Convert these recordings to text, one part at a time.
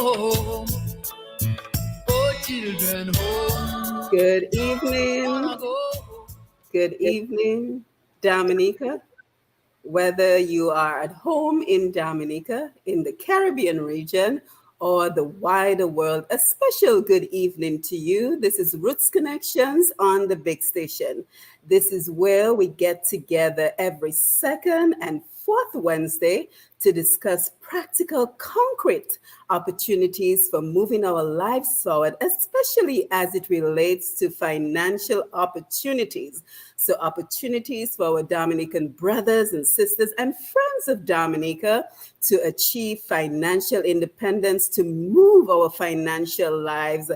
home. Oh, children, home. Good Wanna evening. go home. Good evening, Dominica. Whether you are at home in Dominica, in the Caribbean region, or the wider world, a special good evening to you. This is Roots Connections on the Big Station. This is where we get together every second and fourth Wednesday to discuss practical, concrete opportunities for moving our lives forward, especially as it relates to financial opportunities. So, opportunities for our Dominican brothers and sisters and friends of Dominica to achieve financial independence, to move our financial lives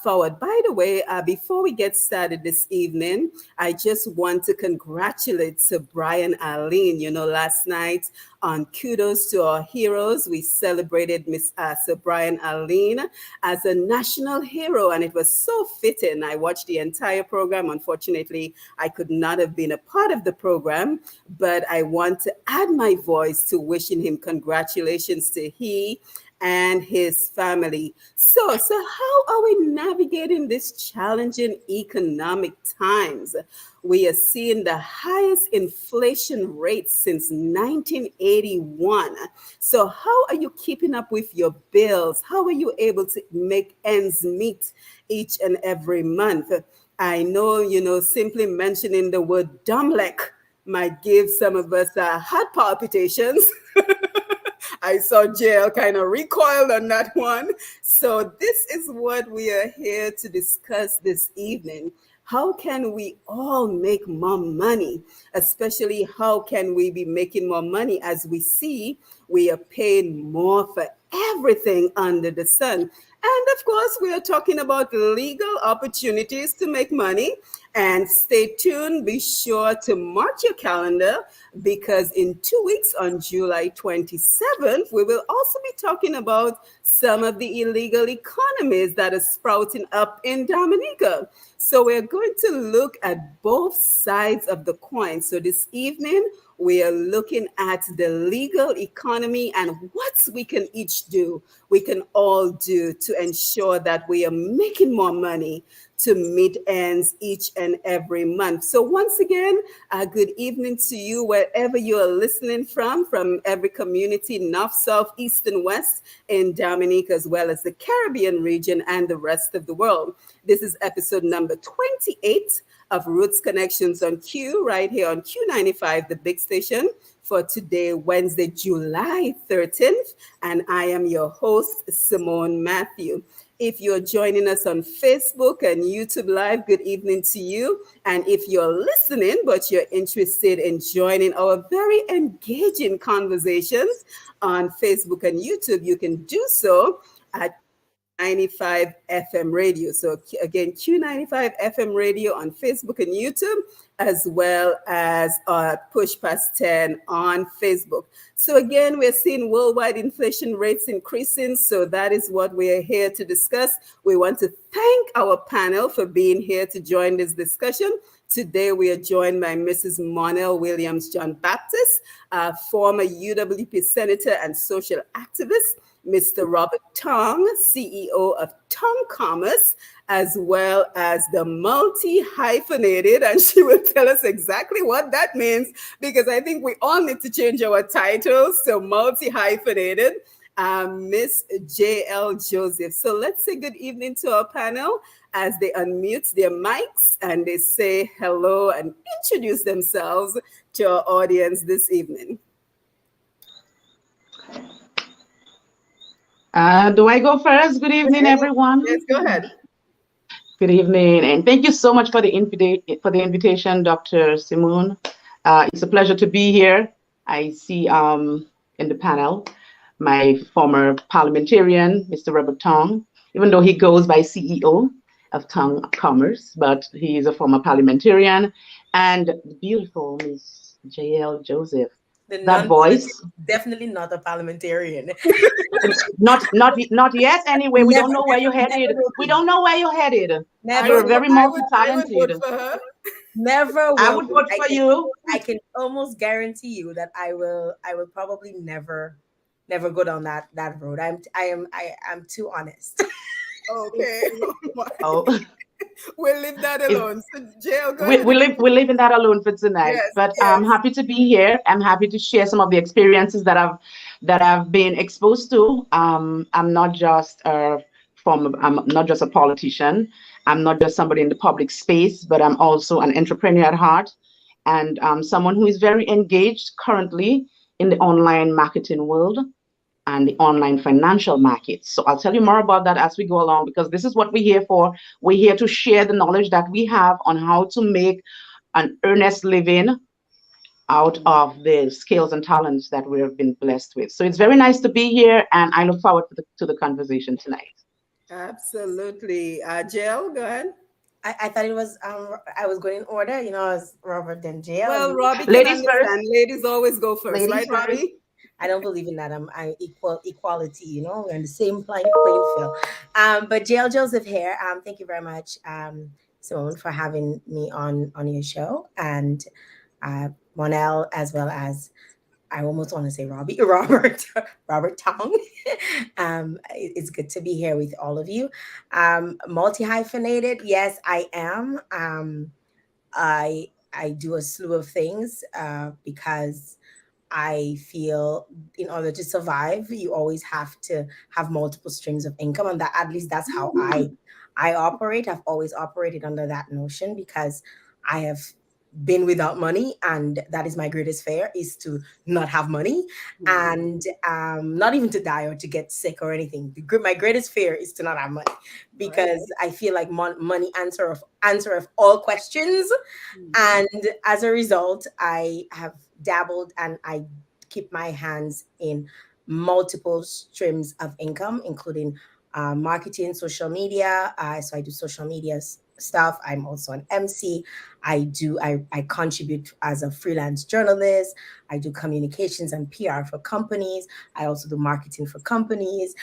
forward. By the way, before we get started this evening, I just want to congratulate Sir Brian Arlene. You know, last night on Kudos to Our Heroes, we celebrated Miss Sir Brian Arlene as a national hero, and it was so fitting. I watched the entire program. Unfortunately, I could not have been a part of the program, but I want to add my voice to wishing him congratulations to he and his family. So how are we navigating these challenging economic times? We are seeing the highest inflation rate since 1981. So how are you keeping up with your bills? How are you able to make ends meet each and every month? I know, simply mentioning the word Domlek might give some of us heart palpitations. I saw Jael kind of recoiled on that one. So this is what we are here to discuss this evening. How can we all make more money? Especially how can we be making more money as we see we are paying more for everything under the sun. And of course, we are talking about legal opportunities to make money. And stay tuned. Be sure to mark your calendar because in 2 weeks on July 27th, we will also be talking about some of the illegal economies that are sprouting up in Dominica. So we're going to look at both sides of the coin. So this evening, we are looking at the legal economy and what we can each do, we can all do to ensure that we are making more money to meet ends each and every month. So once again, good evening to you wherever you are listening from every community, north, south, east, and west in Dominica, as well as the Caribbean region and the rest of the world. This is episode number 28 of Roots Connections on Q, right here on Q95, the big station, for today, Wednesday, July 13th. And I am your host, Simone Mathieu. If you're joining us on Facebook and YouTube Live, good evening to you. And if you're listening, but you're interested in joining our very engaging conversations on Facebook and YouTube, you can do so at 95 FM radio. So again, Q95 FM radio on Facebook and YouTube, as well as Push Past 10 on Facebook. So again, we're seeing worldwide inflation rates increasing. So that is what we are here to discuss. We want to thank our panel for being here to join this discussion. Today, we are joined by Mrs. Monelle Williams John Baptiste, former UWP senator and social activist, Mr. Robert Tonge, CEO of Tonge Commerce, as well as the multi-hyphenated, and she will tell us exactly what that means, because I think we all need to change our titles to multi-hyphenated, Miss Jael Joseph. So let's say good evening to our panel as they unmute their mics and they say hello and introduce themselves to our audience this evening. Do I go first? Good evening, everyone. Yes, go ahead. Good evening, and thank you so much for the invitation, Dr. Simone. It's a pleasure to be here. I see in the panel my former parliamentarian, Mr. Robert Tonge, even though he goes by CEO of Tonge Commerce, but he is a former parliamentarian, and the beautiful Miss Jael Joseph. That voice, definitely not a parliamentarian. not yet. Anyway, we don't know where you're headed. We don't know where you're headed. You're very multi-talented. Never will. I would vote for you. I can almost guarantee you that I will probably never never go down that road. I'm too honest. Okay. Oh, We'll leave that it's, alone. So, Jael, go we, ahead. we leave we're leaving that alone for tonight. Yes, But I'm yes. happy to be here. I'm happy to share some of the experiences that I've been exposed to. I'm not just a politician. I'm not just somebody in the public space, but I'm also an entrepreneur at heart, and someone who is very engaged currently in the online marketing world and the online financial markets. So I'll tell you more about that as we go along, because this is what we're here for. We're here to share the knowledge that we have on how to make an earnest living out of the skills and talents that we have been blessed with. So it's very nice to be here, and I look forward to the conversation tonight. Absolutely. Jael, go ahead. I thought it was I was going in order, as Robert then Jael Well, and Robbie can Ladies first. understand. Ladies always go first, Ladies right, first. Robbie? I don't believe in that. I'm equality, we're in the same playing field. But Jael Joseph here. Thank you very much, Simone, for having me on your show, and Monelle, as well as, I almost want to say Robert Tong. It's good to be here with all of you. Multi hyphenated, yes, I am. I do a slew of things because I feel in order to survive, you always have to have multiple streams of income, and that, at least that's how I operate. I've always operated under that notion because I have been without money, and that is my greatest fear, is to not have money, and not even to die or to get sick or anything. My greatest fear is to not have money, because I feel like money answer of all questions, and as a result, I have dabbled and I keep my hands in multiple streams of income, including marketing, social media. So I do social media stuff. I'm also an MC. I contribute as a freelance journalist. I do communications and PR for companies. I also do marketing for companies,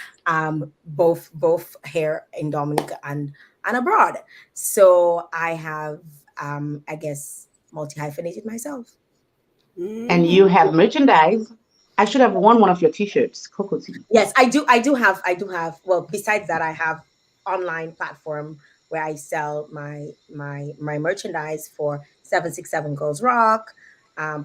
both here in Dominica and abroad. So I have, I guess, multi hyphenated myself. And Mm. you have merchandise. I should have worn one of your T-shirts, Cocoa Tea. Yes, I do. I do have. Well, besides that, I have online platform where I sell my merchandise for 767 Girls Rock,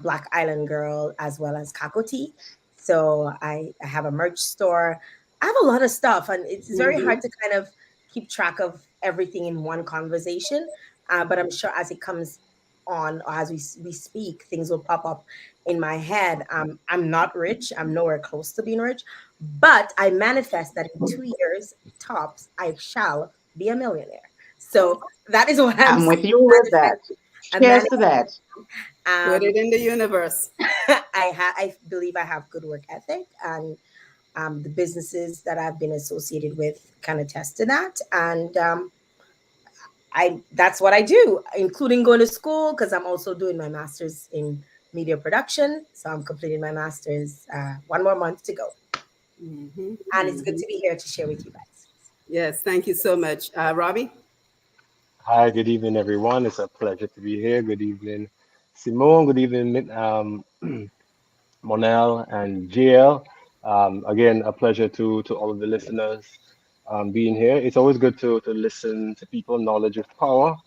Black Island Girl, as well as Kakoti. So I have a merch store. I have a lot of stuff, and it's very hard to kind of keep track of everything in one conversation. But I'm sure as it comes on, or as we speak, things will pop up in my head. I'm not rich. I'm nowhere close to being rich, but I manifest that in 2 years tops, I shall be a millionaire. So that is what I'm I'm with you with that. manifesting. I'm Cheers to manifesting. that. Put Um, it in the universe. I believe I have good work ethic, and the businesses that I've been associated with kind of test to that. And I that's what I do, including going to school, because I'm also doing my master's in media production. So I'm completing my master's. One more month to go, and it's good to be here to share with you guys. Yes, thank you so much. Robbie? Hi, good evening, everyone. It's a pleasure to be here. Good evening, Simone. Good evening, Monelle and Jael. Again, a pleasure to all of the listeners being here. It's always good to listen to people. Knowledge is power.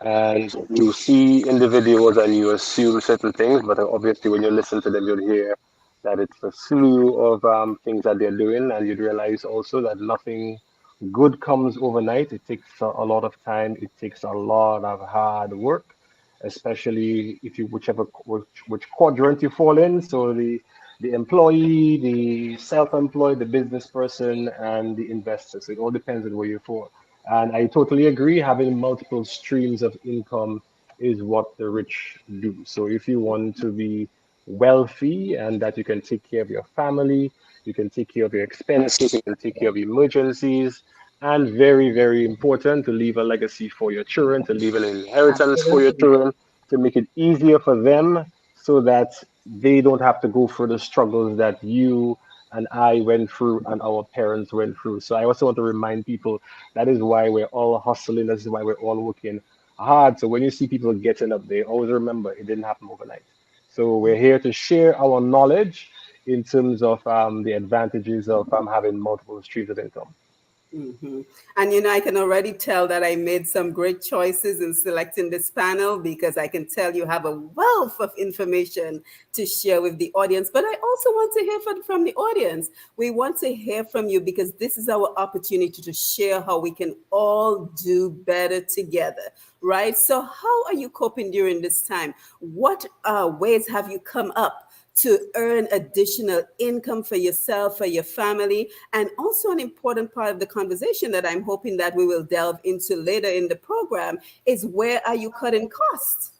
And you see individuals and you assume certain things, but obviously when you listen to them, you'll hear that it's a slew of things that they're doing, and you'd realize also that nothing good comes overnight. It takes a lot of time. It takes a lot of hard work, especially if you which quadrant you fall in. So the employee, the self-employed, the business person, and the investor. So it all depends on where you fall. And I totally agree. Having multiple streams of income is what the rich do. So if you want to be wealthy and that you can take care of your family, you can take care of your expenses, you can take care of emergencies, and very, very important to leave a legacy for your children, to leave an inheritance for your Absolutely. children, to make it easier for them so that they don't have to go through the struggles that you and I went through and our parents went through. So I also want to remind people that is why we're all hustling, that is why we're all working hard. So when you see people getting up there, always remember it didn't happen overnight. So we're here to share our knowledge in terms of the advantages of having multiple streams of income. hmm And I can already tell that I made some great choices in selecting this panel because I can tell you have a wealth of information to share with the audience. But I also want to hear from the audience. We want to hear from you because this is our opportunity to share how we can all do better together, right? So, how are you coping during this time? What ways have you come up to earn additional income for yourself, for your family? And also an important part of the conversation that I'm hoping that we will delve into later in the program is where are you cutting costs?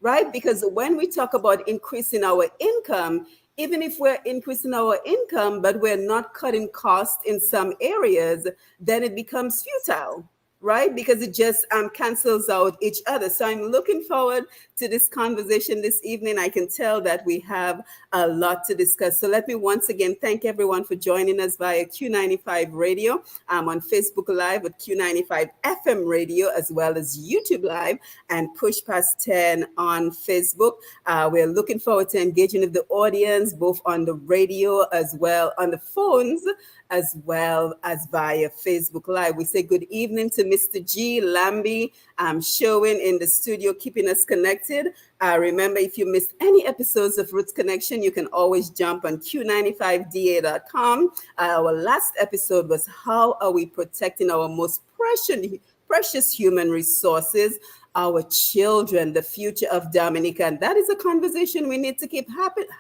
Right? Because when we talk about increasing our income, even if we're increasing our income, but we're not cutting costs in some areas, then it becomes futile, right? Because it just cancels out each other. So I'm looking forward to this conversation this evening. I can tell that we have a lot to discuss. So let me once again thank everyone for joining us via Q95 Radio. I'm on Facebook Live with Q95 FM Radio, as well as YouTube Live and Push Past 10 on Facebook. We're looking forward to engaging with the audience, both on the radio as well on the phones, as well as via Facebook Live. We say good evening to Mr. G. Lambie, showing in the studio, keeping us connected. Remember, if you missed any episodes of Roots Connection, you can always jump on q95da.com. Our last episode was how are we protecting our most precious human resources, our children, the future of Dominica. And that is a conversation we need to keep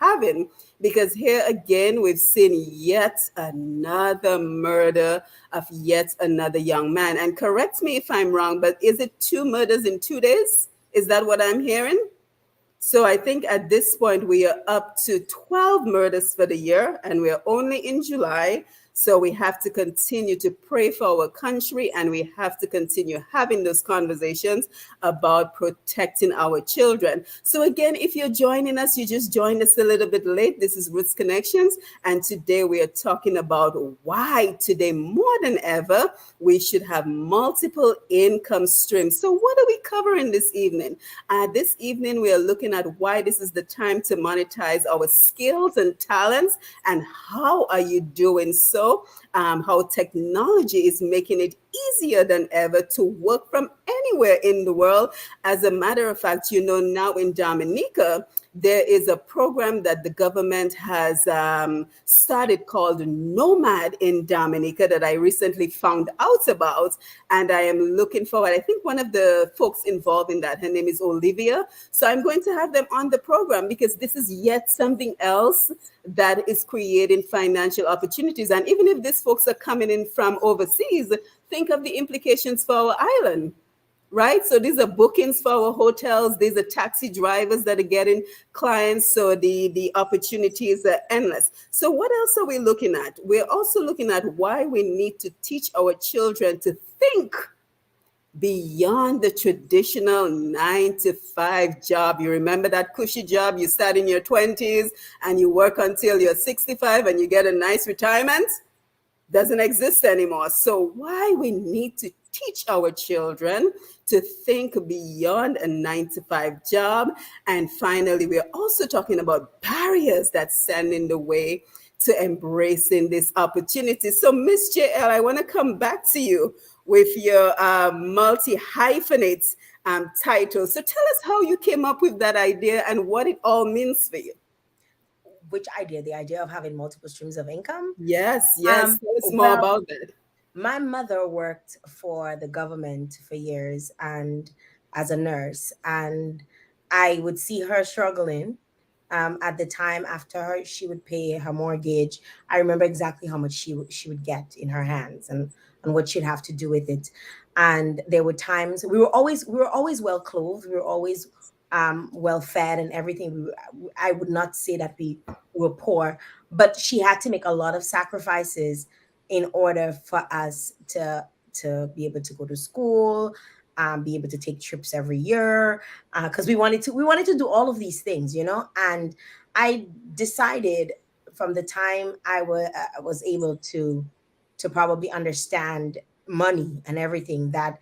having because here again, we've seen yet another murder of yet another young man. And correct me if I'm wrong, but is it 2 murders in 2 days? Is that what I'm hearing? So I think at this point, we are up to 12 murders for the year, and we are only in July. So we have to continue to pray for our country, and we have to continue having those conversations about protecting our children. So again, if you're joining us, you just joined us a little bit late. This is Roots Connections, and today we are talking about why today more than ever we should have multiple income streams. So what are we covering this evening? This evening we are looking at why this is the time to monetize our skills and talents, and how are you doing so? How technology is making it easier than ever to work from anywhere in the world. As a matter of fact, now in Dominica, there is a program that the government has started called Nomad in Dominica that I recently found out about. And I am looking forward. I think one of the folks involved in that, her name is Olivia. So I'm going to have them on the program because this is yet something else that is creating financial opportunities. And even if these folks are coming in from overseas, think of the implications for our island. Right? So these are bookings for our hotels. These are taxi drivers that are getting clients. So the opportunities are endless. So what else are we looking at? We're also looking at why we need to teach our children to think beyond the traditional 9 to 5 job. You remember that cushy job you start in your 20s and you work until you're 65 and you get a nice retirement? Doesn't exist anymore. So why we need to teach our children to think beyond a 9 to 5 job. And finally, we're also talking about barriers that stand in the way to embracing this opportunity. So Miss Jael, I want to come back to you with your multi-hyphenate title. So tell us how you came up with that idea and what it all means for you. Which idea? The idea of having multiple streams of income? Yes. Tell us more about that. My mother worked for the government for years and as a nurse, and I would see her struggling. At the time after she would pay her mortgage, I remember exactly how much she would get in her hands and what she'd have to do with it. And there were times we were always well clothed, we were always well fed and everything. I would not say that we were poor, but she had to make a lot of sacrifices in order for us to be able to go to school, be able to take trips every year, because we wanted to do all of these things, And I decided from the time I was able to probably understand money and everything that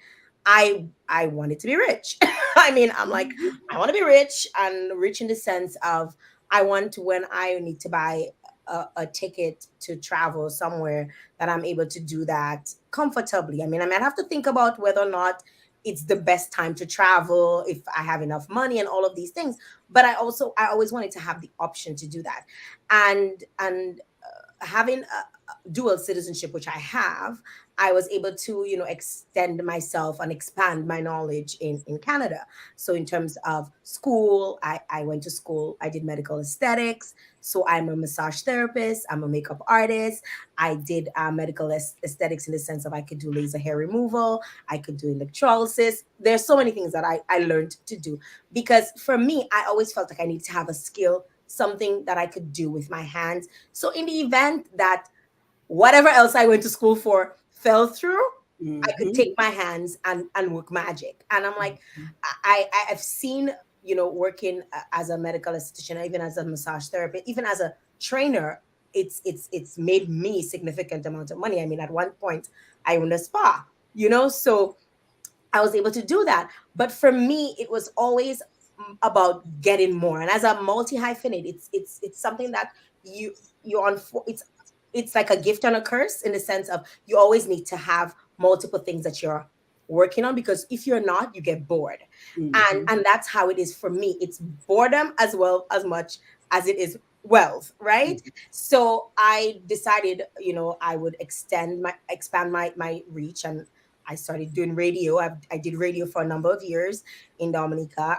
I wanted to be rich. I mean, I'm like, I want to be rich, and rich in the sense of I want when I need to buy a ticket to travel somewhere that I'm able to do that comfortably. I mean, I might have to think about whether or not it's the best time to travel, if I have enough money and all of these things. But I always wanted to have the option to do that. And having a dual citizenship, which I have, I was able to, extend myself and expand my knowledge in Canada. So in terms of school, I went to school, I did medical aesthetics. So I'm a massage therapist, I'm a makeup artist. I did medical aesthetics in the sense of I could do laser hair removal, I could do electrolysis. There's so many things that I learned to do, because for me, I always felt like I need to have a skill, something that I could do with my hands. So in the event that whatever else I went to school for fell through, I could take my hands and work magic. And I'm like, I've seen, working as a medical esthetician, even as a massage therapist, even as a trainer, it's made me significant amount of money. I mean, at one point I owned a spa, so I was able to do that. But for me, it was always about getting more. And as a multi hyphenate, it's something that you're on. It's like a gift and a curse, in the sense of you always need to have multiple things that you're working on, because if you're not, you get bored. And that's how it is for me. It's boredom as well as much as it is wealth, right? So I decided, I would expand my reach, and I started doing radio. I did radio for a number of years in Dominica.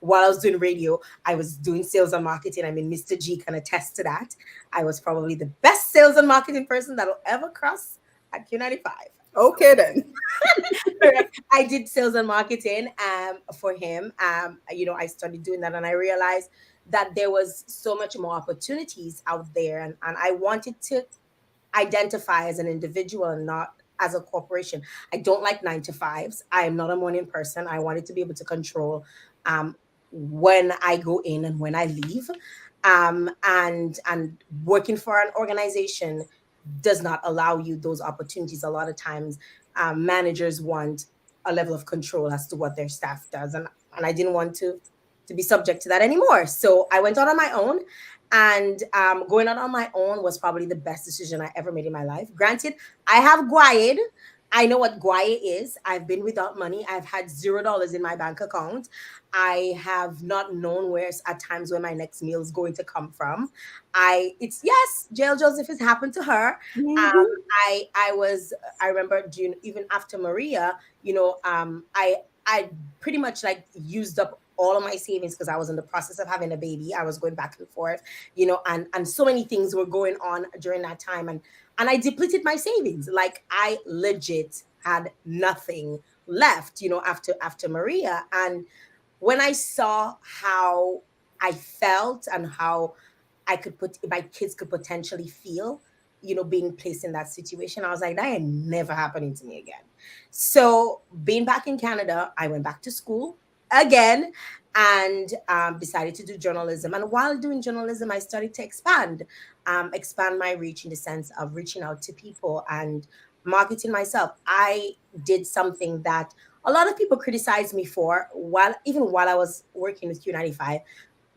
While I was doing radio, I was doing sales and marketing. I mean, Mr. G can attest to that. I was probably the best sales and marketing person that'll ever cross at Q95. Okay then. I did sales and marketing for him. I started doing that, and I realized that there was so much more opportunities out there, and I wanted to identify as an individual and not as a corporation. I don't like 9 to 5s. I am not a morning person. I wanted to be able to control when I go in and when I leave. And working for an organization does not allow you those opportunities. A lot of times, managers want a level of control as to what their staff does, and I didn't want to be subject to that anymore. So I went out on my own, and going out on my own was probably the best decision I ever made in my life. Granted, I have guayed. I know what guaye is. I've been without money. I've had $0 in my bank account. I have not known where at times where my next meal is going to come from. It's yes, Jael Joseph has happened to her. I remember even after Maria, I pretty much like used up all of my savings, because I was in the process of having a baby. I was going back and forth, and so many things were going on during that time. And I depleted my savings. Like, I legit had nothing left, after Maria. And when I saw how I felt and how my kids could potentially feel, being placed in that situation, I was like, that ain't never happening to me again. So being back in Canada, I went back to school again, and decided to do journalism. And while doing journalism, I started to expand my reach, in the sense of reaching out to people and marketing myself. I did something that a lot of people criticized me for, while I was working with Q95,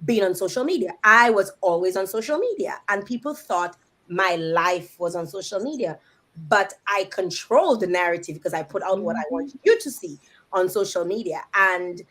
being on social media. I was always on social media, and people thought my life was on social media. But I controlled the narrative, because I put out what I wanted you to see on social media. And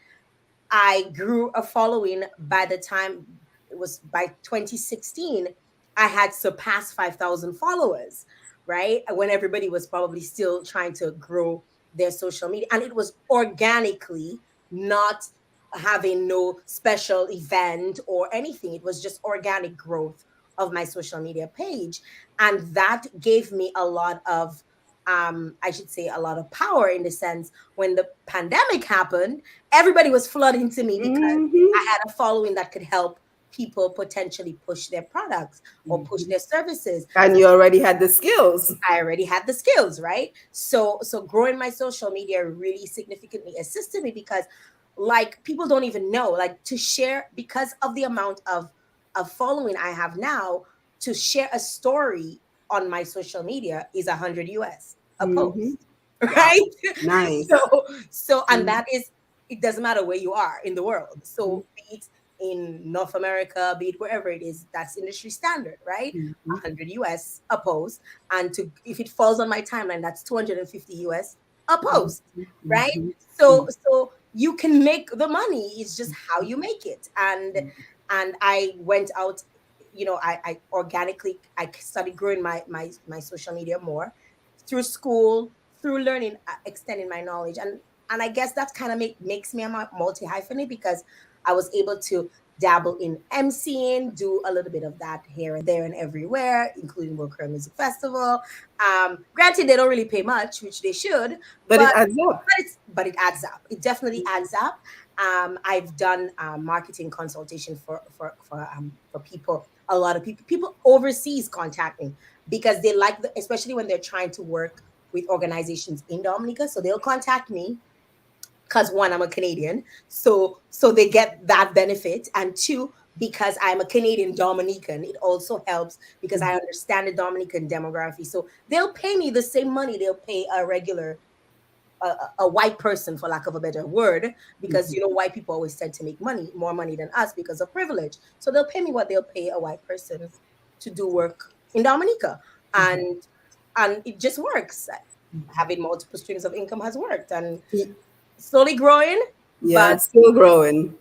I grew a following. By the time it was by 2016, I had surpassed 5,000 followers, right? When everybody was probably still trying to grow their social media. And it was organically, not having no special event or anything. It was just organic growth of my social media page. And that gave me a lot of I should say a lot of power, in the sense, when the pandemic happened, everybody was flooding to me, because I had a following that could help people potentially push their products or push their services. And you already had the skills. I already had the skills, right? So growing my social media really significantly assisted me, because like people don't even know, like, to share, because of the amount of following I have now, to share a story on my social media is 100 US a post, right? Nice. So and that is, it doesn't matter where you are in the world. So be it in North America, be it wherever it is, that's industry standard, right? Mhm. 100 US a post. And to if it falls on my timeline, that's 250 US a post, right? Mhm. So you can make the money. It's just how you make it. And I went out, I organically I started growing my social media more through school, through learning, extending my knowledge. And I guess that kind of makes me a multi hyphenate because I was able to dabble in MCing, do a little bit of that here and there and everywhere, including World Career Music Festival. Granted, they don't really pay much, which they should, But it but adds up. but it adds up. It definitely adds up. I've done marketing consultation for people. A lot of people overseas contact me because they like especially when they're trying to work with organizations in Dominica. So they'll contact me because one, I'm a Canadian, so they get that benefit, and two, because I'm a Canadian Dominican, it also helps because I understand the Dominican demography. So they'll pay me the same money they'll pay a regular a white person, for lack of a better word, because white people always tend to make more money than us because of privilege. So they'll pay me what they'll pay a white person to do work in Dominica, and it just works. Having multiple streams of income has worked, and slowly growing, Yeah, but it's still growing.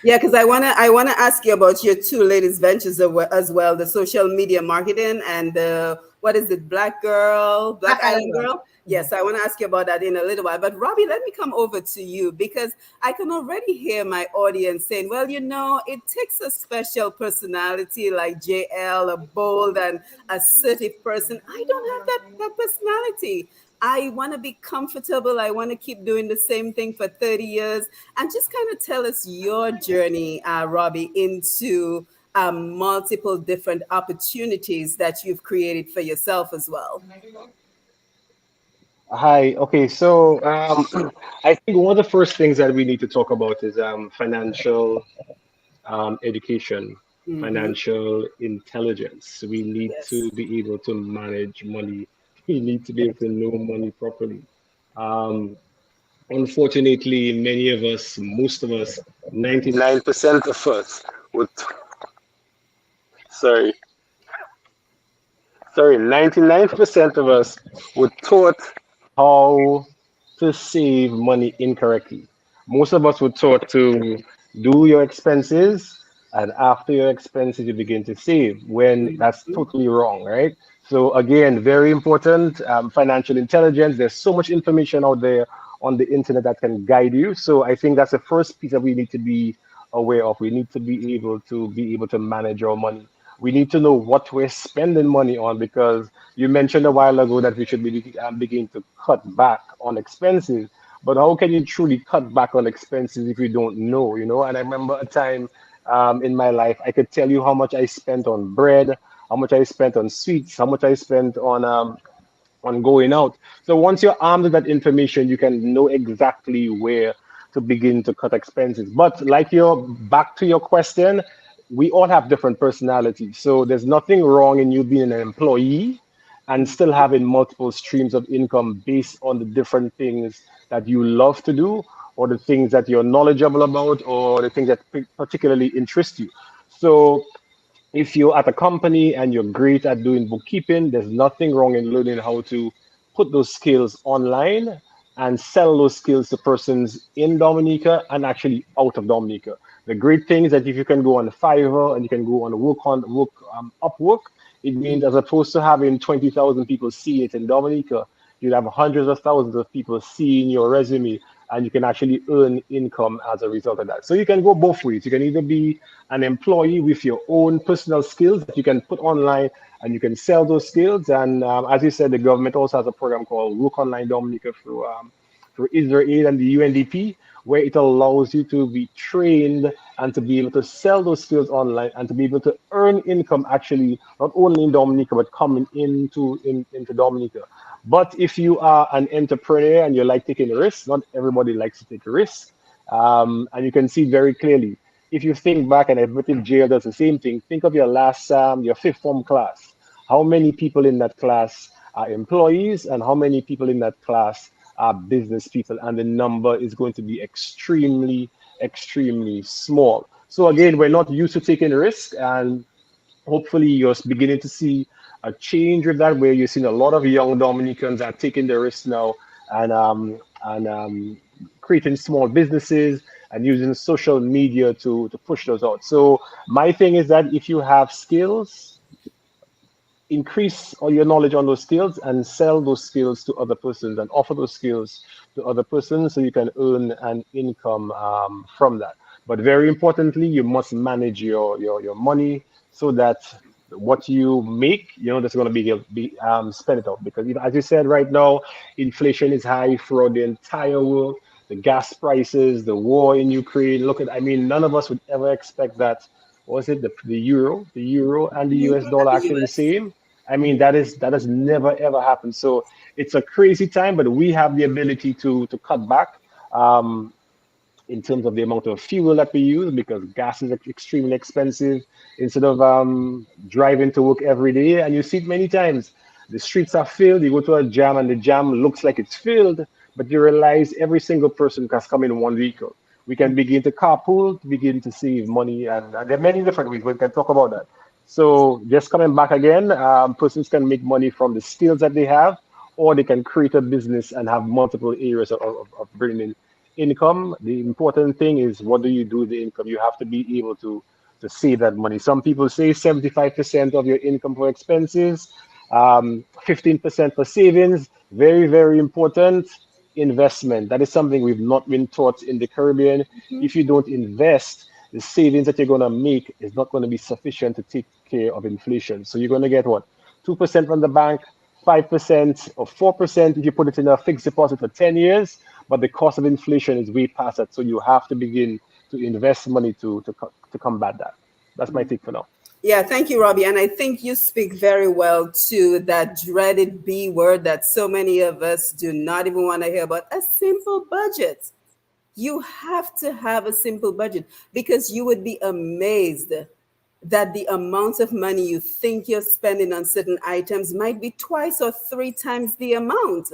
Yeah, because I wanna ask you about your two latest ventures as well, the social media marketing and the what is it, Black Black Island Island Girl. Girl? Mhm. Yes, I want to ask you about that in a little while. But Robbie, let me come over to you because I can already hear my audience saying, well, it takes a special personality like JL, a bold and assertive person. I don't have that personality. I want to be comfortable. I want to keep doing the same thing for 30 years. And just kind of tell us your journey, Robbie, into multiple different opportunities that you've created for yourself as well. Hi. Okay. So I think one of the first things that we need to talk about is financial education, Hmm. financial intelligence. We need Yes. to be able to manage money. We need to be able to know money properly. Um, Unfortunately, many of us, most of us, 99% of us would, sorry, 99% of us were taught how to save money incorrectly. Most of us were taught to do your expenses, and after your expenses, you begin to save, when that's Hmm. totally wrong, right? So, again, very important financial intelligence. There's so much information out there on the internet that can guide you. So, I think that's the first piece that we need to be aware of. We need to be able to manage our money. We need to know what we're spending money on, because you mentioned a while ago that we should be beginning to cut back on expenses. But how can you truly cut back on expenses if you don't know, And I remember a time in my life, I could tell you how much I spent on bread, how much I spent on sweets, how much I spent on going out. So once you're armed with that information, you can know exactly where to begin to cut expenses. But like your back to your question, we all have different personalities. So there's nothing wrong in you being an employee and still having multiple streams of income based on the different things that you love to do, or the things that you're knowledgeable about, or the things that particularly interest you. So if you're at a company and you're great at doing bookkeeping, there's nothing wrong in learning how to put those skills online and sell those skills to persons in Dominica and actually out of Dominica. The great thing is that if you can go on Fiverr and you can go on Upwork, it means as opposed to having 20,000 people see it in Dominica, you'll have hundreds of thousands of people seeing your resume, and you can actually earn income as a result of that. So you can go both ways. You can either be an employee with your own personal skills that you can put online and you can sell those skills. And as you said, the government also has a program called Work Online Dominica through Israel and the UNDP, where it allows you to be trained and to be able to sell those skills online and to be able to earn income actually not only in Dominica but coming into Dominica. But if you are an entrepreneur and you like taking risks, not everybody likes to take risks. And you can see very clearly. If you think back, and I believe Jael does the same thing, think of your fifth form class. How many people in that class are employees, and how many people in that class are business people? And the number is going to be extremely, extremely small. So again, we're not used to taking risk, and hopefully you're beginning to see a change with that, where you're seeing a lot of young Dominicans are taking the risk now, and creating small businesses and using social media to push those out. So my thing is that if you have skills, increase all your knowledge on those skills and sell those skills to other persons and offer those skills to other persons so you can earn an income from that. But very importantly, you must manage your money so that what you make, that's going to be spent it out. Because as you said, right now, inflation is high throughout the entire world. The gas prices, the war in Ukraine. Look at, I mean, none of us would ever expect that. What was it the euro and the US dollar The actually the US. same? I mean, that has never ever happened. So it's a crazy time, but we have the ability to cut back. In terms of the amount of fuel that we use, because gas is extremely expensive. Instead of driving to work every day, and you see it many times, the streets are filled. You go to a jam, and the jam looks like it's filled, but you realize every single person has come in one vehicle. We can begin to carpool, to begin to save money, and there are many different ways. We can talk about that. So just coming back again, persons can make money from the skills that they have, or they can create a business and have multiple areas of bringing in income. The important thing is, what do you do with the income? You have to be able to save that money. Some people say 75% of your income for expenses, 15% for savings. Very, very important. Investment. That is something we've not been taught in the Caribbean. If you don't invest, the savings that you're going to make is not going to be sufficient to take care of inflation. So you're going to get what? 2% from the bank, 5% or 4% if you put it in a fixed deposit for 10 years, but the cost of inflation is way past that. So you have to begin to invest money to combat that. That's my take for now. Yeah, thank you, Robbie. And I think you speak very well to that dreaded B word that so many of us do not even want to hear about: a simple budget. You have to have a simple budget, because you would be amazed that the amount of money you think you're spending on certain items might be twice or three times the amount.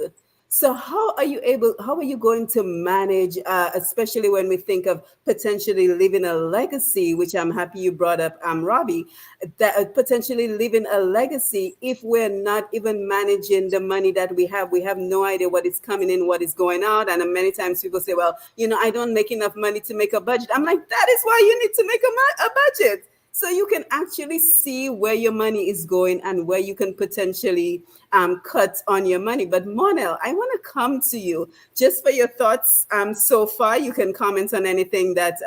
So how are you going to manage, especially when we think of potentially leaving a legacy, which I'm happy you brought up, Robbie, that potentially leaving a legacy, if we're not even managing the money that we have no idea what is coming in, what is going out. And many times people say, well, I don't make enough money to make a budget. I'm like, that is why you need to make a budget. So you can actually see where your money is going and where you can potentially cut on your money. But Monelle, I want to come to you just for your thoughts so far. You can comment on anything that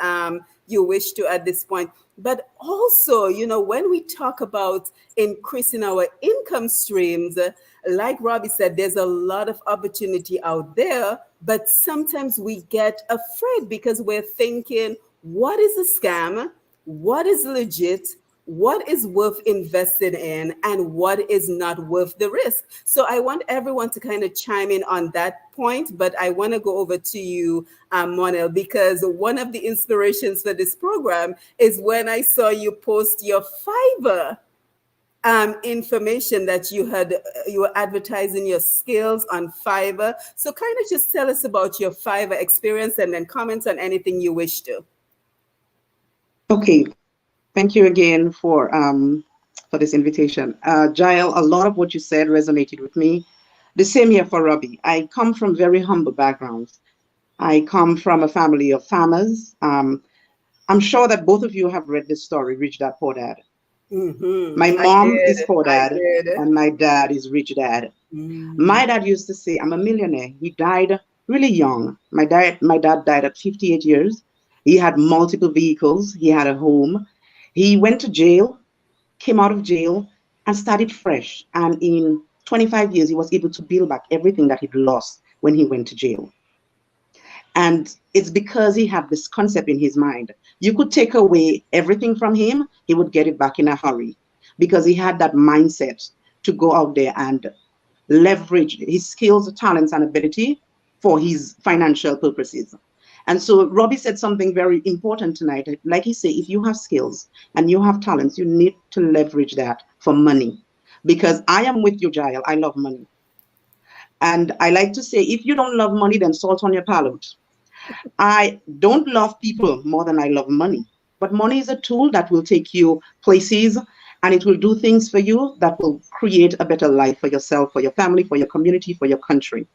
you wish to at this point. But also, when we talk about increasing our income streams, like Robbie said, there's a lot of opportunity out there, but sometimes we get afraid because we're thinking, what is a scam? What is legit, what is worth investing in, and what is not worth the risk. So I want everyone to kind of chime in on that point, but I want to go over to you, Monelle, because one of the inspirations for this program is when I saw you post your Fiverr information that you were advertising your skills on Fiverr. So kind of just tell us about your Fiverr experience and then comment on anything you wish to. Okay, thank you again for this invitation. Jael, a lot of what you said resonated with me. The same here for Robbie. I come from very humble backgrounds. I come from a family of farmers. I'm sure that both of you have read this story, Rich Dad, Poor Dad. Mm-hmm. My mom is Poor Dad, and my dad is Rich Dad. Mm-hmm. My dad used to say, I'm a millionaire. He died really young. My dad died at 58 years. He had multiple vehicles. He had a home. He went to jail, came out of jail, and started fresh. And in 25 years, he was able to build back everything that he'd lost when he went to jail. And it's because he had this concept in his mind. You could take away everything from him, he would get it back in a hurry, because he had that mindset to go out there and leverage his skills, talents, and ability for his financial purposes. And so Robbie said something very important tonight. Like he said, if you have skills and you have talents, you need to leverage that for money. Because I am with you, Jael. I love money. And I like to say, if you don't love money, then salt on your palate. I don't love people more than I love money. But money is a tool that will take you places, and it will do things for you that will create a better life for yourself, for your family, for your community, for your country.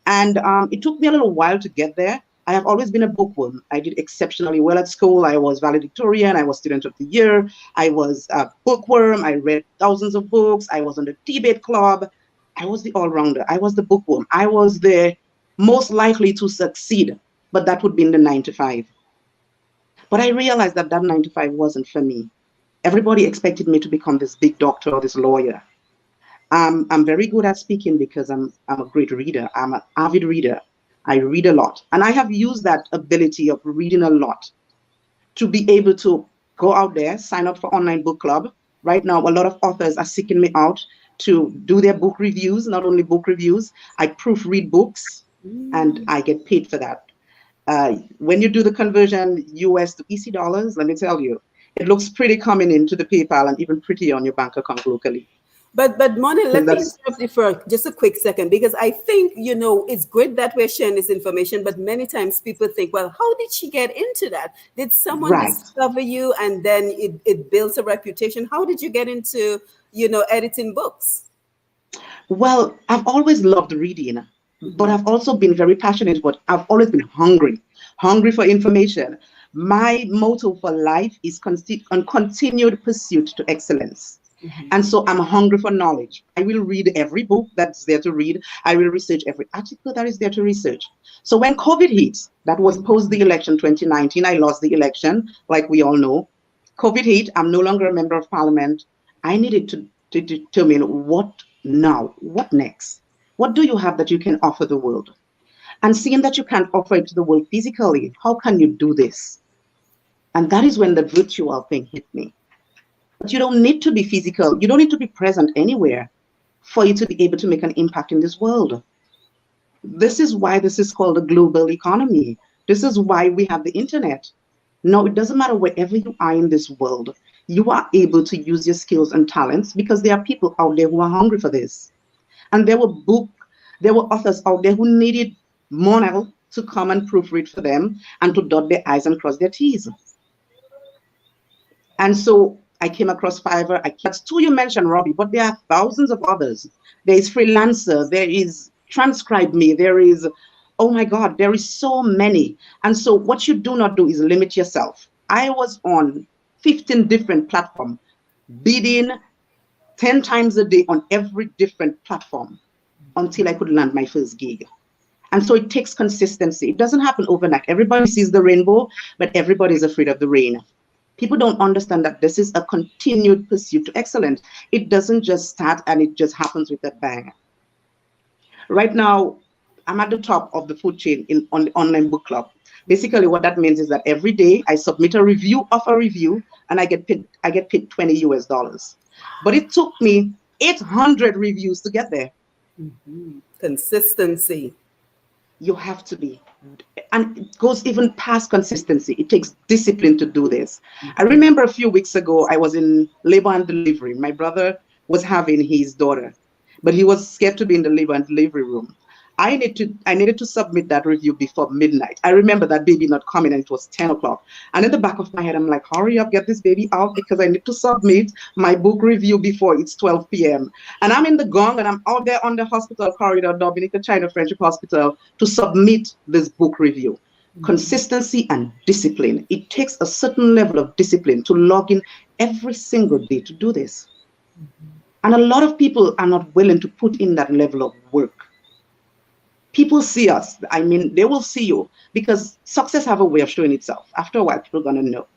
And it took me a little while to get there. I have always been a bookworm. I did exceptionally well at school. I was valedictorian. I was student of the year. I was a bookworm. I read thousands of books. I was on the debate club. I was the all-rounder. I was the bookworm. I was the most likely to succeed, but that would be in the 9 to 5. But I realized that that 9 to 5 wasn't for me. Everybody expected me to become this big doctor or this lawyer. I'm very good at speaking because I'm a great reader. I'm an avid reader. I read a lot. And I have used that ability of reading a lot to be able to go out there, sign up for online book club. Right now, a lot of authors are seeking me out to do their book reviews, not only book reviews. I proofread books and I get paid for that. When you do the conversion US to EC dollars, let me tell you, it looks pretty coming into the PayPal and even pretty on your bank account locally. But Monelle, let me interrupt you for just a quick second, because I think, it's great that we're sharing this information, but many times people think, well, how did she get into that? Did someone discover you and then it builds a reputation? How did you get into, editing books? Well, I've always loved reading, but I've also been very passionate, but I've always been hungry for information. My motto for life is continued pursuit to excellence. And so I'm hungry for knowledge. I will read every book that's there to read. I will research every article that is there to research. So when COVID hit, that was post the election 2019, I lost the election, like we all know. COVID hit, I'm no longer a member of parliament. I needed to determine what now, what next? What do you have that you can offer the world? And seeing that you can't offer it to the world physically, how can you do this? And that is when the virtual thing hit me. But you don't need to be physical. You don't need to be present anywhere for you to be able to make an impact in this world. This is why this is called a global economy. This is why we have the internet. No, it doesn't matter wherever you are in this world. You are able to use your skills and talents because there are people out there who are hungry for this. And there were authors out there who needed Monelle to come and proofread for them and to dot their I's and cross their T's. And so I came across Fiverr. That's two you mentioned, Robbie, but there are thousands of others. There is Freelancer, there is Transcribe Me, there is, oh my God, there is so many. And so what you do not do is limit yourself. I was on 15 different platforms, bidding 10 times a day on every different platform until I could land my first gig. And so it takes consistency. It doesn't happen overnight. Everybody sees the rainbow, but everybody's afraid of the rain. People don't understand that this is a continued pursuit to excellence. It doesn't just start and it just happens with a bang. Right now, I'm at the top of the food chain on the online book club. Basically, what that means is that every day I submit a review of a review and I get paid $20 US. But it took me 800 reviews to get there. Consistency. You have to be. And it goes even past consistency. It takes discipline to do this. I remember a few weeks ago, I was in labor and delivery. My brother was having his daughter, but he was scared to be in the labor and delivery room. I needed to submit that review before midnight. I remember that baby not coming and it was 10 o'clock. And in the back of my head, I'm like, hurry up, get this baby out because I need to submit my book review before it's 12 p.m. And I'm in the gong and I'm out there on the hospital corridor, Dominica China Friendship Hospital, to submit this book review. Consistency and discipline. It takes a certain level of discipline to log in every single day to do this. And a lot of people are not willing to put in that level of work. People see us. I mean, they will see you because success have a way of showing itself. After a while, people are going to know.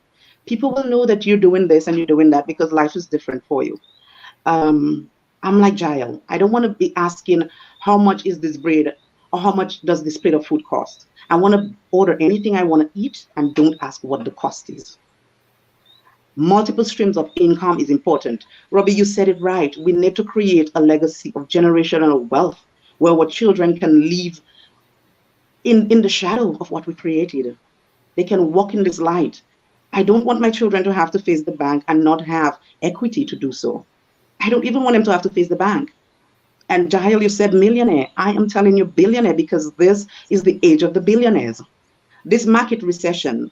People will know that you're doing this and you're doing that because life is different for you. I'm like Jael. I don't want to be asking how much is this bread or how much does this plate of food cost. I want to order anything I want to eat and don't ask what the cost is. Multiple streams of income is important. Robbie, you said it right. We need to create a legacy of generational wealth where our children can live in the shadow of what we created. They can walk in this light. I don't want my children to have to face the bank and not have equity to do so. I don't even want them to have to face the bank. And Jael, you said millionaire. I am telling you billionaire because this is the age of the billionaires. This market recession,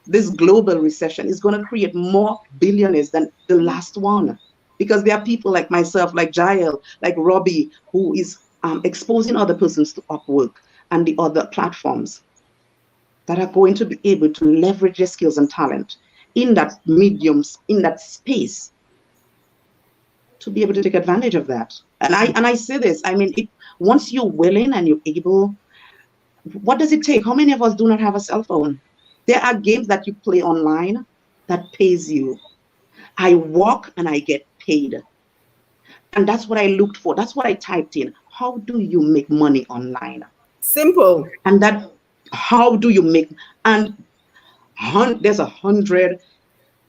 this global recession is going to create more billionaires than the last one. Because there are people like myself, like Jael, like Robbie, who is exposing other persons to Upwork and the other platforms that are going to be able to leverage their skills and talent in that mediums, in that space, to be able to take advantage of that. And I say this, I mean, once you're willing and you're able, what does it take? How many of us do not have a cell phone? There are games that you play online that pays you. I walk and I get paid. And that's what I looked for. That's what I typed in. How do you make money online? Simple. And that, how do you make, and there's 100,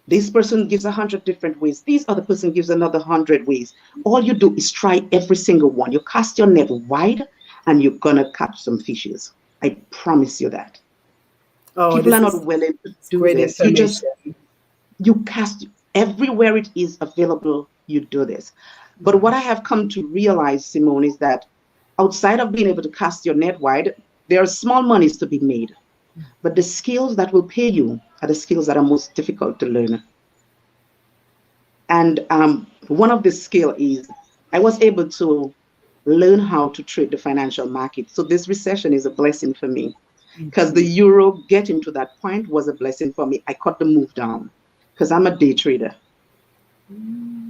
this person gives 100 different ways. This other person gives another 100 ways. All you do is try every single one. You cast your net wide and you're gonna catch some fishes. I promise you that. Oh, People are not willing to do great this. You cast everywhere it is available, you do this. But what I have come to realize, Simone, is that outside of being able to cast your net wide, there are small monies to be made. But the skills that will pay you are the skills that are most difficult to learn. And one of the skills is I was able to learn how to trade the financial market. So this recession is a blessing for me, because the euro getting to that point was a blessing for me. I cut the move down because I'm a day trader.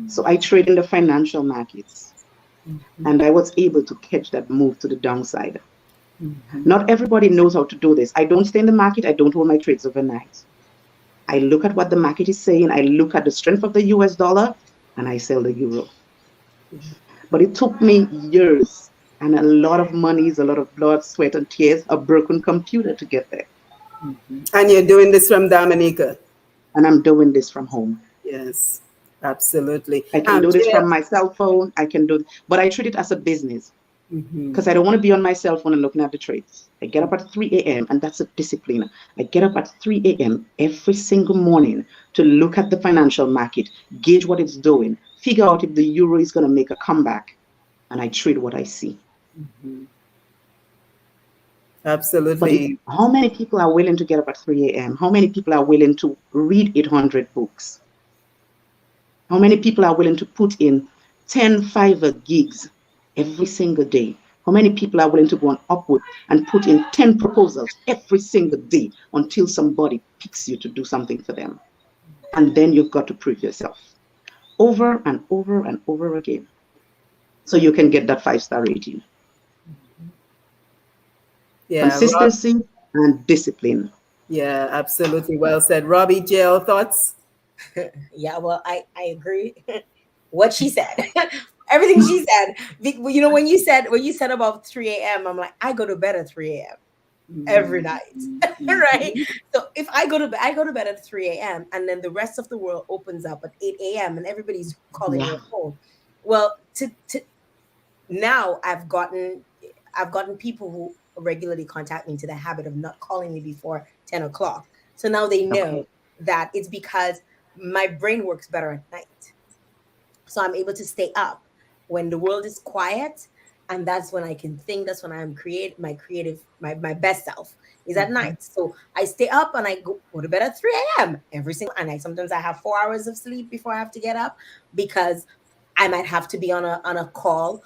So I trade in the financial markets, and I was able to catch that move to the downside. Not everybody knows how to do this. I don't stay in the market. I don't hold my trades overnight. I look at what the market is saying. I look at the strength of the US dollar, and I sell the euro. But it took me years and a lot of monies, a lot of blood, sweat, and tears, a broken computer to get there. And you're doing this from Dominica? And I'm doing this from home. Yes, absolutely. I can do this from my cell phone. I can do, but I treat it as a business, because I don't want to be on my cell phone and looking at the trades. I get up at 3 a.m. and that's a discipline. I get up at 3 a.m. every single morning to look at the financial market, gauge what it's doing, figure out if the euro is going to make a comeback, and I trade what I see. Absolutely. But how many people are willing to get up at 3 a.m.? How many people are willing to read 800 books? How many people are willing to put in 10 Fiverr gigs every single day? How many people are willing to go on Upwork and put in 10 proposals every single day until somebody picks you to do something for them? And then you've got to prove yourself over and over and over again, so you can get that 5-star rating. Yeah, Consistency and discipline. Yeah, absolutely. Well said. Robbie, Jael, thoughts? Yeah, well, I agree. What she said, everything she said. You know, when you said about 3 a.m., I'm like, I go to bed at 3 a.m. every night, right? So if I go to bed at 3 a.m. and then the rest of the world opens up at 8 a.m. and everybody's calling your phone. Well, to now I've gotten people who regularly contact me into the habit of not calling me before 10 o'clock. So now they know that it's because my brain works better at night. So I'm able to stay up when the world is quiet, and that's when I can think. That's when I'm my best self is at night. So I stay up and I go to bed at 3 a.m. every single night. Sometimes I have 4 hours of sleep before I have to get up, because I might have to be on a call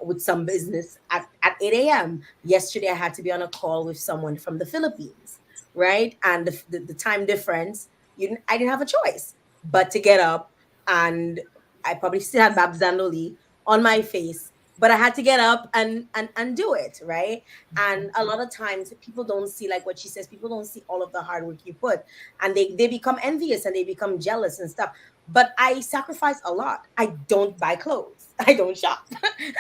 with some business at 8 a.m. Yesterday I had to be on a call with someone from the Philippines, right? And the time difference, I didn't have a choice but to get up, and I probably still had Babs Dandoli on my face, but I had to get up and do it, right? And a lot of times people don't see, like what she says, people don't see all of the hard work you put, and they become envious and they become jealous and stuff. But I sacrifice a lot. I don't buy clothes. I don't shop,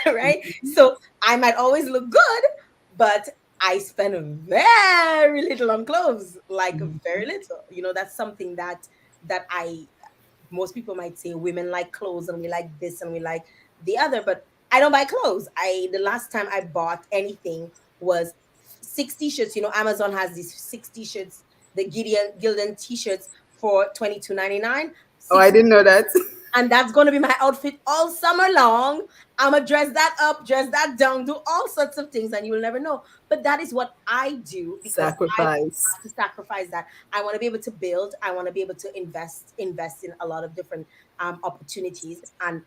right? So I might always look good, but I spend very little on clothes, like very little. You know, that's something that most people might say women like clothes and we like this and we like the other, but I don't buy clothes. The last time I bought anything was 60 shirts. You know, Amazon has these 60 shirts, the Gildan t-shirts for $22.99. Oh, I didn't know that. And that's going to be my outfit all summer long. I'm going to dress that up, dress that down, do all sorts of things, and you will never know. But that is what I do because I Sacrifice. have to sacrifice that. I want to be able to build. I want to be able to invest in a lot of different opportunities. And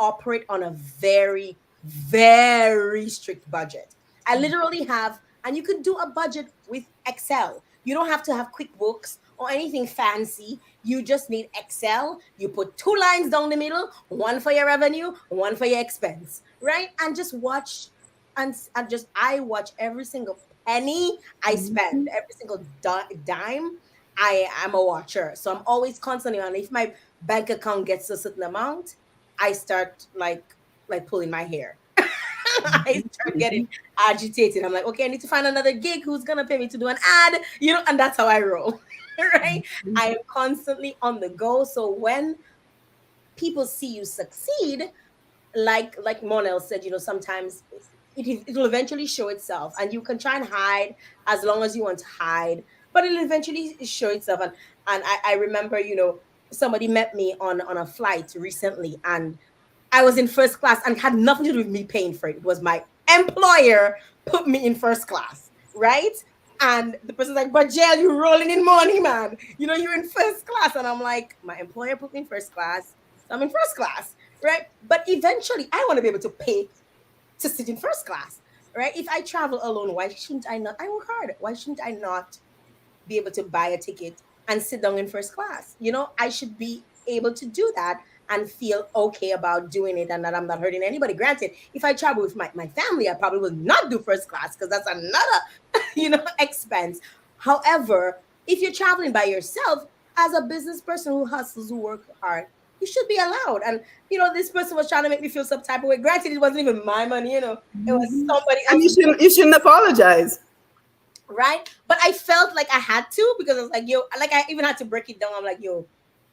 operate on a very, very strict budget. I literally have, and you could do a budget with Excel. You don't have to have QuickBooks or anything fancy. You just need Excel. You put two lines down the middle, one for your revenue, one for your expense, right? And just watch, and just I watch every single penny I spend, every single dime. I am a watcher, so I'm always constantly on. If my bank account gets a certain amount, I start like pulling my hair. I start getting agitated. I'm like, okay, I need to find another gig. Who's gonna pay me to do an ad? And that's how I roll. Right? I am constantly on the go. So when people see you succeed, like Monelle said, sometimes it'll eventually show itself, and you can try and hide as long as you want to hide, but it'll eventually show itself. And I remember, somebody met me on a flight recently, and I was in first class and had nothing to do with me paying for it. It was my employer put me in first class, right? And the person's like, but Jael, you're rolling in money, man. You're in first class. And I'm like, my employer put me in first class, so I'm in first class, right? But eventually, I want to be able to pay to sit in first class, right? If I travel alone, why shouldn't I not? I work hard. Why shouldn't I not be able to buy a ticket and sit down in first class? I should be able to do that and feel okay about doing it, and that I'm not hurting anybody. Granted, if I travel with my family, I probably will not do first class because that's another, expense. However, if you're traveling by yourself, as a business person who hustles, who work hard, you should be allowed. And this person was trying to make me feel some type of way. Granted, it wasn't even my money, it was somebody And else's. you shouldn't apologize. Right? But I felt like I had to, because I was like, yo, like I even had to break it down. I'm like, yo,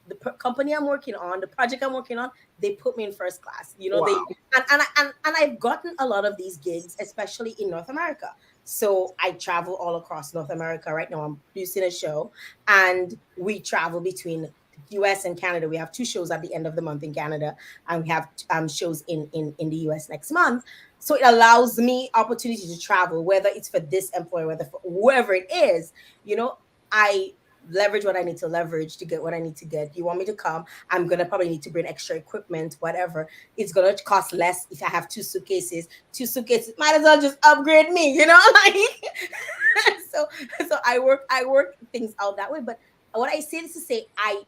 the company I'm working on, the project I'm working on, they put me in first class. They Wow. and I've gotten a lot of these gigs, especially in North America. So I travel all across North America. Right now I'm producing a show, and we travel between US and Canada. We have two shows at the end of the month in Canada, and we have shows in the US next month. So it allows me opportunity to travel, whether it's for this employer, whether for whoever it is. I leverage what I need to leverage to get what I need to get. You want me to come? I'm gonna probably need to bring extra equipment, whatever. It's gonna cost less if I have two suitcases. Two suitcases might as well just upgrade me, like so I work things out that way. But what I say is to say I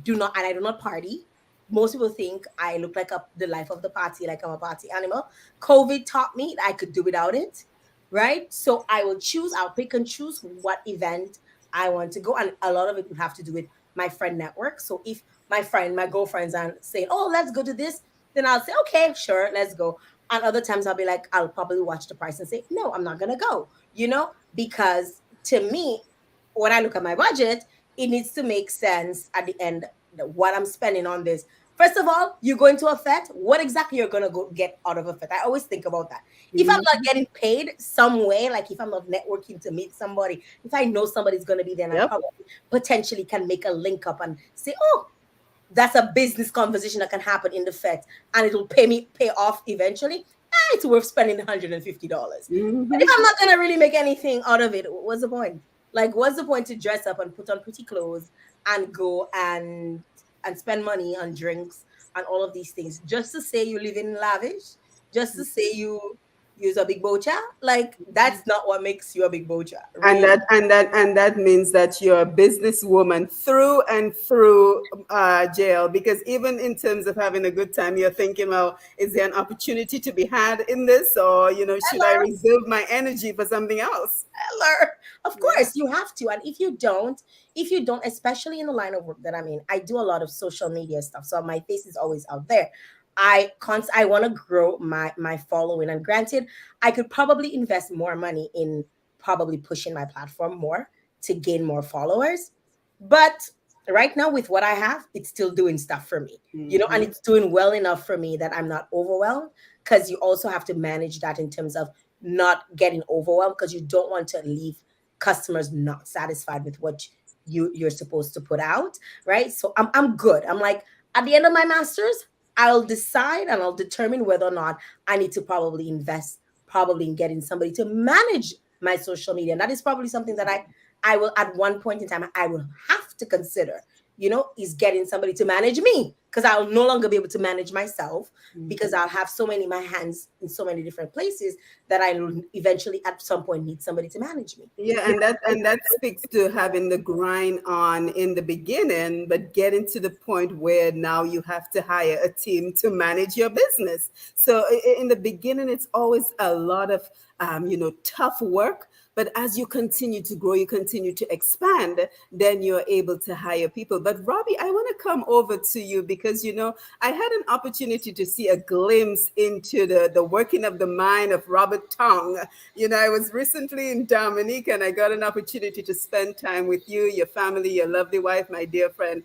do not, and I do not party. Most people think I look like the life of the party, like I'm a party animal. COVID taught me that I could do without it, right? So I'll pick and choose what event I want to go. And a lot of it would have to do with my friend network. So if my girlfriends are saying, oh, let's go to this, then I'll say, okay, sure, let's go. And other times I'll be like, I'll probably watch the price and say, no, I'm not going to go, because to me, when I look at my budget, it needs to make sense at the end, what I'm spending on this. First of all, you go into a fete, what exactly you're going to go get out of a fete? I always think about that. If I'm not getting paid some way, like if I'm not networking to meet somebody, if I know somebody's going to be there, and I probably potentially can make a link up and say, oh, that's a business conversation that can happen in the fete, and it'll pay off eventually. It's worth spending $150. But if I'm not going to really make anything out of it, what's the point? Like, what's the point to dress up and put on pretty clothes and go and spend money on drinks and all of these things just to say you live in lavish, just to say you use a big bocha? Like, that's not what makes you a big bocha. Really. And that means that you're a businesswoman through and through, Jael. Because even in terms of having a good time, you're thinking, well, is there an opportunity to be had in this, or should I reserve my energy for something else? Of course, you have to. And if you don't, especially in the line of work that I'm in, I do a lot of social media stuff, so my face is always out there. I want to grow my following, and granted, I could probably invest more money in probably pushing my platform more to gain more followers. But right now, with what I have, it's still doing stuff for me, and it's doing well enough for me that I'm not overwhelmed. Because you also have to manage that in terms of not getting overwhelmed, because you don't want to leave customers not satisfied with what you're supposed to put out, right? So I'm good. I'm like, at the end of my master's, I'll decide and I'll determine whether or not I need to probably invest probably in getting somebody to manage my social media. And that is probably something that I will at one point in time I will have to consider, is getting somebody to manage me, because I'll no longer be able to manage myself, because I'll have so many my hands in so many different places that I'll eventually at some point need somebody to manage me. Yeah, and that speaks to having the grind on in the beginning, but getting to the point where now you have to hire a team to manage your business. So in the beginning, it's always a lot of tough work. But as you continue to grow, you continue to expand, then you're able to hire people. But Robbie, I want to come over to you because, I had an opportunity to see a glimpse into the working of the mind of Robert Tonge. I was recently in Dominica and I got an opportunity to spend time with you, your family, your lovely wife, my dear friend,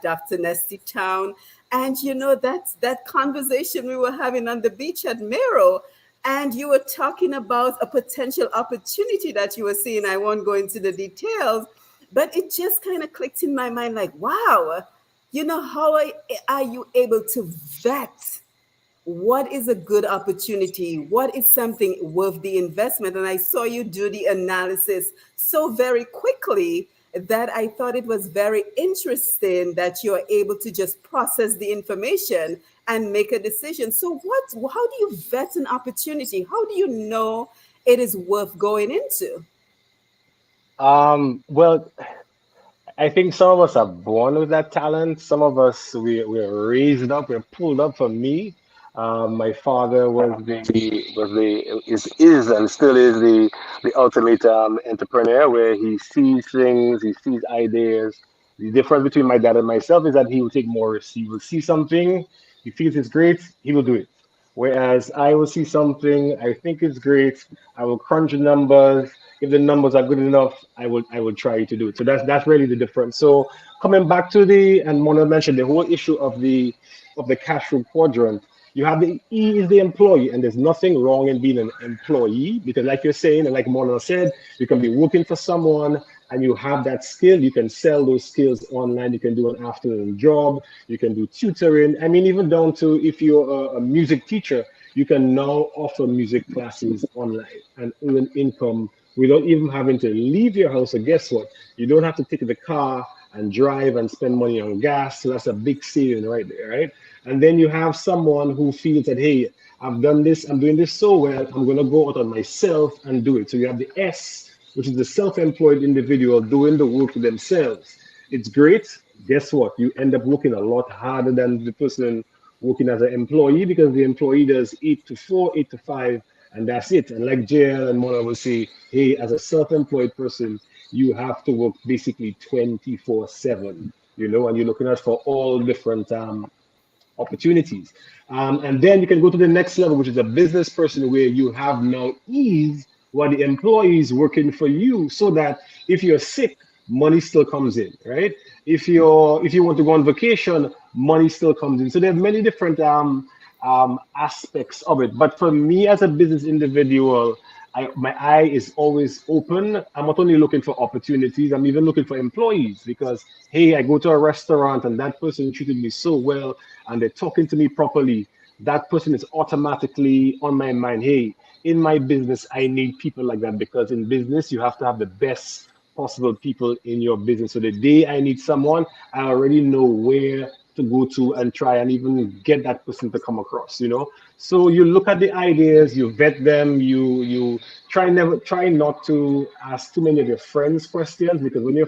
Dr. Nesty Town. And, that conversation we were having on the beach at Mero, and you were talking about a potential opportunity that you were seeing. I won't go into the details, but it just kind of clicked in my mind like, wow, how are you able to vet what is a good opportunity? What is something worth the investment? And I saw you do the analysis so very quickly that I thought it was very interesting that you're able to just process the information and make a decision. So how do you vet an opportunity? How do you know it is worth going into? Well, I think some of us are born with that talent. Some of us we're raised up, we're pulled up. For me, my father is and still is the ultimate entrepreneur, where he sees things, he sees ideas. The difference between my dad and myself is that he will take more risks. He will see something, he feels it's great, he will do it. Whereas I will see something, I think it's great, I will crunch the numbers. If the numbers are good enough, I would try to do it. So that's really the difference. So coming back to and Mona mentioned the whole issue of the cash flow quadrant. You have the E is the employee, and there's nothing wrong in being an employee, because like you're saying, and like Mona said, you can be working for someone and you have that skill. You can sell those skills online. You can do an afternoon job. You can do tutoring. I mean, even down to if you're a music teacher, you can now offer music classes online and earn income without even having to leave your house. So guess what? You don't have to take the car and drive and spend money on gas. So that's a big saving right there, right? And then you have someone who feels that, hey, I've done this, I'm doing this so well, I'm going to go out on myself and do it. So you have the S, which is the self-employed individual doing the work themselves. It's great. Guess what? You end up working a lot harder than the person working as an employee, because the employee does 8 to 4, 8 to 5, and that's it. And like Jael and Mona will say, hey, as a self-employed person, you have to work basically 24/7, and you're looking at for all different opportunities. And then you can go to the next level, which is a business person, where you have now ease, where the employee is working for you, so that if you're sick, money still comes in, right? If you want to go on vacation, money still comes in. So there are many different aspects of it. But for me as a business individual, my eye is always open. I'm not only looking for opportunities, I'm even looking for employees, because, hey, I go to a restaurant and that person treated me so well and they're talking to me properly. That person is automatically on my mind. Hey, in my business, I need people like that, because in business, you have to have the best possible people in your business. So the day I need someone, I already know where to go to and try and even get that person to come across, So you look at the ideas, you vet them, you try not to ask too many of your friends questions, because when you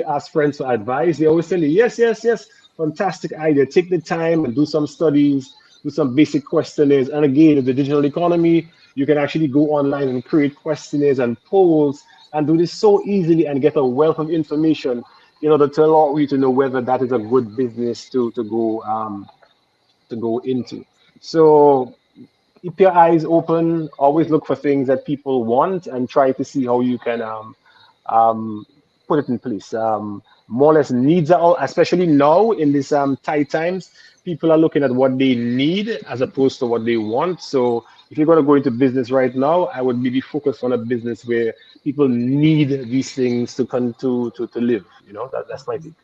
ask friends for advice, they always tell you, yes, yes, yes, fantastic idea. Take the time and do some studies, do some basic questionnaires. And again, in the digital economy, you can actually go online and create questionnaires and polls and do this so easily and get a wealth of information in order to allow you to know whether that is a good business to go into. So keep your eyes open, always look for things that people want and try to see how you can um, put it in place. More or less needs are all, especially now in this tight times, people are looking at what they need as opposed to what they want. So if you're going to go into business right now, I would maybe focus on a business where people need these things to come to live. You know, that's my take.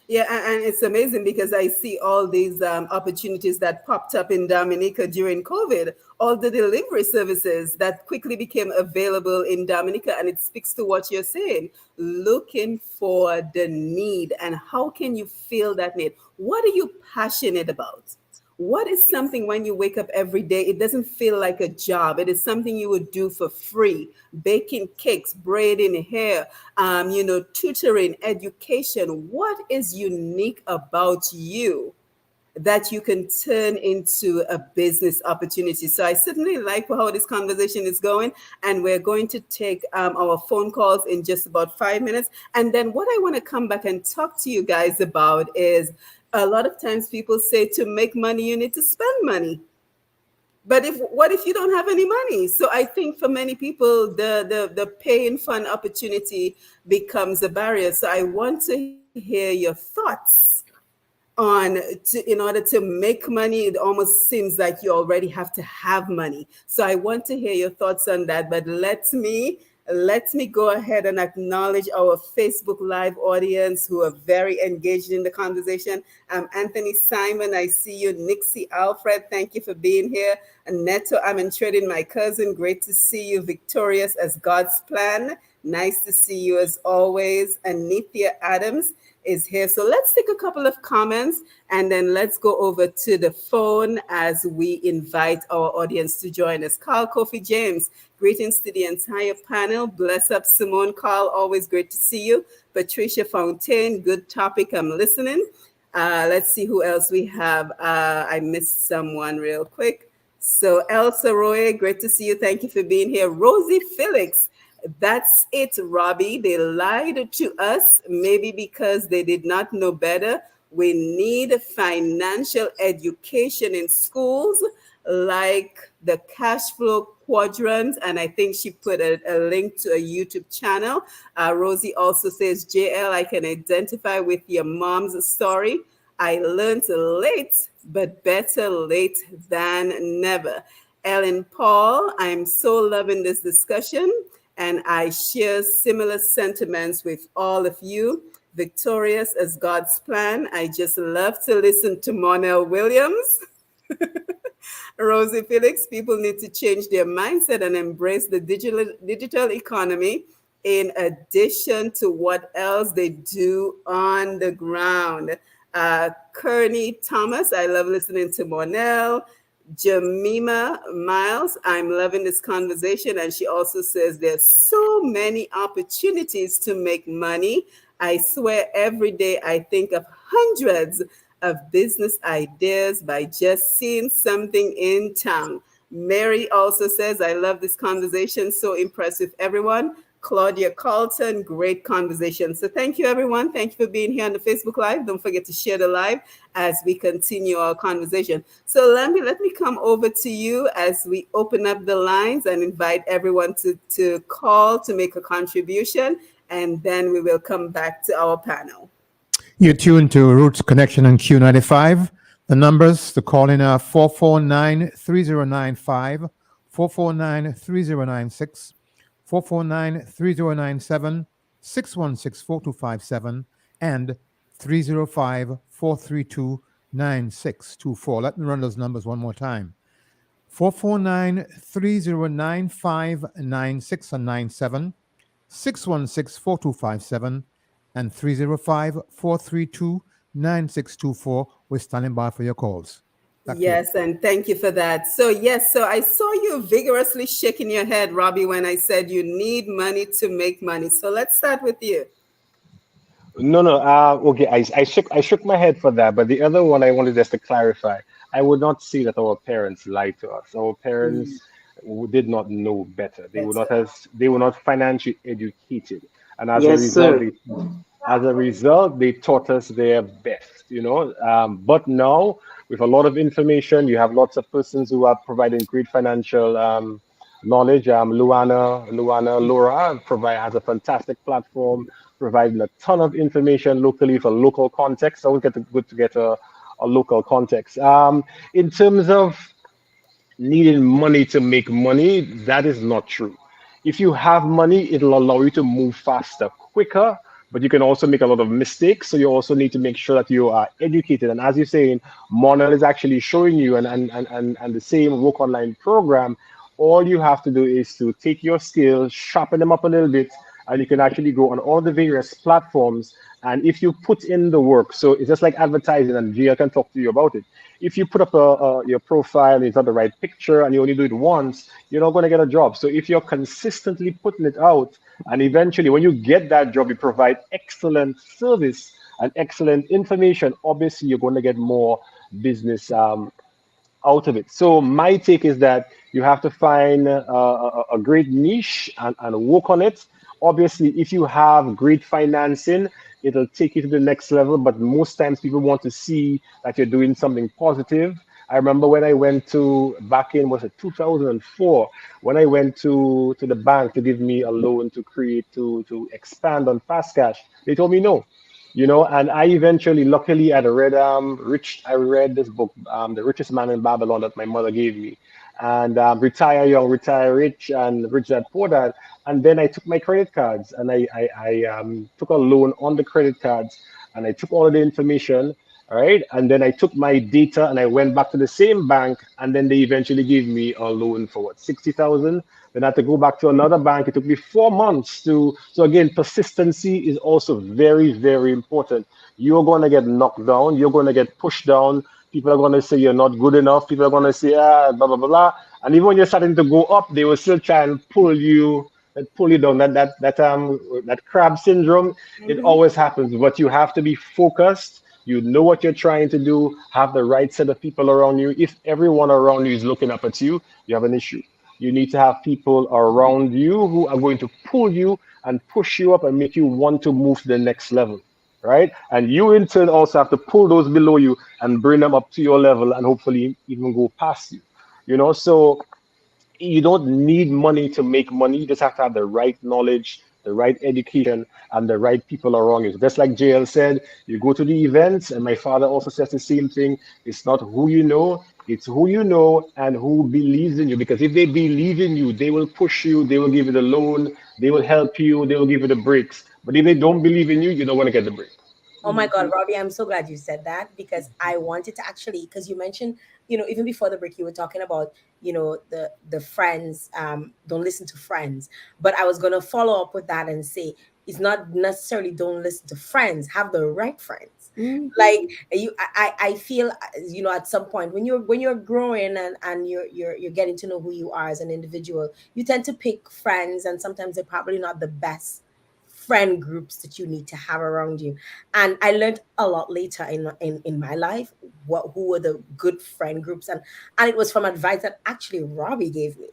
Yeah, and it's amazing because I see all these opportunities that popped up in Dominica during COVID, all the delivery services that quickly became available in Dominica. And it speaks to what you're saying, looking for the need and how can you fill that need? What are you passionate about? What is something when you wake up every day, it doesn't feel like a job? It is something you would do for free. Baking cakes, braiding hair, tutoring, education. What is unique about you that you can turn into a business opportunity? So I certainly like how this conversation is going, and we're going to take our phone calls in just about 5 minutes. And then what I want to come back and talk to you guys about is a lot of times people say to make money, you need to spend money. But what if you don't have any money? So I think for many people, the pay and fun opportunity becomes a barrier. So I want to hear your thoughts in order to make money. It almost seems like you already have to have money. So I want to hear your thoughts on that. But let me go ahead and acknowledge our Facebook Live audience who are very engaged in the conversation. Anthony Simon, I see you. Nixie Alfred, thank you for being here. Neto, I'm entreating my cousin. Great to see you. Victorious as God's plan. Nice to see you as always. Anithia Adams is here. So let's take a couple of comments and then let's go over to the phone as we invite our audience to join us. Carl Kofi James, greetings to the entire panel. Bless up, Simone. Carl, always great to see you. Patricia Fontaine, good topic. I'm listening. Let's see who else we have. I missed someone real quick. So Elsa Roy, great to see you. Thank you for being here. Rosie Felix, that's it, Robbie. They lied to us, maybe because they did not know better. We need financial education in schools, like the cash flow quadrant. And I think she put a link to a YouTube channel. Rosie also says, JL, I can identify with your mom's story. I learned late, but better late than never. Ellen Paul, I'm so loving this discussion, and I share similar sentiments with all of you. Victorious as God's plan. I just love to listen to Monelle Williams. Rosie Felix, people need to change their mindset and embrace the digital economy in addition to what else they do on the ground. Kearney Thomas, I love listening to Monelle. Jamima Miles, I'm loving this conversation. And she also says there's so many opportunities to make money. I swear every day I think of hundreds of business ideas by just seeing something in town. Mary also says, I love this conversation. So impressed with everyone. Claudia Carlton, great conversation. So thank you, everyone. Thank you for being here on the Facebook Live. Don't forget to share the live as we continue our conversation. So let me come over to you as we open up the lines and invite everyone to call to make a contribution, and then we will come back to our panel. You're tuned to Roots Connection on Q95. The numbers to call in are 449-3095, 449-3096, 449-3097, 616-4257, and 305-432-9624. Let me run those numbers one more time. 449-3095-96 and 97, 616-4257, and 305-432-9624. We're standing by for your calls. Yes, and thank you for that. So I saw you vigorously shaking your head, Robbie, when I said you need money to make money. So let's start with you. No. Okay. I shook my head for that, but the other one I wanted just to clarify. I would not say that our parents lied to us. Our parents did not know better. They were not financially educated, and as a result, they taught us their best. But now, with a lot of information, you have lots of persons who are providing great financial knowledge. Laura has a fantastic platform, providing a ton of information locally for local context. So we good to get a local context. In terms of needing money to make money, that is not true. If you have money, it'll allow you to move faster, quicker, but you can also make a lot of mistakes. So you also need to make sure that you are educated. And as you're saying, Monelle is actually showing you, and the same work online program, all you have to do is to take your skills, sharpen them up a little bit, and you can actually go on all the various platforms. And if you put in the work, so it's just like advertising, and Gia can talk to you about it. If you put up your profile and it's not the right picture and you only do it once, you're not going to get a job. So if you're consistently putting it out, and eventually when you get that job, you provide excellent service and excellent information, obviously you're going to get more business out of it. So my take is that you have to find a great niche and work on it. Obviously, if you have great financing, it'll take you to the next level. But most times people want to see that you're doing something positive. I remember when I went to back in was it 2004 when I went to the bank to give me a loan to create to expand on fast cash. They told me no, and I eventually, luckily, I read this book, The Richest Man in Babylon, that my mother gave me, and Retire Young, Retire Rich, and Rich Dad Poor Dad. And then I took my credit cards and I took a loan on the credit cards, and I took all of the information, all right, and then I took my data and I went back to the same bank, and then they eventually gave me a loan for what, 60,000. Then I had to go back to another bank. It took me 4 months to. So again, persistency is also very, very important. You're going to get knocked down. You're going to get pushed down. People are going to say you're not good enough. People are going to say blah blah blah blah. And even when you're starting to go up, they will still try and pull you down. That crab syndrome. It always happens. But you have to be focused. You know what you're trying to do. Have the right set of people around you. If everyone around you is looking up at you, you have an issue. You need to have people around you who are going to pull you and push you up and make you want to move to the next level, right? And you in turn also have to pull those below you and bring them up to your level and hopefully even go past you. So you don't need money to make money. You just have to have the right knowledge, the right education, and the right people around you. Just like JL said, you go to the events, and my father also says the same thing. It's not who you know, it's who you know and who believes in you. Because if they believe in you, they will push you, they will give you the loan, they will help you, they will give you the breaks. But if they don't believe in you, you don't want to get the break. Oh my God, Robbie, I'm so glad you said that because I wanted to actually, because you mentioned, even before the break, you were talking about, the friends, don't listen to friends. But I was gonna follow up with that and say it's not necessarily don't listen to friends, have the right friends. Like I feel, at some point when you're growing and you're getting to know who you are as an individual, you tend to pick friends, and sometimes they're probably not the best friend groups that you need to have around you. And I learned a lot later in my life who were the good friend groups, and it was from advice that actually Robbie gave me,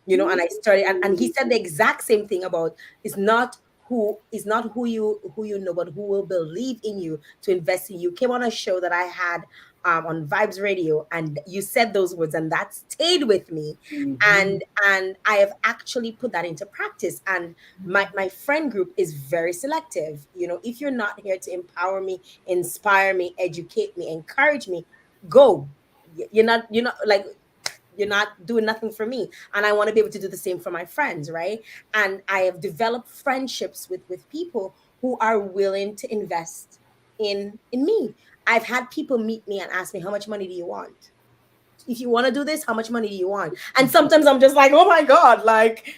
and I started, and he said the exact same thing about it's not who you know, but who will believe in you to invest in you. Came on a show that I had on Vibes Radio, and you said those words, and that stayed with me. And I have actually put that into practice. And my friend group is very selective. If you're not here to empower me, inspire me, educate me, encourage me, go. You're not like you're not doing nothing for me, and I want to be able to do the same for my friends, right? And I have developed friendships with people who are willing to invest in me. I've had people meet me and ask me, how much money do you want? If you want to do this, how much money do you want? And sometimes I'm just like, oh my God, like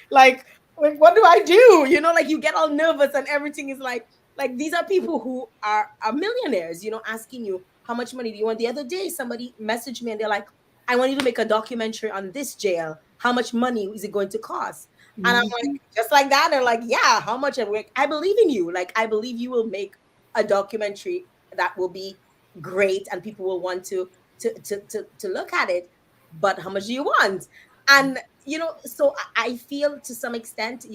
what do I do? Like you get all nervous and everything is like these are people who are millionaires, asking you how much money do you want. The other day somebody messaged me and they're like, I want you to make a documentary on this jail. How much money is it going to cost? And I'm like, just like that. They're like, yeah, how much? I'm like, I believe in you. Like, I believe you will make a documentary that will be great and people will want to look at it. But how much do you want? And so I feel to some extent,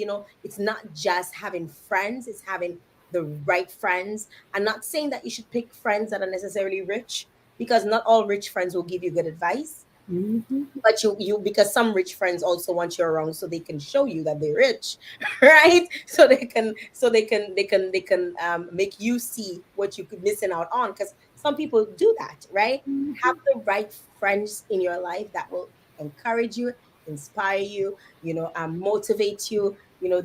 it's not just having friends, it's having the right friends. I'm not saying that you should pick friends that are necessarily rich, because not all rich friends will give you good advice. But you because some rich friends also want you around so they can show you that they're rich, right? So they can make you see what you could missing out on, because some people do that, right? Have the right friends in your life that will encourage you, inspire you, motivate you.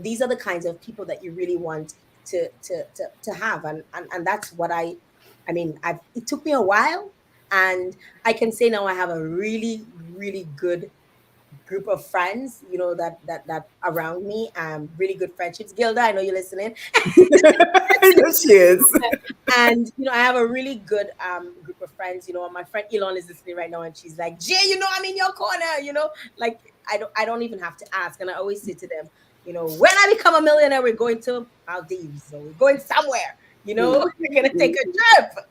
These are the kinds of people that you really want to have, and that's what I mean. It took me a while, and I can say now I have a really, really good group of friends, that around me, really good friendships. Gilda, I know you're listening. I know she is. And I have a really good group of friends. My friend Elon is listening right now, and she's like, Jay, I'm in your corner. Like I don't even have to ask, and I always say to them, when I become a millionaire, we're going to Maldives, or we're going somewhere. We're gonna take a trip.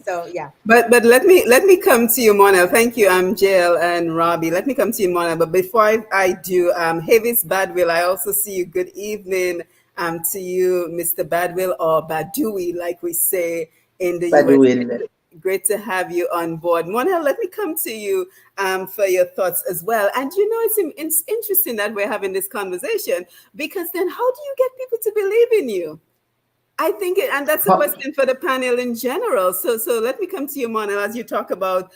So yeah. But let me come to you, Monelle. Thank you, Jael and Robbie. Let me come to you, Monelle. But before I do, Havis Badwill, I also see you. Good evening to you, Mr. Badwill, or Badui, like we say in the Badui. US. Great to have you on board. Monelle, let me come to you for your thoughts as well. And it's interesting that we're having this conversation, because then how do you get people to believe in you? I think, and that's a question for the panel in general. So let me come to you, Monelle, as you talk about,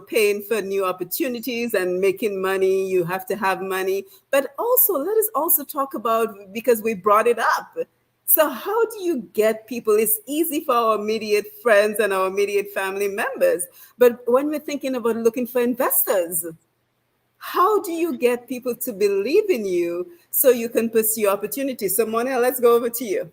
paying for new opportunities and making money. You have to have money, but also let us also talk about, because we brought it up. So how do you get people? It's easy for our immediate friends and our immediate family members, but when we're thinking about looking for investors, how do you get people to believe in you so you can pursue opportunities? So Monelle, let's go over to you.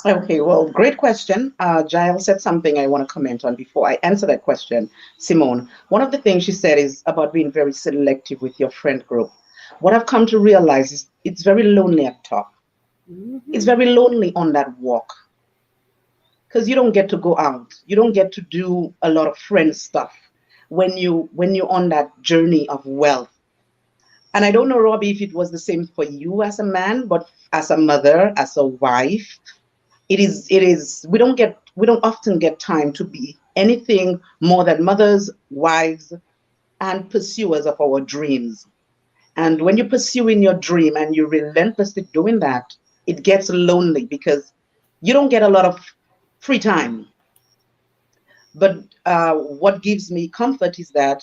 Okay, well, great question. Jael said something I want to comment on before I answer that question, Simone. One of the things she said is about being very selective with your friend group. What I've come to realize is it's very lonely at top. Mm-hmm. It's very lonely on that walk, because you don't get to go out. You don't get to do a lot of friend stuff when you're on that journey of wealth. And I don't know, Robbie, if it was the same for you as a man, but as a mother, as a wife, it is we don't often get time to be anything more than mothers, wives, and pursuers of our dreams. And when you're pursuing your dream and you're relentlessly doing that, it gets lonely because you don't get a lot of free time. But what gives me comfort is that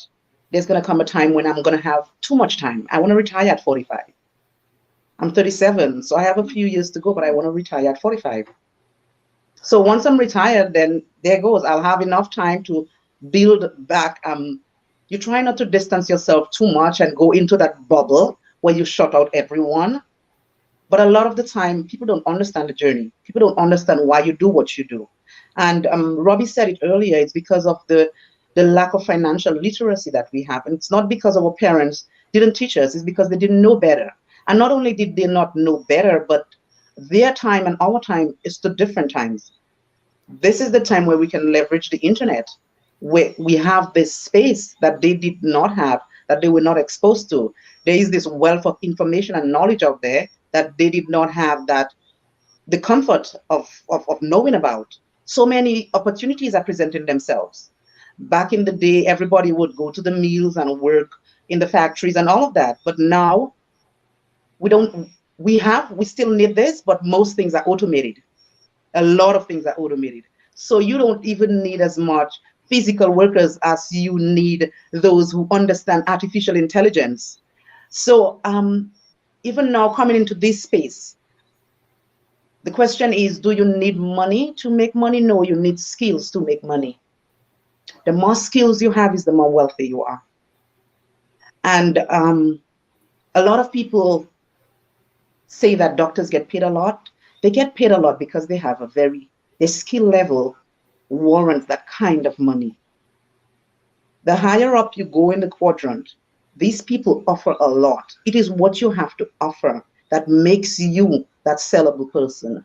there's going to come a time when I'm going to have too much time. I want to retire at 45. I'm 37, so I have a few years to go, but I want to retire at 45. So once I'm retired, then there goes. I'll have enough time to build back. You try not to distance yourself too much and go into that bubble where you shut out everyone. But a lot of the time, people don't understand the journey. People don't understand why you do what you do. And Robbie said it earlier, it's because of the lack of financial literacy that we have. And it's not because our parents didn't teach us, it's because they didn't know better. And not only did they not know better, but their time and our time is two different times. This is the time where we can leverage the internet, where we have this space that they did not have, that they were not exposed to. There is this wealth of information and knowledge out there that they did not have, that the comfort of knowing about. So many opportunities are presenting themselves. Back in the day, everybody would go to the mills and work in the factories and all of that. But now we still need this, but most things are automated. A lot of things are automated. So you don't even need as much physical workers as you need those who understand artificial intelligence. So even now coming into this space, the question is, do you need money to make money? No, you need skills to make money. The more skills you have is the more wealthy you are. And a lot of people say that doctors get paid a lot. They get paid a lot because they have their skill level warrants that kind of money. The higher up you go in the quadrant, these people offer a lot. It is what you have to offer that makes you that sellable person.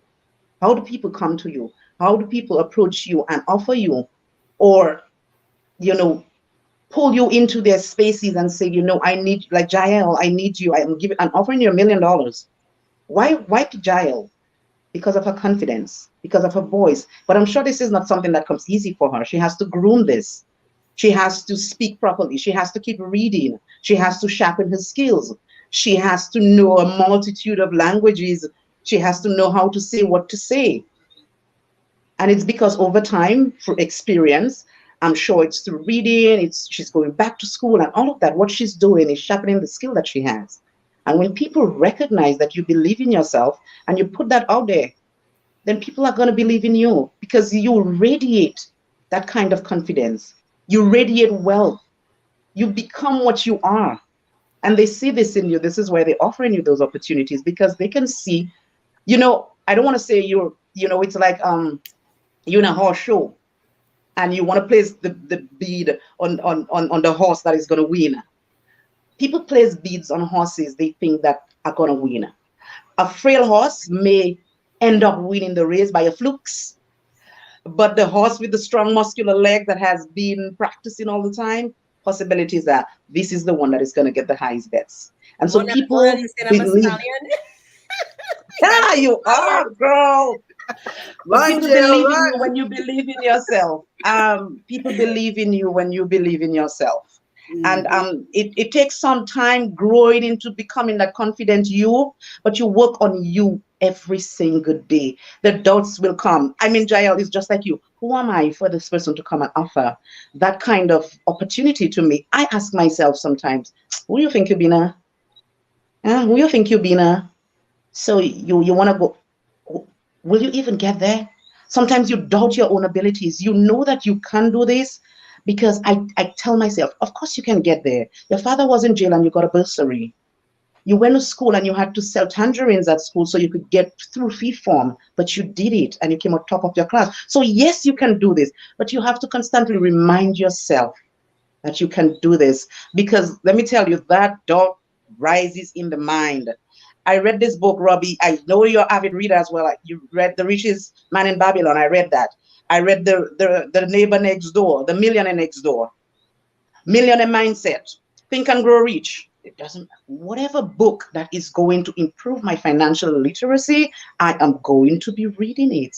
How do people come to you? How do people approach you and offer you, or, pull you into their spaces and say, I need, like Jael, I need you. I'm offering you $1 million. Why pick Jael? Because of her confidence, because of her voice. But I'm sure this is not something that comes easy for her. She has to groom this. She has to speak properly. She has to keep reading. She has to sharpen her skills. She has to know a multitude of languages. She has to know how to say what to say. And it's because over time, through experience, I'm sure it's through reading, she's going back to school and all of that. What she's doing is sharpening the skill that she has. And when people recognize that you believe in yourself and you put that out there, then people are going to believe in you because you radiate that kind of confidence. You radiate wealth. You become what you are. And they see this in you. This is why they're offering you those opportunities, because they can see, I don't want to say it's like you're in a horse show and you want to place the bead on the horse that is going to win. People place beads on horses they think that are going to win. A frail horse may end up winning the race by a flukes, but the horse with the strong muscular leg that has been practicing all the time, possibilities are this is the one that is going to get the highest bets. And so people believe. Yeah, you are, girl. But people believe in you when you believe in yourself. People believe in you when you believe in yourself. And it takes some time growing into becoming that confident you, but you work on you every single day. The doubts will come. I mean, Jael is just like you. Who am I for this person to come and offer that kind of opportunity to me? I ask myself sometimes, who do you think you've been a? Who do you think you've been a? So you want to go, will you even get there? Sometimes you doubt your own abilities. You know that you can do this because I tell myself, of course you can get there. Your father was in jail and you got a bursary. You went to school and you had to sell tangerines at school so you could get through fifth form, but you did it and you came on top of your class. So yes, you can do this, but you have to constantly remind yourself that you can do this, because let me tell you, that doubt rises in the mind. I read this book, Robbie. I know you're an avid reader as well. You read The Richest Man in Babylon. I read that. I read the Neighbor Next Door, The Millionaire Next Door, Millionaire Mindset, Think and Grow Rich. It doesn't, whatever book that is going to improve my financial literacy, I am going to be reading it.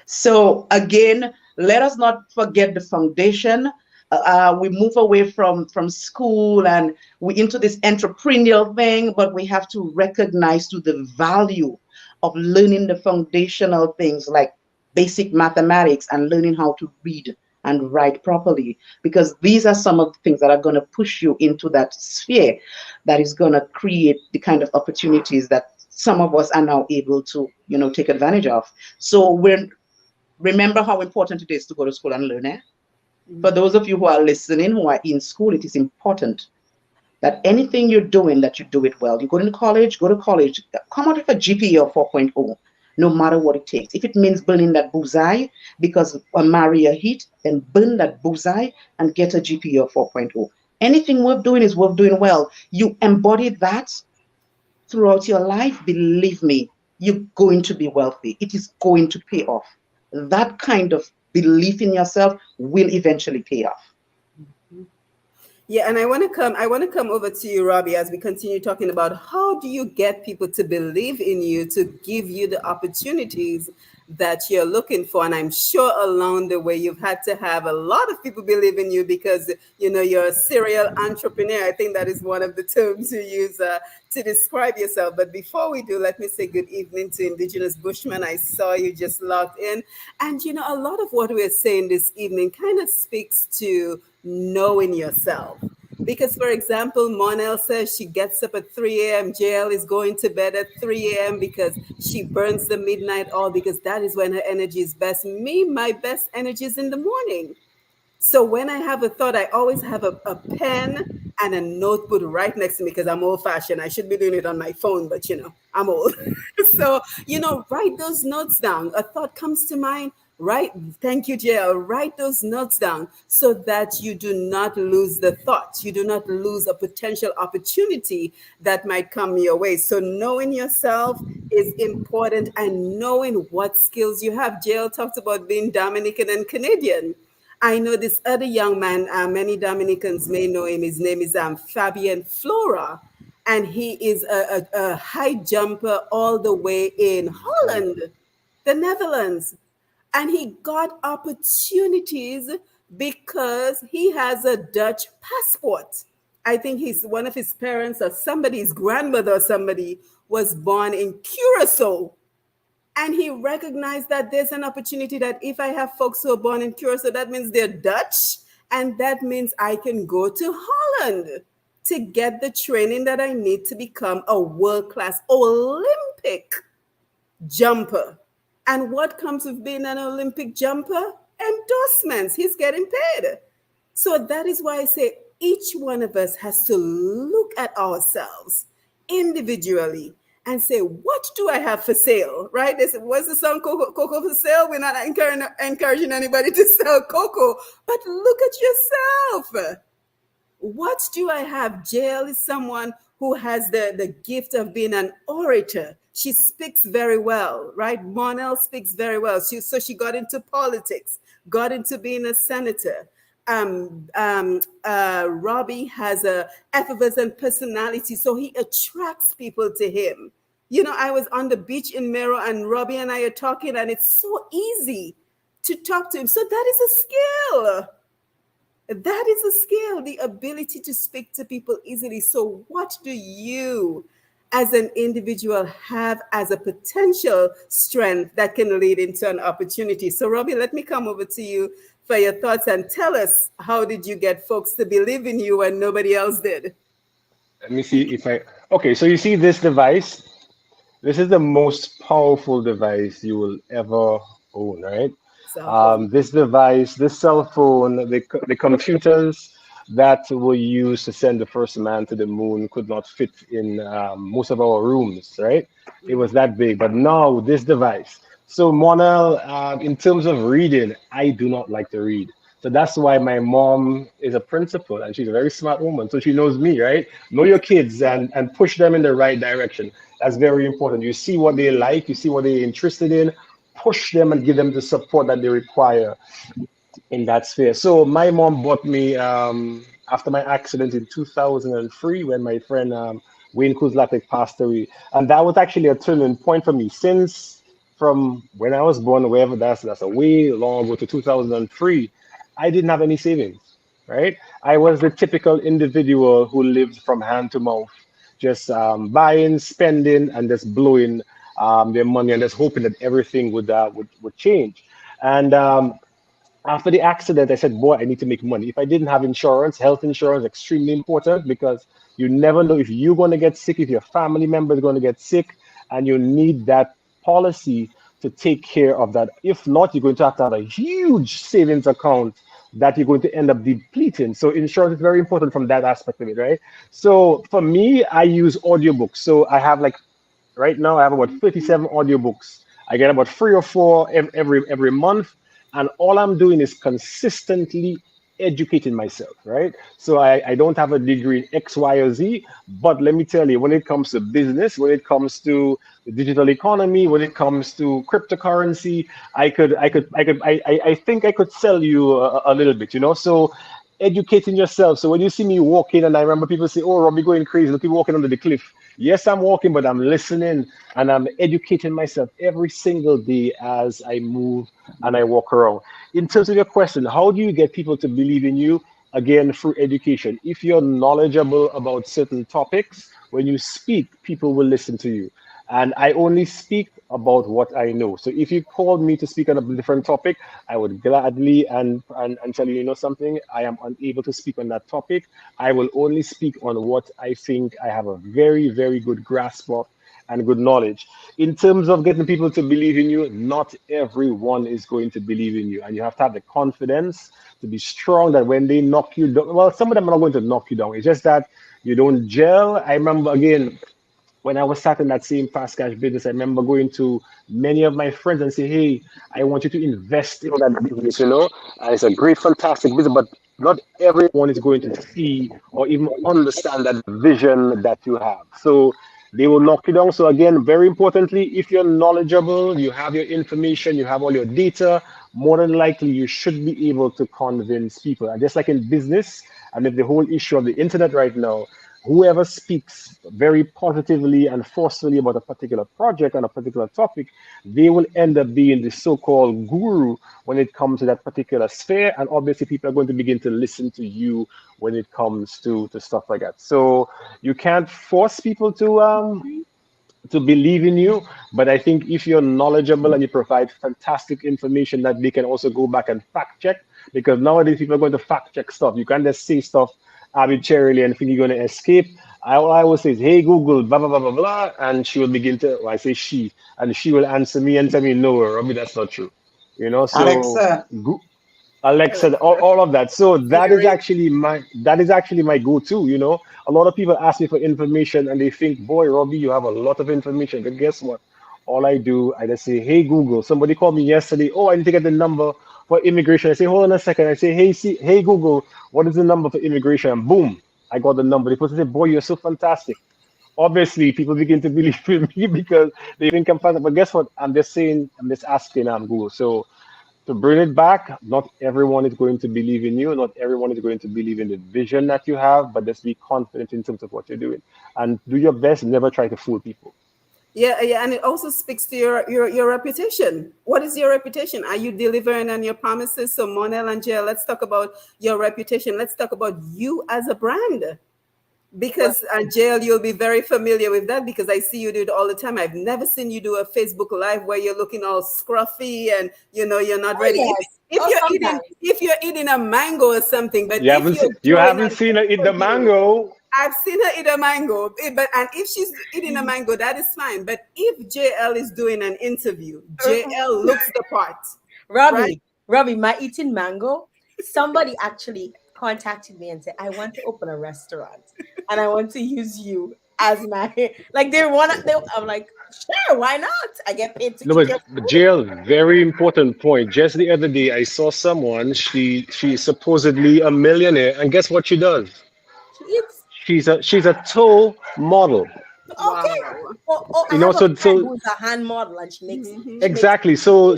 So again, let us not forget the foundation. We move away from school and we into this entrepreneurial thing, but we have to recognize to the value of learning the foundational things like basic mathematics and learning how to read and write properly, because these are some of the things that are going to push you into that sphere that is going to create the kind of opportunities that some of us are now able to, take advantage of. So remember how important it is to go to school and learn, eh? For those of you who are listening, who are in school, it is important that anything you're doing, that you do it well. You go to college, come out with a GPA of 4.0, no matter what it takes. If it means burning that bullseye because a Maria hit, then burn that bullseye and get a GPA of 4.0. Anything worth doing is worth doing well. You embody that throughout your life, believe me, you're going to be wealthy. It is going to pay off. That kind of belief in yourself will eventually pay off. Yeah, and I want to come over to you, Robbie, as we continue talking about how do you get people to believe in you, to give you the opportunities that you're looking for. And I'm sure along the way you've had to have a lot of people believe in you because you're a serial entrepreneur. I think that is one of the terms you use to describe yourself. But before we do, let me say good evening to Indigenous Bushman. I saw you just logged in, and a lot of what we're saying this evening kind of speaks to knowing yourself. Because, for example, Monelle says she gets up at 3 a.m. Jael is going to bed at 3 a.m. because she burns the midnight oil, because that is when her energy is best. Me, my best energy is in the morning. So when I have a thought, I always have a pen and a notebook right next to me because I'm old fashioned. I should be doing it on my phone, but I'm old. So, write those notes down. A thought comes to mind. Thank you, Jael. Write those notes down so that you do not lose the thought. You do not lose a potential opportunity that might come your way. So knowing yourself is important, and knowing what skills you have. Jael talked about being Dominican and Canadian. I know this other young man, many Dominicans may know him. His name is Fabian Flora, and he is a high jumper all the way in Holland, the Netherlands. And he got opportunities because he has a Dutch passport. I think one of his parents or somebody's grandmother or somebody was born in Curacao. And he recognized that there's an opportunity that if I have folks who are born in Curacao, that means they're Dutch. And that means I can go to Holland to get the training that I need to become a world-class Olympic jumper. And what comes with being an Olympic jumper? Endorsements. He's getting paid. So that is why I say each one of us has to look at ourselves individually and say, what do I have for sale? Right? They said, what's the song, Cocoa for sale? We're not encouraging anybody to sell cocoa, but look at yourself. What do I have? Jael is someone who has the gift of being an orator. She speaks very well, right? Monelle speaks very well. So she got into politics, got into being a senator. Robbie has a effervescent personality, so he attracts people to him. You know, I was on the beach in Mero and Robbie and I are talking, and it's so easy to talk to him. So that is a skill. That is a skill, the ability to speak to people easily. So what do you as an individual have as a potential strength that can lead into an opportunity? So Robbie, let me come over to you for your thoughts and tell us, how did you get folks to believe in you when nobody else did? Let me see if I. Okay, so you see this device. This is the most powerful device you will ever own, right? Cell phone. This device, this cell phone, the computers that were used to send the first man to the moon could not fit in most of our rooms, right? It was that big. But now this device. So Monel, in terms of reading, I do not like to read. So that's why my mom is a principal and she's a very smart woman. So she knows me, right? Know your kids and push them in the right direction. That's very important. You see what they like, you see what they're interested in, push them and give them the support that they require in that sphere. So my mom bought me after my accident in 2003 when my friend Wayne Kuzlatek passed away. And that was actually a turning point for me since from when I was born, wherever that's a way long ago to 2003, I didn't have any savings, right? I was the typical individual who lived from hand to mouth, just buying, spending, and just blowing their money and just hoping that everything would change. And after the accident, I said, boy, I need to make money. If I didn't have insurance, health insurance, extremely important because you never know if you're going to get sick, if your family member is going to get sick, and you need that policy to take care of that. If not, you're going to have a huge savings account that you're going to end up depleting. So insurance is very important from that aspect of it, right? So for me, I use audiobooks. So I have like right now I have about 37 audiobooks. I get about 3 or 4 every month, and all I'm doing is consistently educating myself, right? So I don't have a degree in X, Y, or Z, but let me tell you, when it comes to business, when it comes to the digital economy, when it comes to cryptocurrency, I think I could sell you a little bit, you know. So educating yourself. So when you see me walking, and I remember people say, "Oh, Robbie going crazy, look, you walking under the cliff." Yes, I'm walking, but I'm listening and I'm educating myself every single day as I move and I walk around. In terms of your question, how do you get people to believe in you? Again, through education. If you're knowledgeable about certain topics, when you speak, people will listen to you. And I only speak about what I know. So if you called me to speak on a different topic, I would gladly and tell you, you know something, I am unable to speak on that topic. I will only speak on what I think I have a very, very good grasp of and good knowledge. In terms of getting people to believe in you, not everyone is going to believe in you. And you have to have the confidence to be strong that when they knock you down, well, some of them are not going to knock you down. It's just that you don't gel. I remember, again, when I was starting that same fast cash business, I remember going to many of my friends and say, "Hey, I want you to invest in that business, you know, it's a great, fantastic business, but not everyone is going to see or even understand that vision that you have." So they will knock you down. So again, very importantly, if you're knowledgeable, you have your information, you have all your data, more than likely you should be able to convince people. And just like in business, and if the whole issue of the internet right now, whoever speaks very positively and forcefully about a particular project and a particular topic, they will end up being the so-called guru when it comes to that particular sphere. And obviously people are going to begin to listen to you when it comes to stuff like that. So you can't force people to believe in you. But I think if you're knowledgeable and you provide fantastic information that they can also go back and fact check, because nowadays people are going to fact check stuff. You can't just say stuff arbitrarily and think you're going to escape. All I always say is, hey, Google, blah, blah, blah, blah, blah. And she will begin to, well, I say she, and she will answer me and tell me, no, Robbie, that's not true. You know, so Alexa. Alexa, all of that. So Siri. that is actually my go-to. You know, a lot of people ask me for information and they think, boy, Robbie, you have a lot of information. But guess what? All I do, I just say, hey Google. Somebody called me yesterday. Oh, I need to get the number for immigration. I say, hold on a second. I say, hey Google, what is the number for immigration? And boom, I got the number. The person said, boy, you're so fantastic. Obviously, people begin to believe in me because they think I'm fantastic. But guess what? I'm just saying, I'm just asking Google. So to bring it back, not everyone is going to believe in you. Not everyone is going to believe in the vision that you have, but just be confident in terms of what you're doing and do your best. Never try to fool people. Yeah, and it also speaks to your reputation. What is your reputation? Are you delivering on your promises? So Monelle and Jael, let's talk about your reputation. Let's talk about you as a brand. Because Jael, you'll be very familiar with that because I see you do it all the time. I've never seen you do a Facebook Live where you're looking all scruffy and you're not ready. Yes. If you're eating a mango or something, but You if haven't you're you doing haven't an seen her eat the interview, mango. I've seen her eat a mango, and if she's eating a mango, that is fine. But if JL is doing an interview, JL looks the part. Right? Robbie, my eating mango, somebody actually contacted me and said, I want to open a restaurant and I want to use you as my, like I'm like, sure, why not? I get paid to No, eat your but food. Jail, very important point. Just the other day, I saw someone. She's supposedly a millionaire, and guess what she does? She eats. She's a toe model. Okay. Wow. Oh, I You know, have a so friend so who's a hand model and Mhm. she makes exactly. So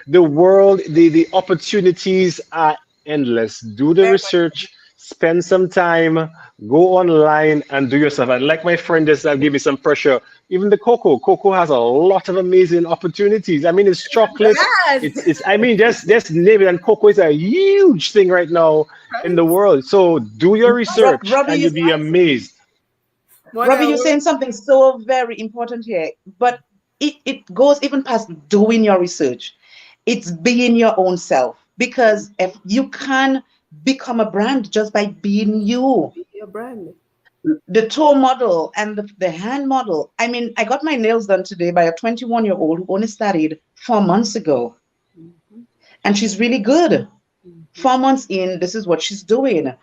the world, the opportunities are endless. Do the very much. research, spend some time, go online and do yourself. And like my friend just gave me some pressure. Even the cocoa has a lot of amazing opportunities. I mean, it's chocolate. Yes. It's. I mean, just name it. And cocoa is a huge thing right now in the Right. world. So do your research, Robbie, and you'll be amazed. Robbie, you're Monelle, saying something so very important here, but it goes even past doing your research. It's being your own self because if you can become a brand just by being you. your brand. The toe model and the hand model. I mean, I got my nails done today by a 21-year-old who only started 4 months ago, Mhm. and she's really good. Mhm. 4 months in, this is what she's doing.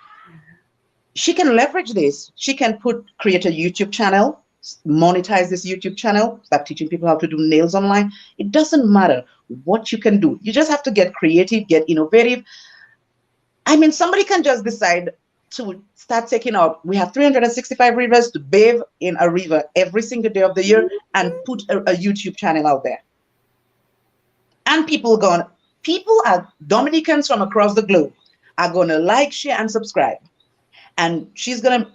She can leverage this. She can create a YouTube channel, monetize this YouTube channel, start teaching people how to do nails online. It doesn't matter what you can do. You just have to get creative, get innovative. I mean, somebody can just decide to start taking out. We have 365 rivers to bathe in a river every single day of the year and put a YouTube channel out there. And people are Dominicans from across the globe are going to like, share, and subscribe. And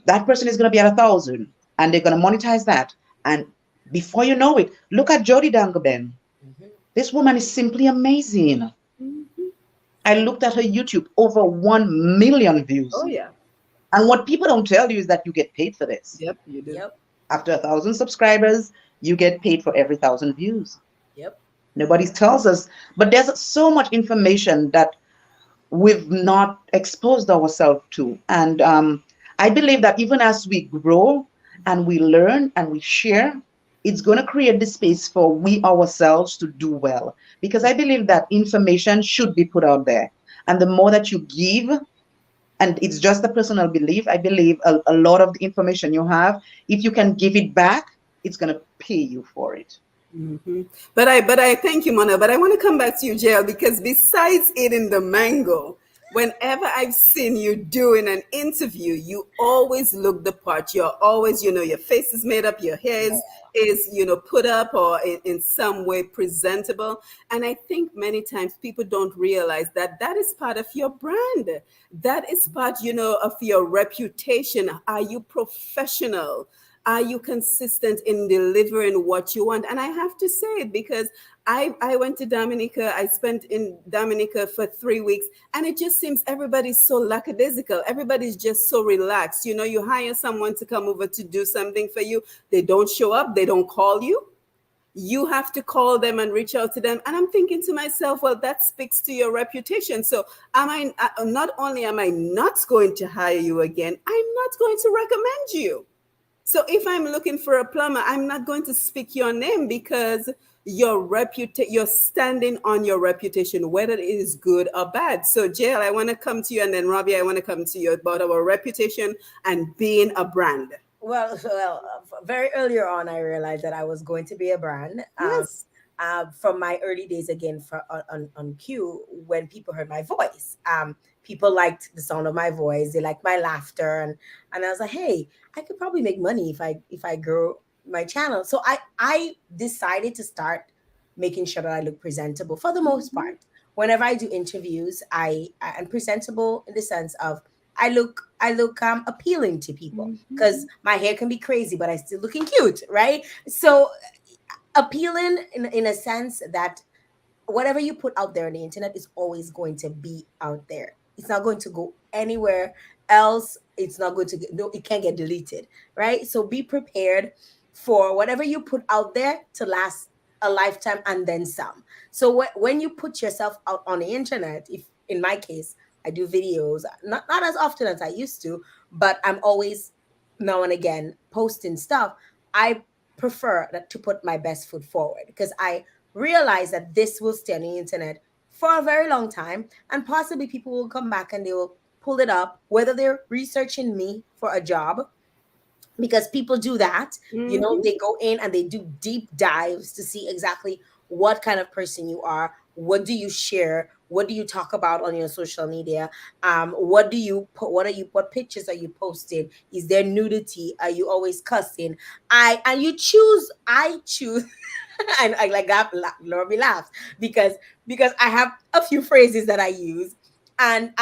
that person is gonna be at 1,000 and they're gonna monetize that. And before you know it, look at Jody Dangoben. This woman is simply amazing. Mhm. I looked at her YouTube, over 1 million views. Oh yeah. And what people don't tell you is that you get paid for this. Yep, you do. Yep. After 1,000 subscribers, you get paid for every 1,000 views. Yep. Nobody tells us, but there's so much information that we've not exposed ourselves to. And I believe that even as we grow and we learn and we share, it's going to create the space for we ourselves to do well. Because I believe that information should be put out there. And the more that you give, and it's just a personal belief, I believe a lot of the information you have, if you can give it back, it's going to pay you for it. Mm-hmm. But I thank you, Mona. But I want to come back to you, Jael, because besides eating the mango, whenever I've seen you doing an interview, you always look the part. You're always, your face is made up, your hair is put up or in some way presentable. And I think many times people don't realize that that is part of your brand. That is part, of your reputation. Are you professional? Are you consistent in delivering what you want? And I have to say it because I went to Dominica. I spent in Dominica for 3 weeks, and it just seems everybody's so lackadaisical. Everybody's just so relaxed. You know, you hire someone to come over to do something for you. They don't show up. They don't call you. You have to call them and reach out to them. And I'm thinking to myself, well, that speaks to your reputation. So not only am I not going to hire you again, I'm not going to recommend you. So if I'm looking for a plumber, I'm not going to speak your name because you're standing on your reputation, whether it is good or bad. So Jael, I want to come to you, and then Robbie, I want to come to you about our reputation and being a brand. Very earlier on, I realized that I was going to be a brand. Yes. From my early days, again, on Q, when people heard my voice, people liked the sound of my voice. They liked my laughter, and I was like, hey, I could probably make money if I grow my channel. So I decided to start making sure that I look presentable for the most part. Whenever I do interviews, I am presentable in the sense of I look appealing to people because my hair can be crazy, but I still looking cute, right? So appealing in a sense that whatever you put out there on the internet is always going to be out there. It's not going to go anywhere else. It's not going to get, no, it can't get deleted, right? So be prepared for whatever you put out there to last a lifetime and then some. So when you put yourself out on the internet, if in my case I do videos, not as often as I used to, but I'm always now and again posting stuff. I prefer to put my best foot forward because I realize that this will stay on the internet for a very long time, and possibly people will come back and they will pull it up, whether they're researching me for a job, because people do that. They go in and they do deep dives to see exactly what kind of person you are, what do you share, what do you talk about on your social media, what do you put, what pictures are you posting, is there nudity, are you always cussing, I choose and I like that. Lorby laughs because I have a few phrases that I use, and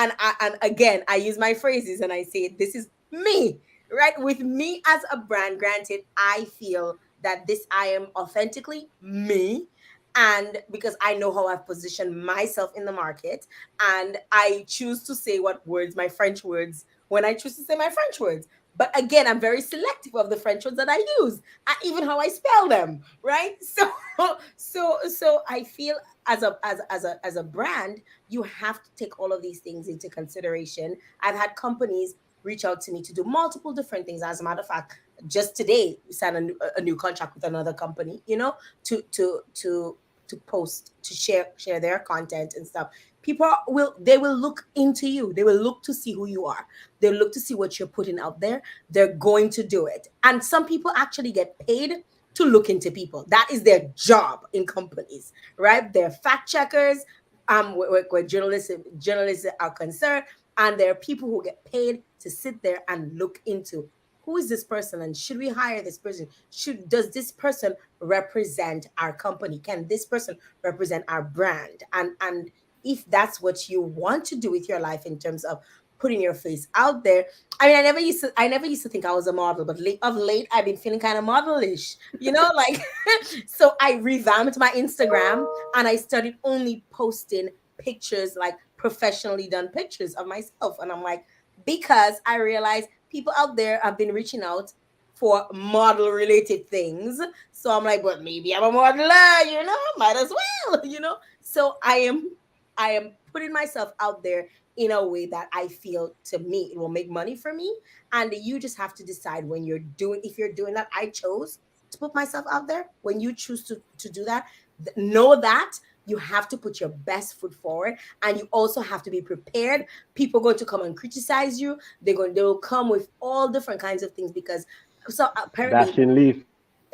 again I use my phrases and I say this is me, right? With me as a brand. Granted, I feel that this I am authentically me, and because I know how I've positioned myself in the market, and I choose to say what words, my French words, when I choose to say my French words. But again, I'm very selective of the French words that I use and even how I spell them, right? So I feel as a brand, you have to take all of these things into consideration. I've had companies reach out to me to do multiple different things. As a matter of fact, just today we signed a new contract with another company, to post, to share their content and stuff. People will look into you. They will look to see who you are. They'll look to see what you're putting out there. They're going to do it. And some people actually get paid to look into people. That is their job in companies, right? They're fact checkers, where journalists are concerned, and there are people who get paid to sit there and look into who is this person and should we hire this person? Does this person represent our company? Can this person represent our brand? And if that's what you want to do with your life in terms of putting your face out there. I mean, I never used to think I was a model, but of late I've been feeling kind of modelish, like so I revamped my Instagram and I started only posting pictures, like professionally done pictures of myself. And I'm like, because I realized people out there have been reaching out for model related things. So I'm like, but maybe I'm a modeler, might as well. So I am putting myself out there in a way that I feel, to me, it will make money for me. And you just have to decide if you're doing that. I chose to put myself out there. When you choose to do that, know that you have to put your best foot forward, and you also have to be prepared. People are going to come and criticize you. They will come with all different kinds of things because so apparently Dashing leaf.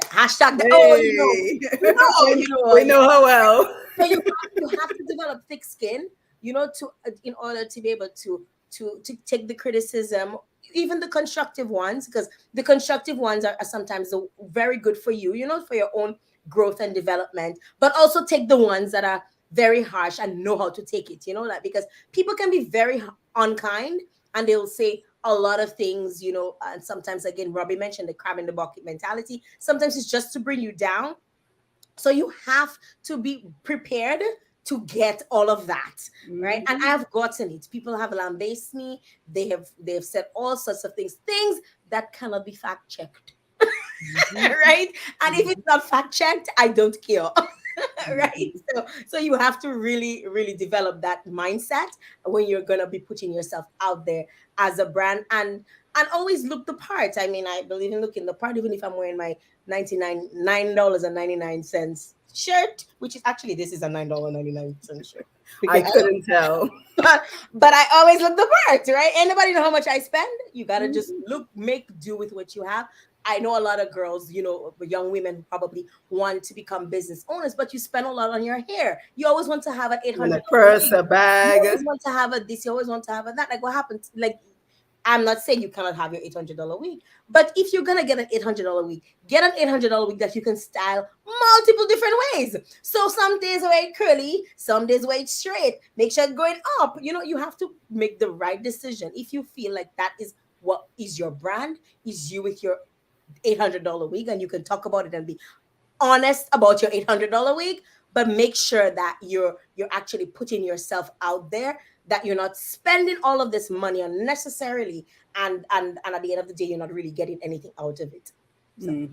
hashtag that. Oh, Hey. you We know. know how well. So you have to develop thick skin, to in order to be able to take the criticism, even the constructive ones, because the constructive ones are sometimes very good for you, for your own growth and development. But also take the ones that are very harsh and know how to take it, like, because people can be very unkind and they'll say a lot of things, and sometimes, again, Robbie mentioned the crab in the bucket mentality. Sometimes it's just to bring you down, So you have to be prepared to get all of that, right? And I have gotten it. People have lambasted me. They have said all sorts of things that cannot be fact checked, right? And if it's not fact checked, I don't care. Right, so you have to really develop that mindset when you're gonna be putting yourself out there as a brand, and always look the part. I mean, I believe in looking the part, even if I'm wearing my $9.99 shirt, which is actually, this is a $9.99 shirt. I couldn't tell. But I always look the part, right? Anybody know how much I spend? You gotta just make do with what you have. I know a lot of girls, young women probably want to become business owners, but you spend a lot on your hair. You always want to have an And a $800 purse, a You bag. always want to have a this. You always want to have a that. Like, what happens? Like, I'm not saying you cannot have your $800 week, but if you're gonna get an $800 week, get an $800 week that you can style multiple different ways. So some days wear it curly, some days wear it straight. Make sure it's going up. You have to make the right decision. If you feel like that is what is your brand, is you with your $800 week, and you can talk about it and be honest about your $800 week, but make sure that you're actually putting yourself out there, that you're not spending all of this money unnecessarily, and at the end of the day, you're not really getting anything out of it. So.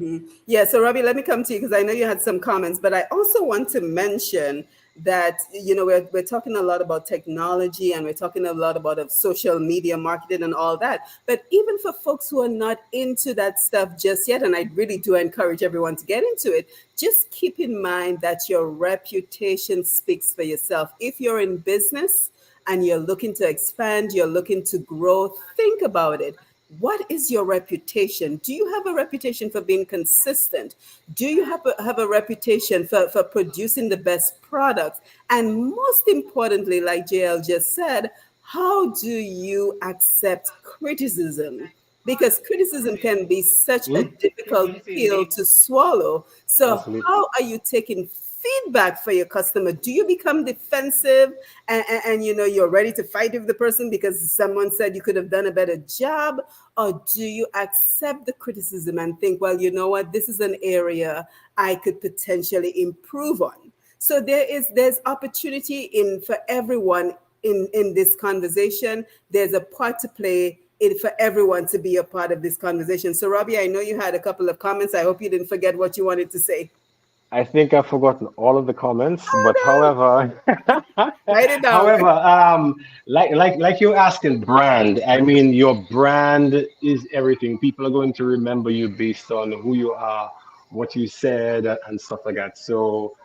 Yeah, so Robbie, let me come to you because I know you had some comments, but I also want to mention that, we're talking a lot about technology, and we're talking a lot about social media marketing and all that. But even for folks who are not into that stuff just yet, and I really do encourage everyone to get into it, just keep in mind that your reputation speaks for yourself. If you're in business and you're looking to expand, you're looking to grow, think about it. What is your reputation? Do you have a reputation for being consistent? Do you have a reputation for producing the best products? And most importantly, like Jael just said, how do you accept criticism? Because criticism can be such a difficult pill to swallow. So Absolutely. how are you taking feedback for your customer? Do you become defensive and you're ready to fight with the person because someone said you could have done a better job? Or do you accept the criticism and think, well, you know what, this is an area I could potentially improve on? So there's opportunity for everyone in this conversation. There's a part to play for everyone to be a part of this conversation. So Robbie, I know you had a couple of comments. I hope you didn't forget what you wanted to say. I think I've forgotten all of the comments, but however, Write it down. however, like you're asking brand. I mean, your brand is everything. People are going to remember you based on who you are, what you said, and stuff like that. So,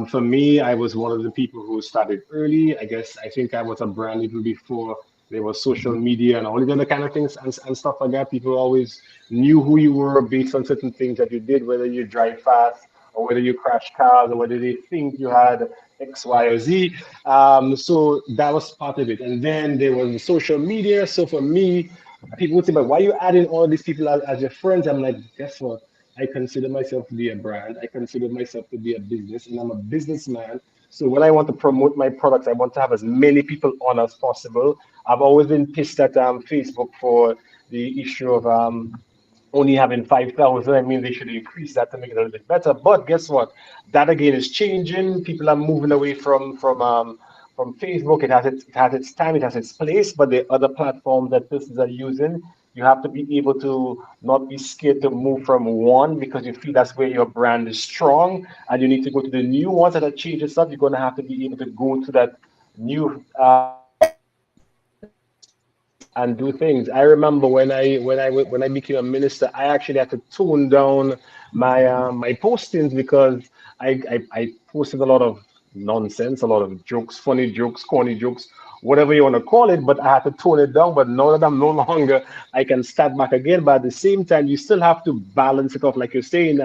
for me, I was one of the people who started early. I think I was a brand even before there was social media and all the other kind of things and stuff like that. People always knew who you were based on certain things that you did, whether you drive fast or whether you crash cars, or whether they think you had X, Y, or Z. So that was part of it. And then there was the social media. So for me, people would say, but why are you adding all these people as your friends? I'm like, guess what? I consider myself to be a brand. I consider myself to be a business, and I'm a businessman. So when I want to promote my products, I want to have as many people on as possible. I've always been pissed at Facebook for the issue of only having 5,000. I mean, they should increase that to make it a little bit better. But guess what? That again is changing. People are moving away from Facebook. It has its time, it has its place. But the other platforms that persons are using, you have to be able to not be scared to move from one because you feel that's where your brand is strong, and you need to go to the new ones that are changing stuff. You're going to have to be able to go to that new and do things. I remember when I became a minister, I actually had to tone down my postings because I posted a lot of nonsense, a lot of jokes, funny jokes, corny jokes, whatever you want to call it. But I had to tone it down. But now that I'm no longer, I can start back again. But at the same time, you still have to balance it off, like you're saying,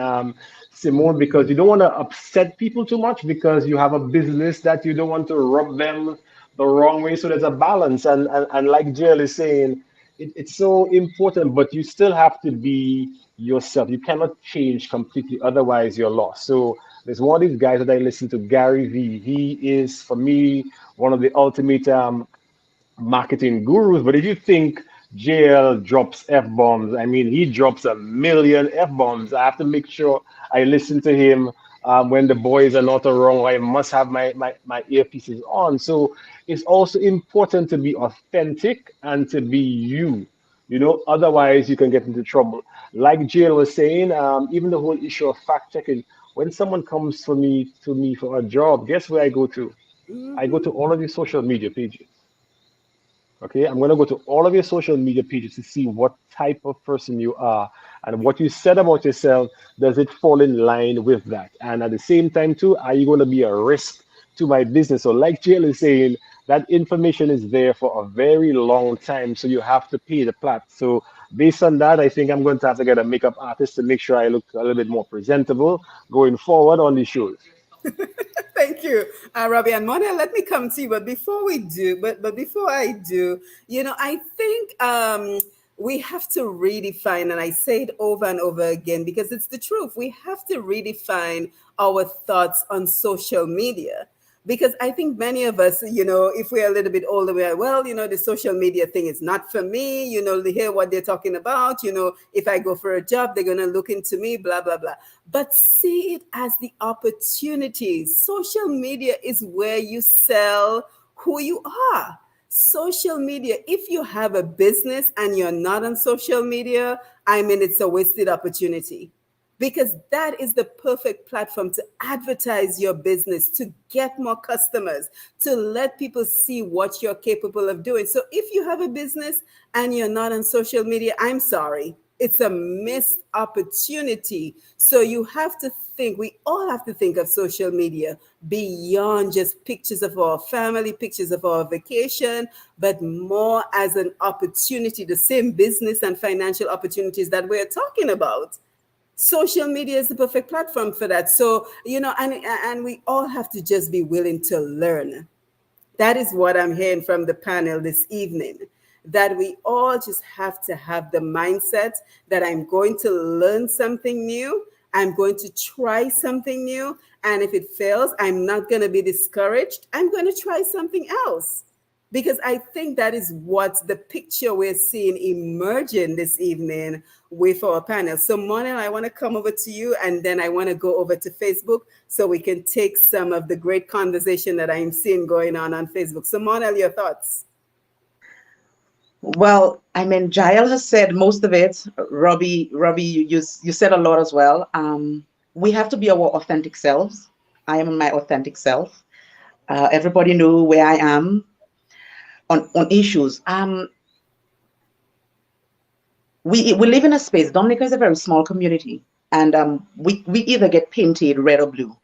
Simone, because you don't want to upset people too much because you have a business that you don't want to rub them the wrong way. So there's a balance. And like Jael is saying, it's so important, but you still have to be yourself. You cannot change completely, otherwise you're lost. So there's one of these guys that I listen to, Gary V. He is, for me, one of the ultimate marketing gurus. But if you think JL drops F-bombs, I mean, he drops a million F-bombs. I have to make sure I listen to him when the boys are not around. I must have my earpieces on. So it's also important to be authentic and to be you. Otherwise you can get into trouble. Like Jael was saying, even the whole issue of fact checking. When someone comes to me for a job, guess where I go to? I go Mhm. to all of your social media pages. Okay, I'm going to go to all of your social media pages to see what type of person you are and what you said about yourself. Does it fall in line with that? And at the same time, too, are you going to be a risk to my business? So, like Jill is saying, that information is there for a very long time. So, you have to pay the plat. So, based on that, I think I'm going to have to get a makeup artist to make sure I look a little bit more presentable going forward on these shows. Thank you, Robbie and Monelle. Let me come to you, but before we do, but before I do, I think we have to redefine, and I say it over and over again because it's the truth. We have to redefine our thoughts on social media. Because I think many of us, if we're a little bit older, we're, well, the social media thing is not for me. They hear what they're talking about. If I go for a job, they're going to look into me, blah, blah, blah. But see it as the opportunities. Social media is where you sell who you are. Social media, if you have a business and you're not on social media, I mean, it's a wasted opportunity, because that is the perfect platform to advertise your business, to get more customers, to let people see what you're capable of doing. So if you have a business and you're not on social media, I'm sorry, it's a missed opportunity. So you have to think, we all have to think of social media beyond just pictures of our family, pictures of our vacation, but more as an opportunity, the same business and financial opportunities that we're talking about. Social media is the perfect platform for that. So, and we all have to just be willing to learn. That is what I'm hearing from the panel this evening, that we all just have to have the mindset that I'm going to learn something new, I'm going to try something new, and if it fails, I'm not going to be discouraged. I'm going to try something else, because I think that is what the picture we're seeing emerging this evening with our panel. So, Monel, I want to come over to you, and then I want to go over to Facebook so we can take some of the great conversation that I'm seeing going on Facebook. So, Monel, your thoughts? Well, I mean, Jael has said most of it. Robbie, you said a lot as well. We have to be our authentic selves. I am my authentic self. Everybody know where I am on issues. We live in a space. Dominica is a very small community, and we either get painted red or blue.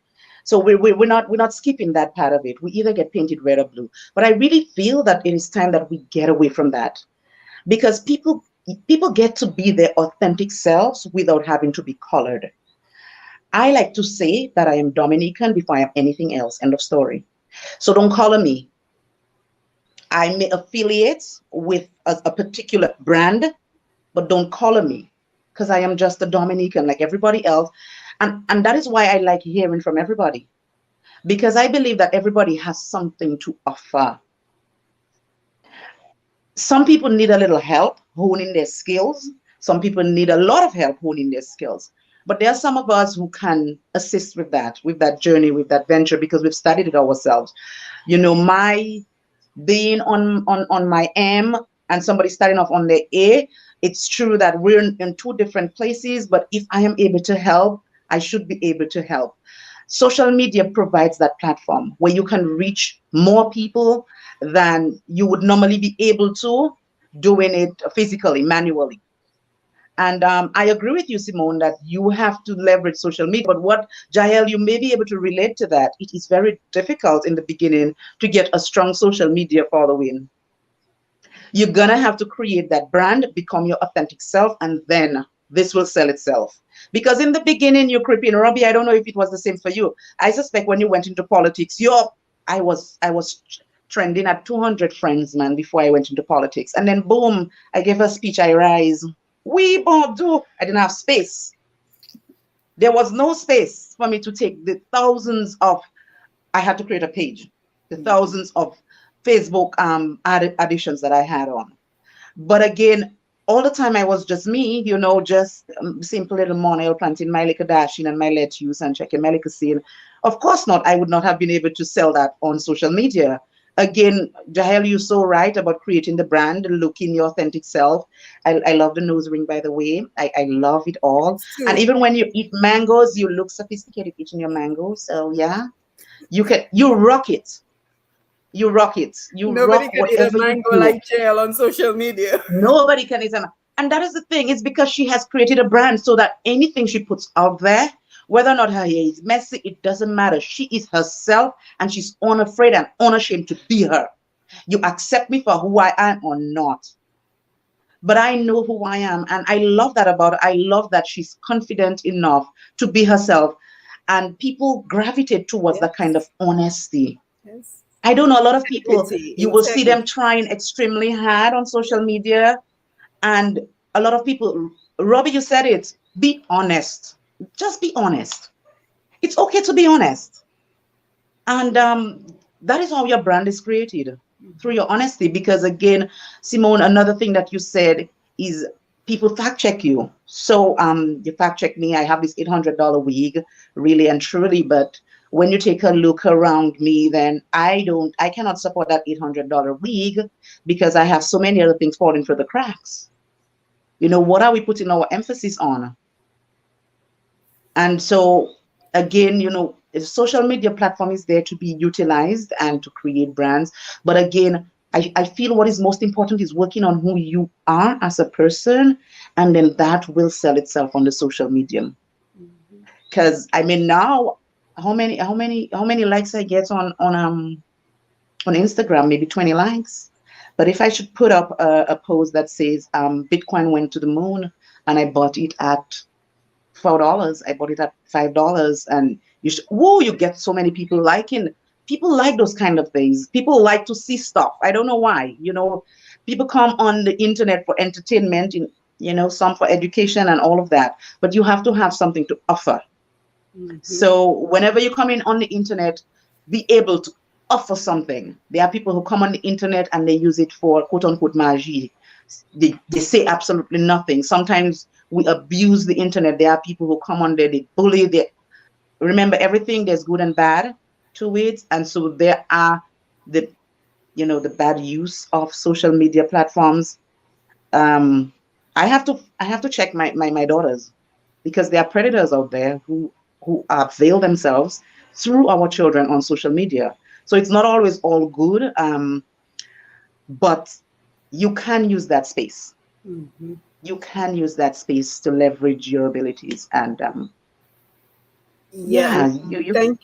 So we're not skipping that part of it. We either get painted red or blue. But I really feel that it is time that we get away from that, because people get to be their authentic selves without having to be colored. I like to say that I am Dominican before I am anything else. End of story. So don't color me. I may affiliate with a particular brand, but don't color me, because I am just a Dominican like everybody else. And that is why I like hearing from everybody, because I believe that everybody has something to offer. Some people need a little help honing their skills. Some people need a lot of help honing their skills. But there are some of us who can assist with that journey, with that venture, because we've studied it ourselves. My being on my M and somebody starting off on their A, it's true that we're in two different places, but if I am able to help, I should be able to help. Social media provides that platform where you can reach more people than you would normally be able to doing it physically, manually. And I agree with you, Simone, that you have to leverage social media. But what, Jael, you may be able to relate to that. It is very difficult in the beginning to get a strong social media following. You're going to have to create that brand, become your authentic self, and then this will sell itself. Because in the beginning, you're creeping. Robbie, I don't know if it was the same for you. I suspect when you went into politics, I was trending at 200 friends, man, before I went into politics. And then boom, I gave a speech, I rise. We both do. I didn't have space. There was no space for me to take the thousands of, I had to create a page, the thousands of Facebook additions that I had on. But again, all the time I was just me, just simple little Monelle planting my little dashing and my lettuce and checking my little scene. Of course not. I would not have been able to sell that on social media. Again, Jael, you're so right about creating the brand, looking your authentic self. I love the nose ring, by the way. I love it all. And Too. even when you eat mangoes, you look sophisticated eating your mangoes. So yeah, you rock it. You rock it. You Nobody rock can eat a whatever you mango do. like Jael on social media. Nobody can eat them. And that is the thing. It's because she has created a brand so that anything she puts out there, whether or not her hair is messy, it doesn't matter. She is herself and she's unafraid and unashamed to be her. You accept me for who I am or not. But I know who I am. And I love that about her. I love that she's confident enough to be herself. And people gravitate towards that kind of Yes. honesty. Yes. I don't know, a lot of people, Integrity. you will see them Integrity. trying extremely hard on social media. And a lot of people, Robbie, you said it, be honest. Just be honest. It's okay to be honest. And that is how your brand is created, through your honesty. Because again, Simone, another thing that you said is people fact check you. So you fact check me. I have this $800 wig, really and truly. But when you take a look around me, then I cannot support that $800 wig because I have so many other things falling through the cracks. What are we putting our emphasis on? And so, again, the social media platform is there to be utilized and to create brands. But again, I feel what is most important is working on who you are as a person, and then that will sell itself on the social medium. Because I mean, now, how many likes I get on Instagram? Maybe 20 likes. But if I should put up a post that says Bitcoin went to the moon and I bought it at $4, I bought it at $5, and you get so many people liking. People like those kind of things. People like to see stuff. I don't know why. People come on the internet for entertainment, some for education and all of that. But you have to have something to offer. So whenever you come in on the internet, be able to offer something. There are people who come on the internet and they use it for quote unquote magie. They say absolutely nothing. Sometimes we abuse the internet. There are people who come on there, they bully. Remember, everything, there's good and bad to it. And so there are the bad use of social media platforms. I have to check my daughters, because there are predators out there who avail themselves through our children on social media. So it's not always all good, but you can use that space. You can use that space to leverage your abilities. And Yeah, and you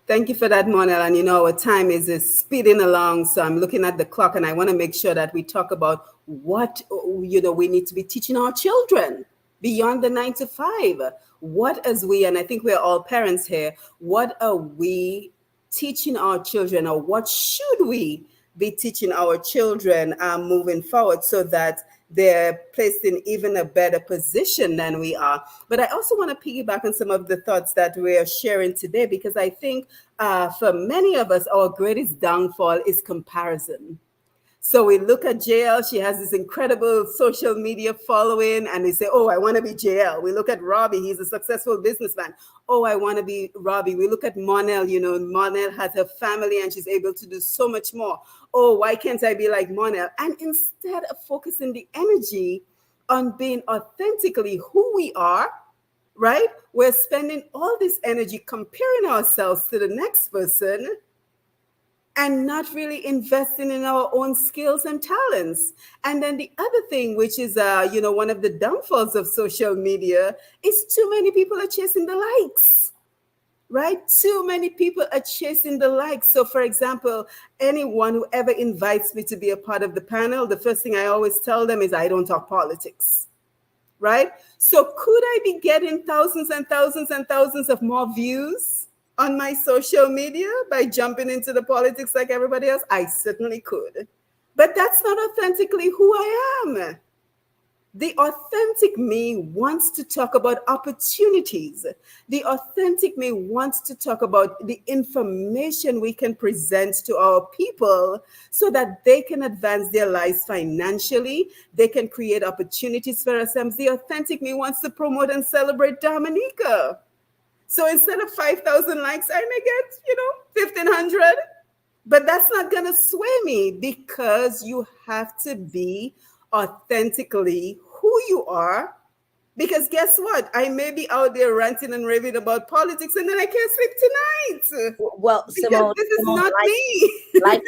thank you for that, Monelle. And our time is speeding along, so I'm looking at the clock, and I want to make sure that we talk about what we need to be teaching our children beyond the 9 to 5. What, as we, and I think we're all parents here, what are we teaching our children, or what should we be teaching our children moving forward, so that they're placed in even a better position than we are? But I also want to piggyback on some of the thoughts that we are sharing today, because I think for many of us, our greatest downfall is comparison. So we look at Jael, she has this incredible social media following, and they say, oh, I want to be Jael. We look at Robbie, he's a successful businessman. Oh, I want to be Robbie. We look at Monelle, Monelle has her family and she's able to do so much more. Oh, why can't I be like Monelle? And instead of focusing the energy on being authentically who we are, right? We're spending all this energy comparing ourselves to the next person and not really investing in our own skills and talents. And then the other thing, which is, one of the downfalls of social media, is too many people are chasing the likes, right? Too many people are chasing the likes. So, for example, anyone who ever invites me to be a part of the panel, the first thing I always tell them is I don't talk politics, right? So could I be getting thousands and thousands and thousands of more views on my social media by jumping into the politics like everybody else? I certainly could. But that's not authentically who I am. The authentic me wants to talk about opportunities. The authentic me wants to talk about the information we can present to our people so that they can advance their lives financially. They can create opportunities for ourselves. The authentic me wants to promote and celebrate Dominica. So instead of 5,000 likes, I may get, 1,500. But that's not going to sway me, because you have to be authentically who you are. Because guess what? I may be out there ranting and raving about politics, and then I can't sleep tonight. Well, Because Simone, this is Simone, not me. like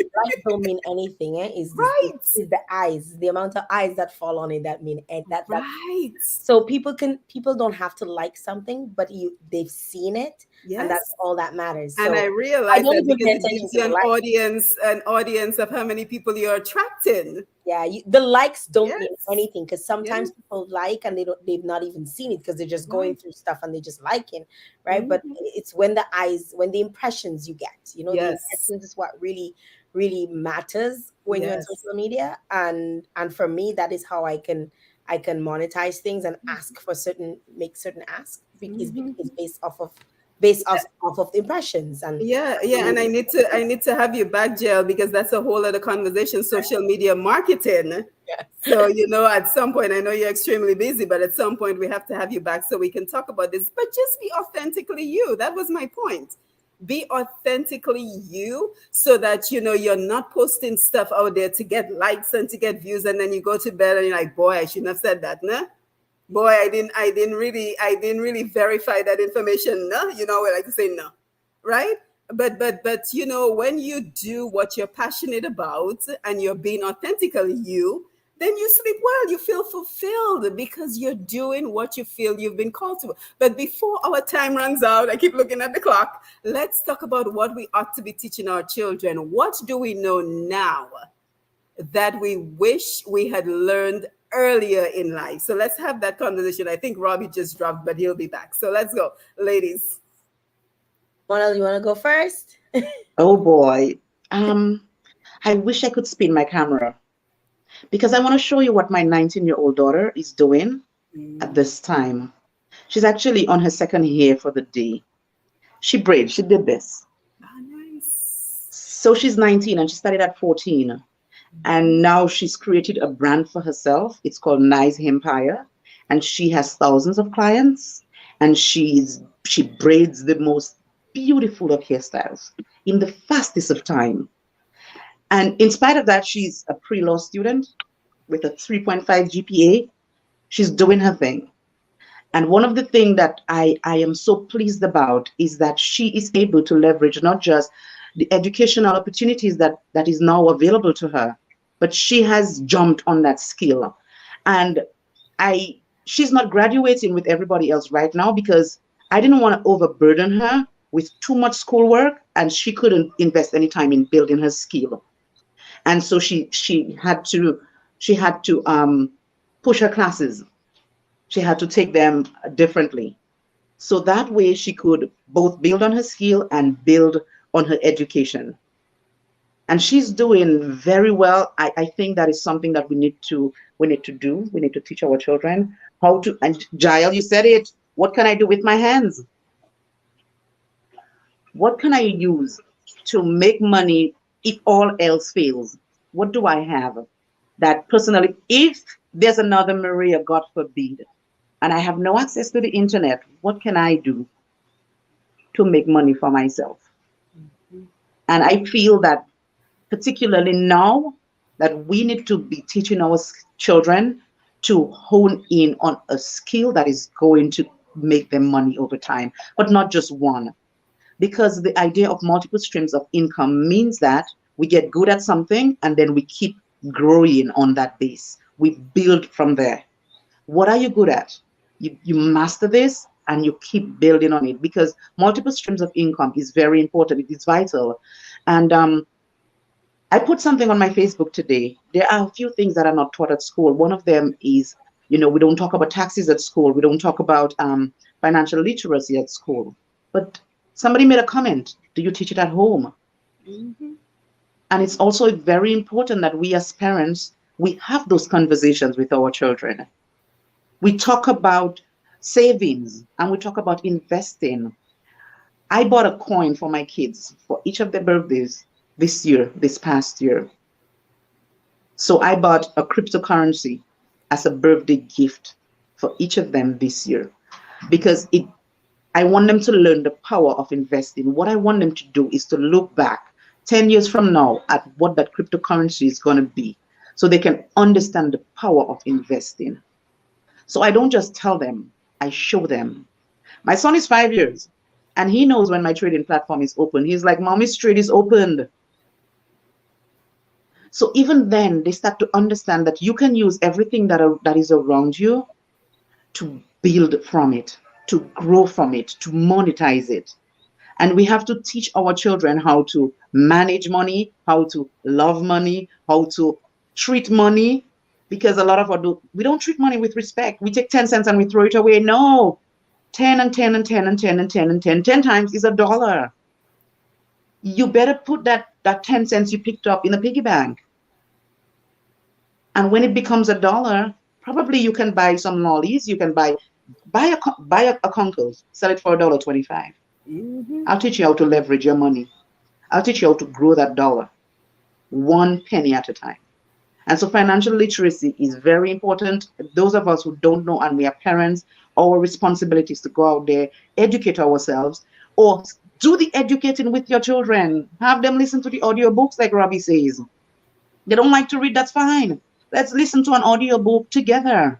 don't mean anything. Is Right. is the eyes, the amount of eyes that fall on it that mean that. Right. So people don't have to like something, but they've seen it, and that's Yes. all that matters. And So I I realize don't that even because pay it attention gives to you the likes. an audience of how many people you're attracting. Yeah, the likes don't mean Yes. anything, because sometimes Yes. people like and they've not even seen it, because they're just going Right. through stuff and they just liking, right? But Mhm. it's when the impressions you get, the Yes. impressions is what really, really matters when you're on Yes. social media. And for me, that is how I can monetize things and make certain asks, Mhm. is based off of the impressions. And Yeah, yeah, and I need to have you back, Jael, because that's a whole other conversation, social media marketing. So, at some point, I know you're extremely busy, but at some point we have to have you back so we can talk about this. But just be authentically you. That was my point. Be authentically you, so that you're not posting stuff out there to get likes and to get views, and then you go to bed and you're like, boy, I shouldn't have said that, nah? Boy, I didn't really verify that information, no? We like to say no, right? But when you do what you're passionate about and you're being authentically you, then you sleep well, you feel fulfilled, because you're doing what you feel you've been called to. But before our time runs out, I keep looking at the clock, let's talk about what we ought to be teaching our children. What do we know now that we wish we had learned earlier in life? So let's have that conversation. I think Robbie just dropped, but he'll be back. So let's go, ladies. Monelle, you want to go first? Oh boy. I wish I could spin my camera because I want to show you what my 19-year-old daughter is doing at this time. She's actually on her second year for the day. She did this. Oh, nice. So she's 19 and she started at 14. And now she's created a brand for herself. It's called Nice Empire. And she has thousands of clients. And she braids the most beautiful of hairstyles in the fastest of time. And in spite of that, she's a pre-law student with a 3.5 GPA. She's doing her thing. And one of the things that I am so pleased about is that she is able to leverage not just the educational opportunities that is now available to her, but she has jumped on that skill. And she's not graduating with everybody else right now because I didn't want to overburden her with too much schoolwork, and she couldn't invest any time in building her skill. And so she had to push her classes. She had to take them differently. So that way she could both build on her skill and build on her education. And she's doing very well. I think that is something that we need to do. We need to teach our children how to. And Jael, you said it. What can I do with my hands? What can I use to make money if all else fails? What do I have that personally, if there's another Maria, God forbid, and I have no access to the internet, what can I do to make money for myself? And I feel that particularly now that we need to be teaching our children to hone in on a skill that is going to make them money over time, but not just one. Because the idea of multiple streams of income means that we get good at something and then we keep growing on that base. We build from there. What are you good at? You master this and you keep building on it, because multiple streams of income is very important. It is vital. And I put something on my Facebook today. There are a few things that are not taught at school. One of them is, we don't talk about taxes at school. We don't talk about financial literacy at school. But somebody made a comment. Do you teach it at home? Mm-hmm. And it's also very important that we as parents, we have those conversations with our children. We talk about savings and we talk about investing. I bought a coin for my kids for each of their birthdays this past year. So I bought a cryptocurrency as a birthday gift for each of them this year because I want them to learn the power of investing. What I want them to do is to look back 10 years from now at what that cryptocurrency is going to be so they can understand the power of investing. So I don't just tell them, I show them. My son is 5 years and he knows when my trading platform is open. He's like, Mommy's trade is opened. So even then, they start to understand that you can use everything that is around you to build from it, to grow from it, to monetize it. And we have to teach our children how to manage money, how to love money, how to treat money. Because a lot of we don't treat money with respect. We take 10 cents and we throw it away. No, 10 and 10 and 10 and 10 and 10 and 10. 10 times is $1. You better put that 10 cents you picked up in a piggy bank. And when it becomes $1, probably you can buy some lollies. You can buy a conkles, sell it for $1.25. I'll teach you how to leverage your money. I'll teach you how to grow that dollar, 1 penny at a time. And so financial literacy is very important. Those of us who don't know and we are parents, our responsibility is to go out there, educate ourselves, or do the educating with your children. Have them listen to the audiobooks like Robbie says. They don't like to read, that's fine. Let's listen to an audiobook together.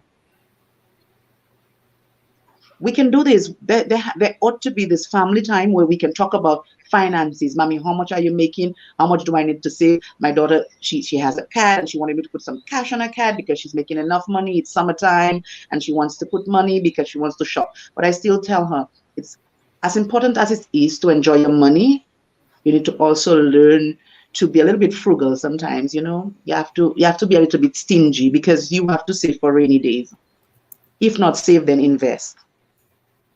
We can do this. There ought to be this family time where we can talk about finances. Mommy, how much are you making? How much do I need to save? My daughter, she has a cat and she wanted me to put some cash on her cat because she's making enough money. It's summertime and she wants to put money because she wants to shop. But I still tell her it's as important as it is to enjoy your money. You need to also learn to be a little bit frugal sometimes. You have to be a little bit stingy because you have to save for rainy days. If not save, then invest.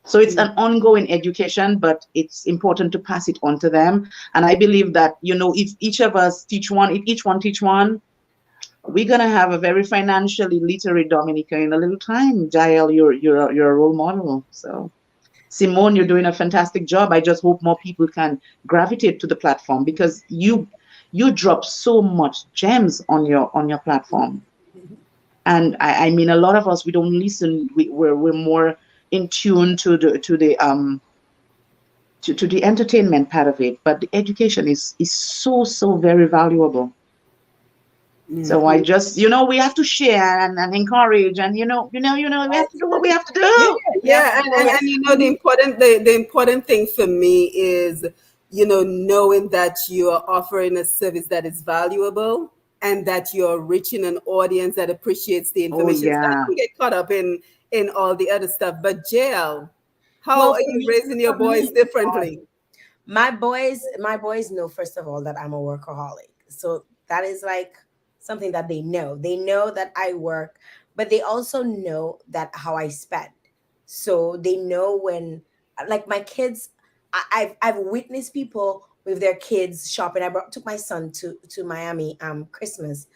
So it's an ongoing education, but it's important to pass it on to them. And I believe that, if each of us teach one, if each one teach one, we're gonna have a very financially literate Dominica in a little time. Jael, you're a role model. So Simone, you're doing a fantastic job. I just hope more people can gravitate to the platform because you drop so much gems on your platform. And I mean, a lot of us, we don't listen. We're more in tune to the entertainment part of it, but the education is so very valuable. So I just we have to share and encourage and we have to do what we have to do. Yeah, and the important thing for me is knowing that you are offering a service that is valuable and that you're reaching an audience that appreciates the information. So I don't get caught up in all the other stuff. But Jael, how are you raising your boys differently? My boys know, first of all, that I'm a workaholic. So that is like something that they know. They know that I work, but they also know that how I spend. So they know when, like my kids, I've witnessed people with their kids shopping. Took my son to Miami Christmas,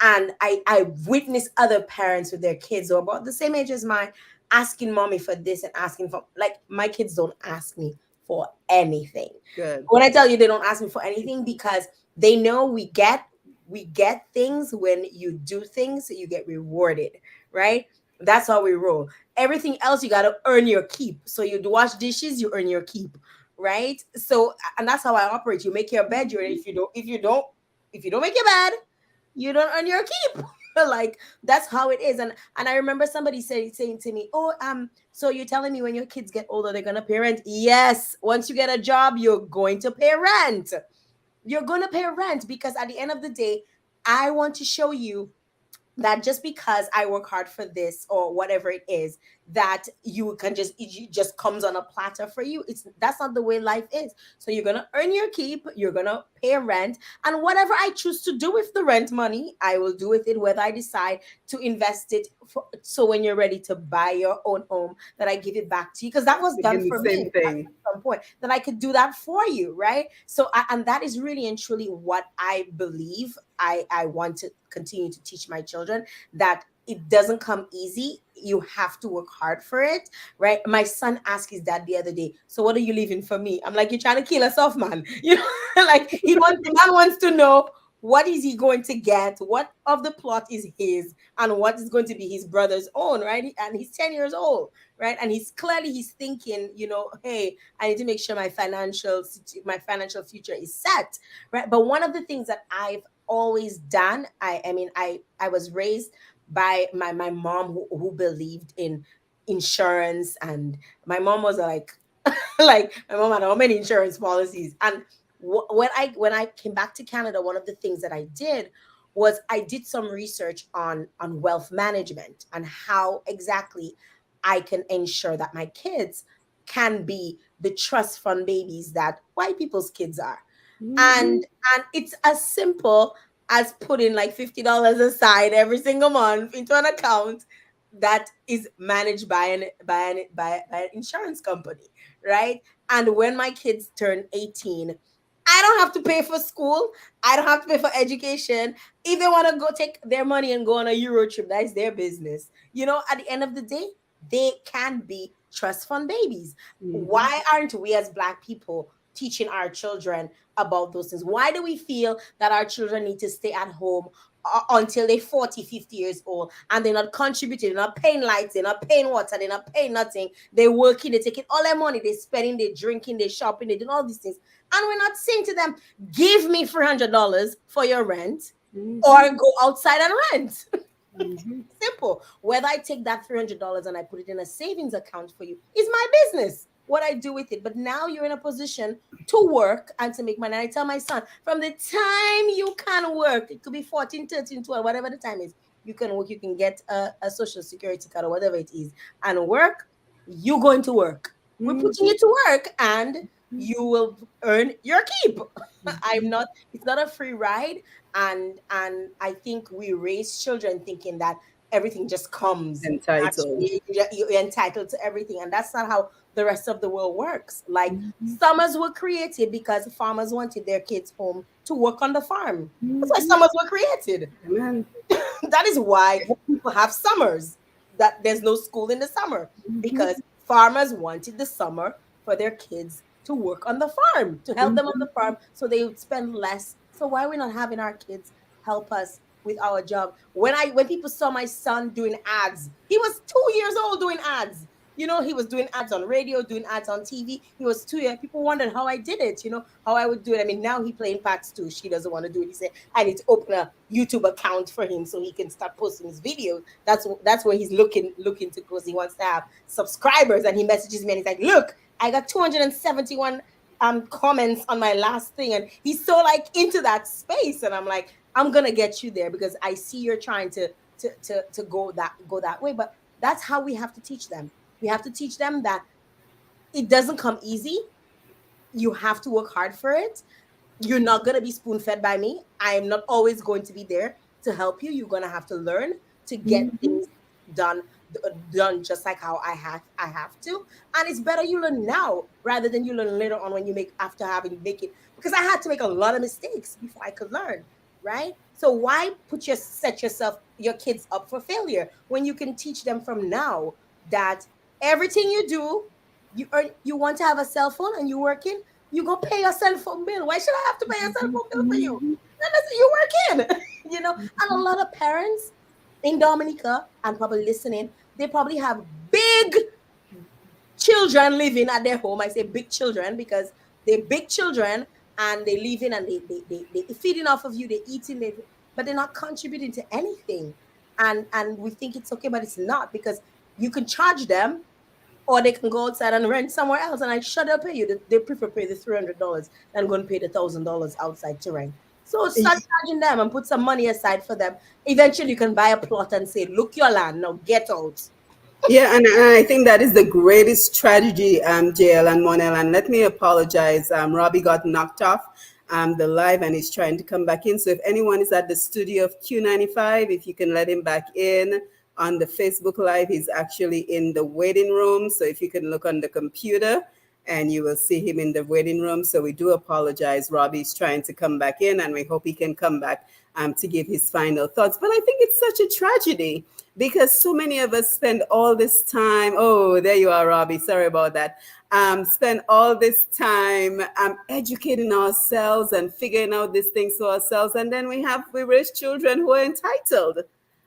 and I witnessed other parents with their kids who are about the same age as mine asking mommy for this and asking for, like, my kids don't ask me for anything. Good. When I tell you they don't ask me for anything, because they know we get things when you do things, you get rewarded, right? That's how we roll. Everything else you got to earn your keep. So you wash dishes, you earn your keep, right? So, and that's how I operate. You make your bed, if you don't make your bed, you don't earn your keep. Like, that's how it is. And I remember somebody saying to me, so you're telling me when your kids get older they're gonna pay rent? Yes, once you get a job you're going to pay rent. You're gonna pay rent, because at the end of the day, I want to show you that just because I work hard for this or whatever it is, that it just comes on a platter for you. That's not the way life is. So you're gonna earn your keep, you're gonna pay rent, and whatever I choose to do with the rent money, I will do with it. Whether I decide to invest it so when you're ready to buy your own home, that I give it back to you, because that was done for me at some point, that I could do that for you, right? So and that is really and truly what I believe I want to continue to teach my children, that it doesn't come easy. You have to work hard for it, right? My son asked his dad the other day, so what are you leaving for me? I'm like, you're trying to kill us off, man. You know, like the man wants to know what is he going to get, what of the plot is his, and what is going to be his brother's own, right? And he's 10 years old, right? And he's thinking, hey, I need to make sure my financial future is set, right? But one of the things that I've always done, I was raised by my mom who believed in insurance, and my mom was like like my mom had how many insurance policies. And when I came back to Canada, one of the things that I did was I did some research on wealth management and how exactly I can ensure that my kids can be the trust fund babies that white people's kids are. And it's as simple as putting like $50 aside every single month into an account that is managed by an insurance company, right? And when my kids turn 18, I don't have to pay for school. I don't have to pay for education. If they want to go take their money and go on a Euro trip, that's their business. At the end of the day, they can be trust fund babies. Why aren't we as Black people teaching our children about those things? Why do we feel that our children need to stay at home until they're 40, 50 years old, and they're not contributing, they're not paying lights, they're not paying water, they're not paying nothing, they're working, they're taking all their money, they're spending, they're drinking, they're shopping, they're doing all these things, and we're not saying to them, give me $300 for your rent, or go outside and rent. Simple. Whether I take that $300 and I put it in a savings account for you is my business, what I do with it. But now you're in a position to work and to make money. And I tell my son, from the time you can work, it could be 14, 13, 12, whatever the time is, you can work, you can get a social security card or whatever it is and work. You're going to work. We're putting you to work and you will earn your keep. It's not a free ride. And I think we raise children thinking that everything just comes Entitled. naturally. You're entitled to everything. And that's not how the rest of the world works. Like summers were created because farmers wanted their kids home to work on the farm. That's why summers were created. Amen. That is why people have summers, that there's no school in the summer, because farmers wanted the summer for their kids to work on the farm, to help them on the farm so they would spend less. So why are we not having our kids help us with our job? When people saw my son doing ads, he was 2 years old doing ads. He was doing ads on radio, doing ads on TV. He was 2 years. People wondered how I did it, how I would do it. I mean, now he playing parts too. She doesn't want to do it. He said, I need to open a YouTube account for him so he can start posting his videos. That's where he's looking to, because he wants to have subscribers. And he messages me and he's like, look, I got 271 comments on my last thing. And he's so like into that space. And I'm like, I'm going to get you there because I see you're trying to go that way. But that's how we have to teach them. We have to teach them that it doesn't come easy. You have to work hard for it. You're not going to be spoon-fed by me. I am not always going to be there to help you. You're going to have to learn to get things done just like how I have to. And it's better you learn now rather than you learn later on when you make it. Because I had to make a lot of mistakes before I could learn, right? So why set your kids up for failure when you can teach them from now that everything you do, you want to have a cell phone and you're working, you go pay your cell phone bill. Why should I have to pay a cell phone bill for you? Unless you're working, And a lot of parents in Dominica and probably listening, they probably have big children living at their home. I say big children because they're big children and they live in and they feeding off of you, they're eating, but they're not contributing to anything. And we think it's okay, but it's not, because you can charge them or they can go outside and rent somewhere else. And I shut up pay you. They prefer pay the $300 than go and pay the $1,000 outside to rent. So start charging them and put some money aside for them. Eventually you can buy a plot and say, look, your land, now get out. Yeah, and I think that is the greatest strategy, Jael and Monelle. And let me apologize. Robbie got knocked off the live and he's trying to come back in. So if anyone is at the studio of Q95, if you can let him back in on the Facebook Live, he's actually in the waiting room. So if you can look on the computer and you will see him in the waiting room. So we do apologize. Robbie's trying to come back in, and we hope he can come back to give his final thoughts. But I think it's such a tragedy because so many of us spend all this time. Oh, there you are, Robbie. Sorry about that. Spend all this time educating ourselves and figuring out these things for ourselves. And then we raise children who are entitled,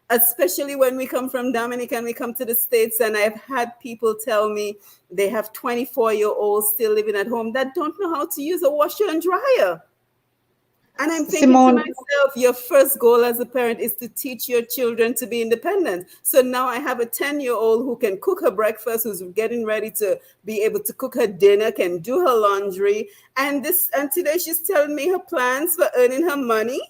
especially when we come from Dominica and we come to the States. And I've had people tell me they have 24-year-olds still living at home that don't know how to use a washer and dryer. And I'm thinking Simone, to myself, your first goal as a parent is to teach your children to be independent. So now I have a 10-year-old who can cook her breakfast, who's getting ready to be able to cook her dinner, can do her laundry. And today she's telling me her plans for earning her money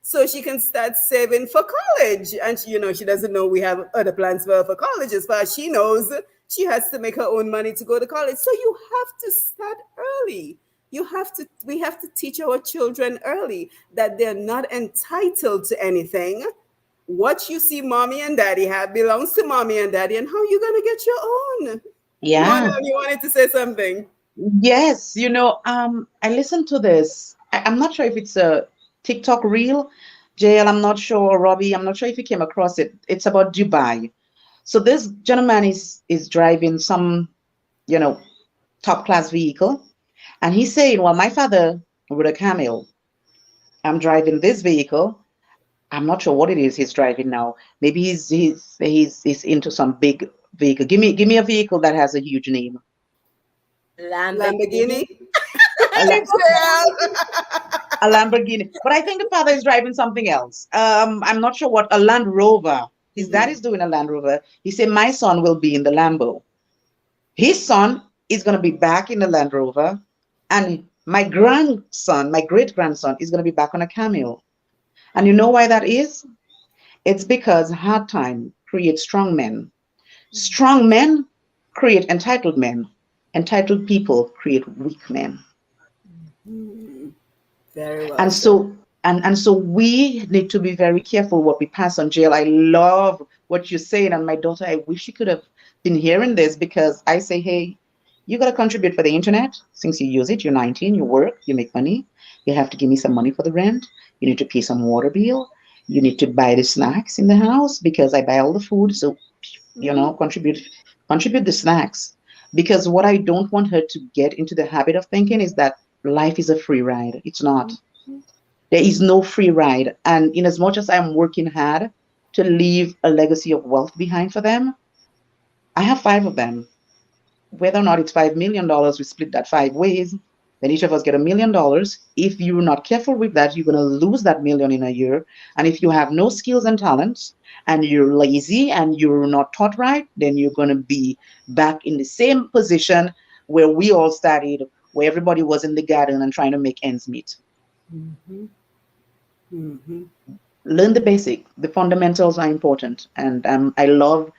so she can start saving for college. And she doesn't know we have other plans for her for college. As far as she knows, she has to make her own money to go to college. So you have to start early. We have to teach our children early that they're not entitled to anything. What you see mommy and daddy have belongs to mommy and daddy, and how you gonna get your own? yeah. Monelle, you wanted to say something? Yes, I listened to this. I'm not sure if it's a TikTok reel. Jael, I'm not sure. Robbie, I'm not sure if you came across it. It's about Dubai. So this gentleman is driving some, top class vehicle. And he's saying, well, my father rode a camel. I'm driving this vehicle. I'm not sure what it is he's driving now. Maybe he's into some big vehicle. Give me a vehicle that has a huge name. Lamborghini. A Lamborghini. But I think the father is driving something else. I'm not sure what. A Land Rover. His dad is doing a Land Rover. He said, my son will be in the Lambo. His son is going to be back in the Land Rover. And my grandson, my great-grandson, is going to be back on a camel. And you know why that is? It's because hard time creates strong men. Strong men create entitled men. Entitled people create weak men. Very well. And so and so we need to be very careful what we pass on. Jael, I love what you're saying. And my daughter, I wish she could have been hearing this, because I say, hey, you got to contribute for the internet. Since you use it, you're 19, you work, you make money. You have to give me some money for the rent. You need to pay some water bill. You need to buy the snacks in the house because I buy all the food. So, contribute the snacks. Because what I don't want her to get into the habit of thinking is that life is a free ride. It's not. There is no free ride. And in as much as I'm working hard to leave a legacy of wealth behind for them, I have 5 of them. Whether or not it's $5 million, we split that 5 ways, then each of us get $1 million. If you're not careful with that, you're going to lose that million in a year. And if you have no skills and talents, and you're lazy and you're not taught right, then you're going to be back in the same position where we all started, where everybody was in the garden and trying to make ends meet. Learn the basic. The fundamentals are important. And I love,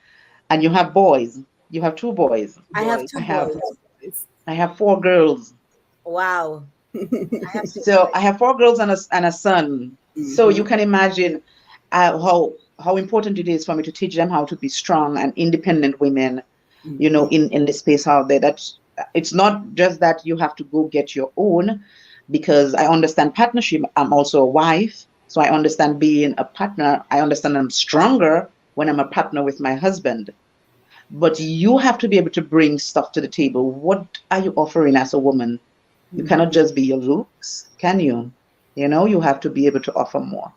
and you have boys. You have 2 boys. I have 2 boys. I have 4 girls. Wow. I have 4 girls and a son. So you can imagine how important it is for me to teach them how to be strong and independent women, in the space out there. That's, it's not just that you have to go get your own, because I understand partnership. I'm also a wife, so I understand being a partner. I understand I'm stronger when I'm a partner with my husband. But you have to be able to bring stuff to the table. What are you offering as a woman? You cannot just be your looks, can you? You have to be able to offer more.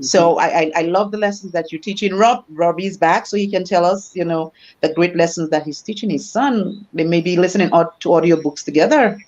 So I love the lessons that you're teaching. Robbie's back, so he can tell us, the great lessons that he's teaching his son. They may be listening to audiobooks together.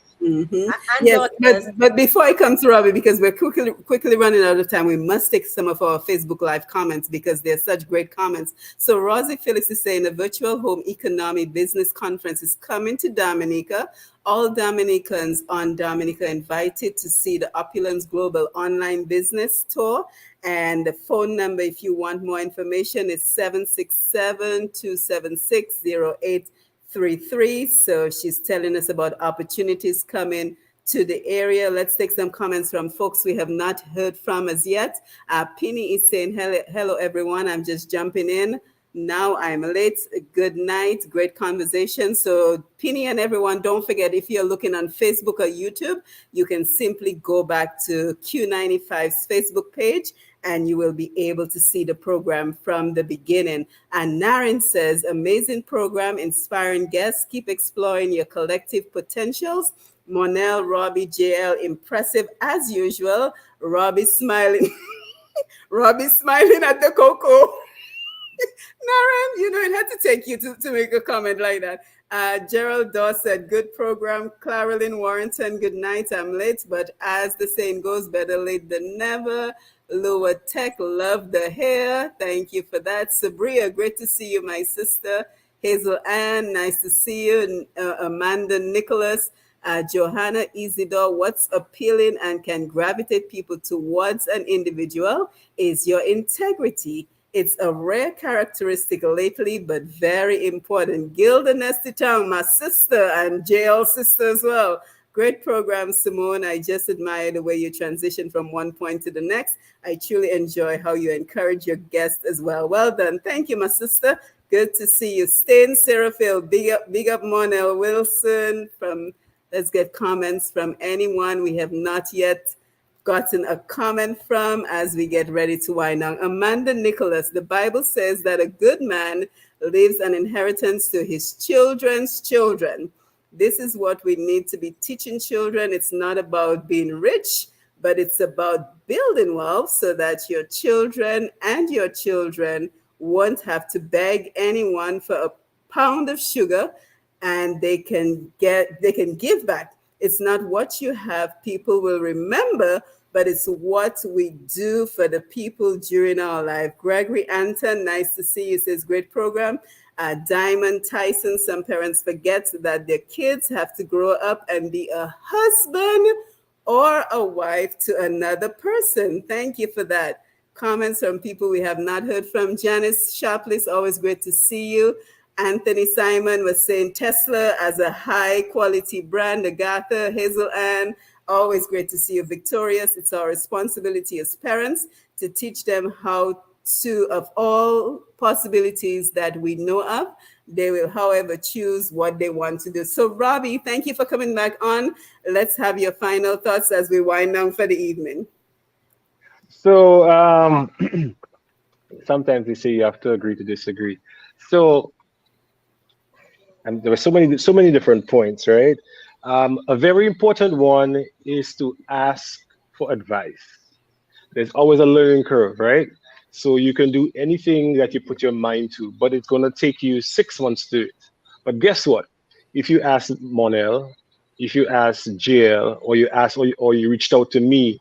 Yes, but before I come to Robbie, because we're quickly running out of time, we must take some of our Facebook Live comments because they're such great comments. So Rosie Felix is saying the Virtual Home Economy Business Conference is coming to Dominica. All Dominicans on Dominica invited to see the Opulence Global Online Business Tour. And the phone number, if you want more information, is 767-276-0833. So she's telling us about opportunities coming to the area. Let's take some comments from folks we have not heard from as yet. Penny is saying, hello everyone. I'm just jumping in. Now I'm late. Good night. Great conversation. So Penny and everyone, don't forget, if you're looking on Facebook or YouTube, you can simply go back to Q95's Facebook page and you will be able to see the program from the beginning. And Naren says, amazing program, inspiring guests. Keep exploring your collective potentials. Monelle, Robbie, Jael, impressive as usual. Robbie smiling. Robbie smiling at the cocoa. Naren, you know, it had to take you to make a comment like that. Gerald Dawson, good program. Claralyn Warrington, good night. I'm late, but as the saying goes, better late than never. Lower Tech, love the hair. Thank you for that. Sabria, great to see you, my sister. Hazel Ann, nice to see you. Amanda Nicholas, Johanna Isidore, what's appealing and can gravitate people towards an individual is your integrity. It's a rare characteristic lately, but very important. Gilda Nestitang, my sister, and Jael's sister as well. Great program, Simone. I just admire the way you transition from one point to the next. I truly enjoy how you encourage your guests as well. Well done. Thank you, my sister. Good to see you. Stain Seraphiel, big up Monelle Wilson. Let's get comments from anyone we have not yet gotten a comment from as we get ready to wind down. Amanda Nicholas, the Bible says that a good man leaves an inheritance to his children's children. This is what we need to be teaching children. It's not about being rich, but it's about building wealth so that your children and your children won't have to beg anyone for a pound of sugar, and they can give back. It's not what you have people will remember, but it's what we do for the people during our life. Gregory Anton, nice to see you, says great program. Diamond Tyson, some parents forget that their kids have to grow up and be a husband or a wife to another person. Thank you for that. Comments from people we have not heard from. Janice Sharpless, always great to see you. Anthony Simon was saying Tesla as a high quality brand. Agatha, Hazel Ann, always great to see you. Victorious, it's our responsibility as parents to teach them how to, of all possibilities that we know of, they will, however, choose what they want to do. So Robbie, thank you for coming back on. Let's have your final thoughts as we wind down for the evening. So sometimes they say you have to agree to disagree. So and there were so many different points, right? A very important one is to ask for advice. There's always a learning curve, right? So you can do anything that you put your mind to, but it's going to take you 6 months to do it. But guess what? If you ask Monelle, if you ask Jael, or you reached out to me,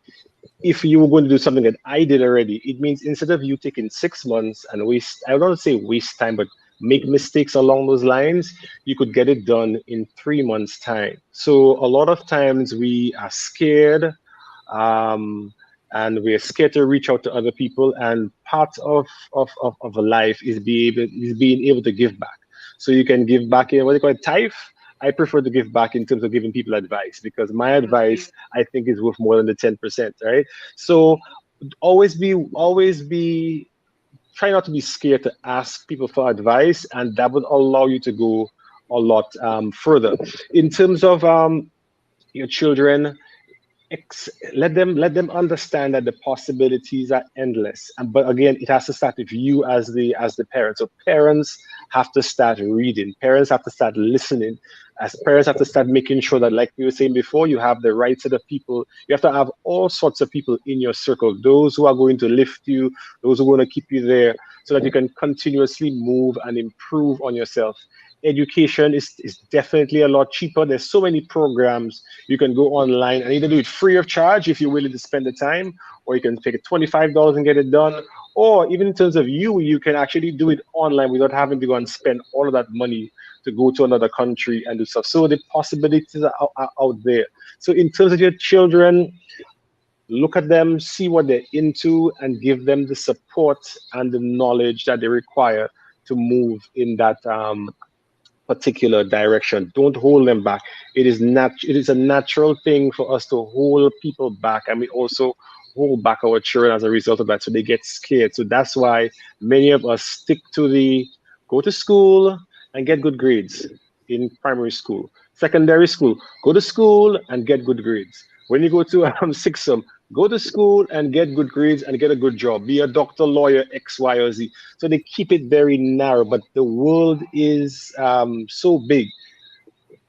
if you were going to do something that I did already, it means instead of you taking 6 months and waste, I don't want to say waste time, but make mistakes along those lines, you could get it done in 3 months' time. So a lot of times we are scared, and we're scared to reach out to other people. And part of a life is being able to give back. So you can give back in what they call it, tithe. I prefer to give back in terms of giving people advice, because my advice, I think, is worth more than the 10%, right? So always be try not to be scared to ask people for advice, and that would allow you to go a lot further. In terms of your children, let them understand that the possibilities are endless. But again, it has to start with you as the parent. So parents have to start reading. Parents have to start listening. As parents have to start making sure that, like we were saying before, you have the right set of people. You have to have all sorts of people in your circle. Those who are going to lift you, those who are going to keep you there, so that you can continuously move and improve on yourself. Education is definitely a lot cheaper. There's so many programs. You can go online and either do it free of charge if you're willing to spend the time, or you can take it $25 and get it done. Or even in terms of you can actually do it online without having to go and spend all of that money to go to another country and do stuff. So the possibilities are out there. So in terms of your children, look at them, see what they're into, and give them the support and the knowledge that they require to move in that particular direction. Don't hold them back. It is a natural thing for us to hold people back, and we also hold back our children as a result of that. So they get scared. So that's why many of us stick to the go to school and get good grades in primary school. Secondary school, go to school and get good grades. When you go to sixth form, go to school and get good grades and get a good job. Be a doctor, lawyer, X, Y, or Z. So they keep it very narrow, but the world is so big.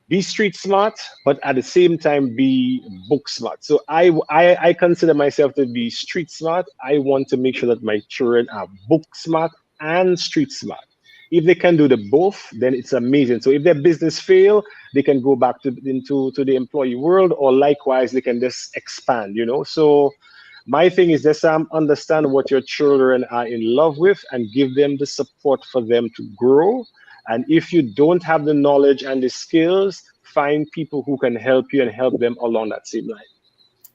Be street smart, but at the same time be book smart. So I consider myself to be street smart. I want to make sure that my children are book smart and street smart. If they can do the both, then it's amazing. So if their business fail, they can go back to the employee world, or likewise they can just expand. So my thing is just understand what your children are in love with and give them the support for them to grow. And if you don't have the knowledge and the skills, find people who can help you and help them along that same line.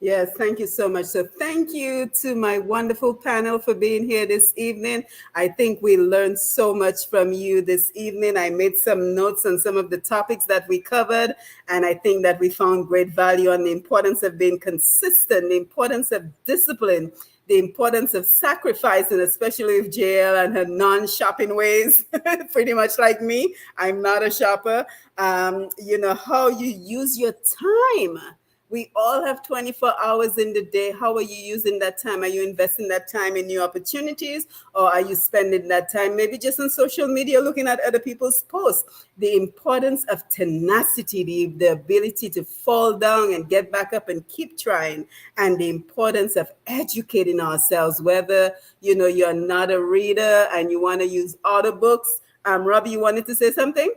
Yes, thank you so much. So thank you to my wonderful panel for being here this evening. I think we learned so much from you this evening. I made some notes on some of the topics that we covered, and I think that we found great value on the importance of being consistent, the importance of discipline, the importance of sacrifice, and especially with Jael and her non-shopping ways, pretty much like me. I'm not a shopper. How you use your time. We all have 24 hours in the day. How are you using that time? Are you investing that time in new opportunities, or are you spending that time maybe just on social media looking at other people's posts? The importance of tenacity, the ability to fall down and get back up and keep trying, and the importance of educating ourselves, whether you're not a reader and you want to use audiobooks. Robbie, you wanted to say something?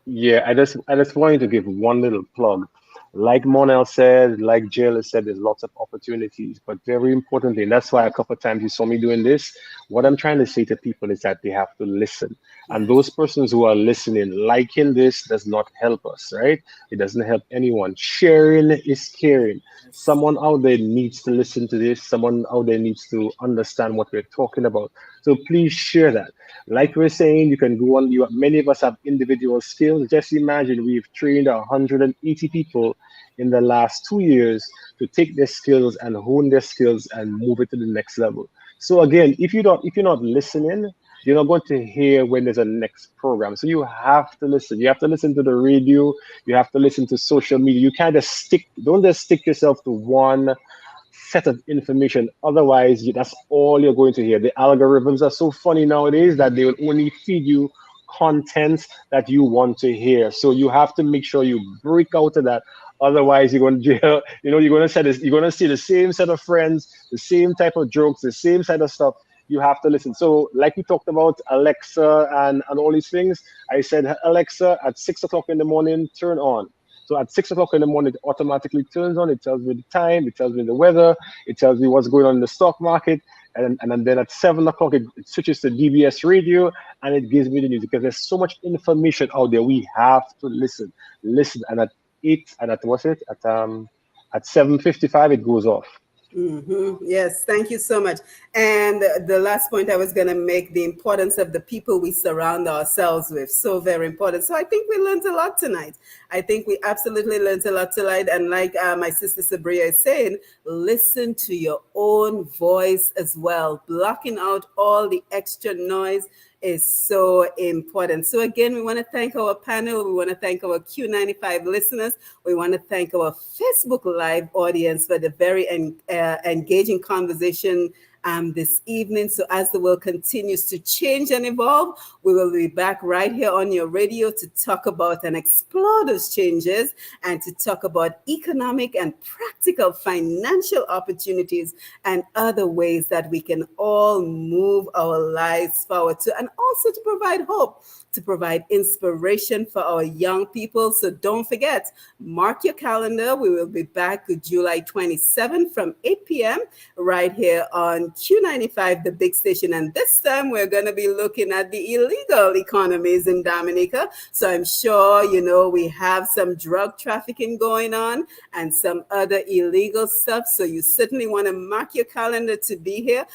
Yeah, I just wanted to give one little plug. Like Monelle said, like Jael has said, there's lots of opportunities, but very importantly, and that's why a couple of times you saw me doing this, what I'm trying to say to people is that they have to listen. And those persons who are listening, liking this does not help us, right? It doesn't help anyone. Sharing is caring. Someone out there needs to listen to this. Someone out there needs to understand what we're talking about. So please share that. Like we're saying, you can go on. Many of us have individual skills. Just imagine we've trained 180 people in the last 2 years to take their skills and hone their skills and move it to the next level. So again, if you're not listening, you're not going to hear when there's a next program. So you have to listen. You have to listen to the radio. You have to listen to social media. You can't just don't just stick yourself to one set of information. Otherwise, that's all you're going to hear. The algorithms are so funny nowadays that they will only feed you content that you want to hear. So you have to make sure you break out of that. Otherwise, you're going to, you're going to say this, you're going to see the same set of friends, the same type of jokes, the same side of stuff. You have to listen. So, like we talked about Alexa and all these things, I said, Alexa, at 6 o'clock in the morning, turn on. So at 6 o'clock in the morning, it automatically turns on. It tells me the time. It tells me the weather. It tells me what's going on in the stock market. And then at 7 o'clock, it switches to DBS radio, and it gives me the news, because there's so much information out there. We have to listen. And at 8, and at 7:55, it goes off. Yes, thank you so much. And the last point I was going to make, the importance of the people we surround ourselves with, so very important. So I think we learned a lot tonight. I think we absolutely learned a lot tonight. And like my sister Sabria is saying, listen to your own voice as well. Blocking out all the extra noise is so important. So again, we want to thank our panel. We want to thank our Q95 listeners. We want to thank our Facebook Live audience for the very engaging conversation this evening. So as the world continues to change and evolve, we will be back right here on your radio to talk about and explore those changes, and to talk about economic and practical financial opportunities and other ways that we can all move our lives forward to, and also to provide hope, to provide inspiration for our young people. So don't forget, mark your calendar. We will be back July 27th from 8 p.m. right here on Q95, the big station. And this time we're going to be looking at the illegal economies in Dominica. So I'm sure, we have some drug trafficking going on and some other illegal stuff. So you certainly want to mark your calendar to be here.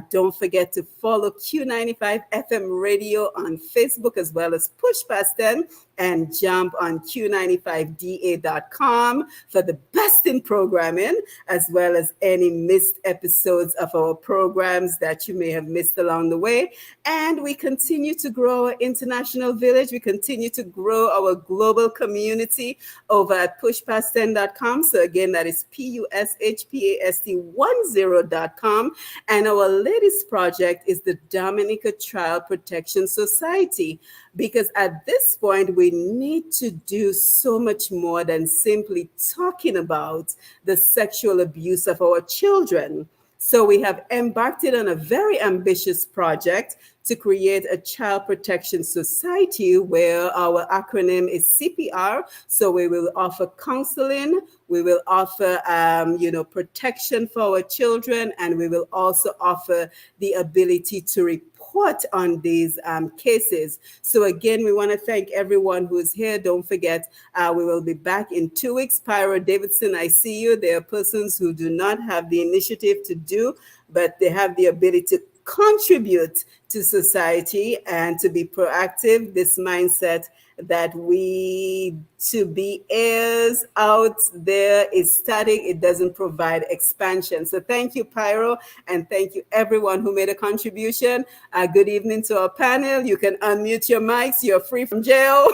Don't forget to follow Q95 FM radio on Facebook, as well as Push Past 10 and jump on Q95DA.com for the best in programming, as well as any missed episodes of our programs that you may have missed along the way. And we continue to grow our international village. We continue to grow our global community over at pushpast10.com. So again, that is PUSHPAST10.com. And our latest project is the Dominica Child Protection Society, because at this point, we need to do so much more than simply talking about the sexual abuse of our children. So we have embarked on a very ambitious project to create a child protection society, where our acronym is CPR. So we will offer counseling, we will offer, protection for our children, and we will also offer the ability to report on these cases. So again, we want to thank everyone who's here. Don't forget, we will be back in 2 weeks. Pyro Davidson, I see you. There are persons who do not have the initiative to do, but they have the ability to contribute to society and to be proactive. This mindset that to be heirs out there is static. It doesn't provide expansion. So thank you, Pyro, and thank you everyone who made a contribution. Good evening to our panel. You can unmute your mics. You're free from jail.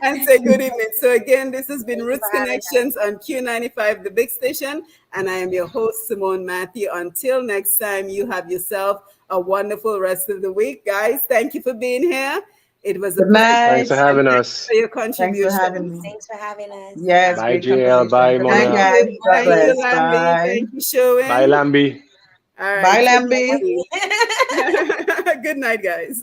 And say good evening. So again, this has been Roots Connections on Q95, the big station. And I am your host, Simone Mathieu. Until next time, you have yourself a wonderful rest of the week. Guys, thank you for being here. It was a pleasure. Thanks for having us. For your contribution. Thanks for having me. Thanks for having us. Yes. Bye, great Jael. Bye, conversation. Monelle. Thank you. God Thank you, bless. Lambi. Bye. Thank you, Shoen. Bye, Lambi. All right. Bye, Lambi. Good night, guys.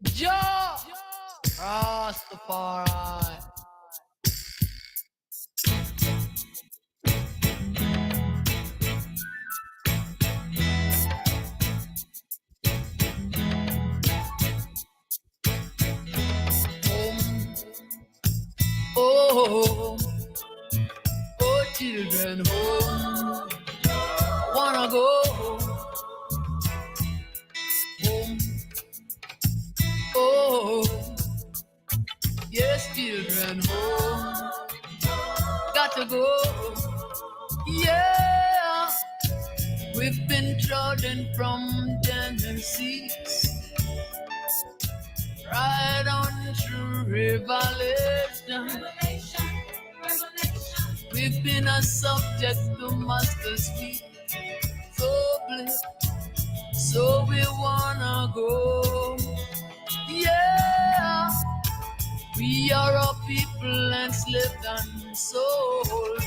Joe Rastafari. Oh, oh, children, home. Wanna go home. Oh, yes, children, home. Got to go. Yeah, we've been trodden from Genesis right on through Revelation. We've been a subject to master's feet. So blessed, so we wanna go. Yeah, we are a people enslaved and sold,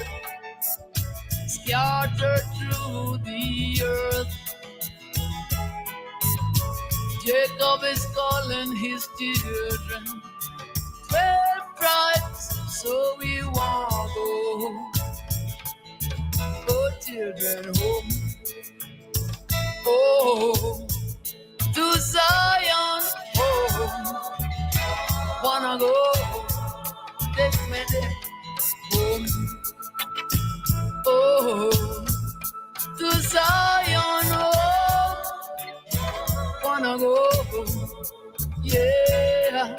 scattered through the earth. Jacob is calling his children 12 tribes, so we want to go. Oh, children, home. Oh, to Zion, home. Wanna go, take me there, home. Oh, to Zion, home. Wanna go, yeah.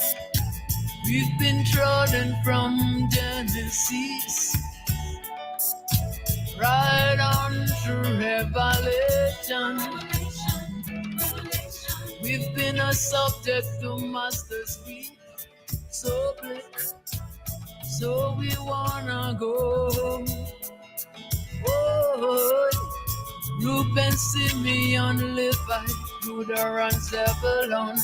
We've been trodden from Genesis right on through Revelation. We've been a subject to master's feet. So blessed, so we wanna go. Oh, Reuben, Simeon, Levi, Judah, and Zebulun.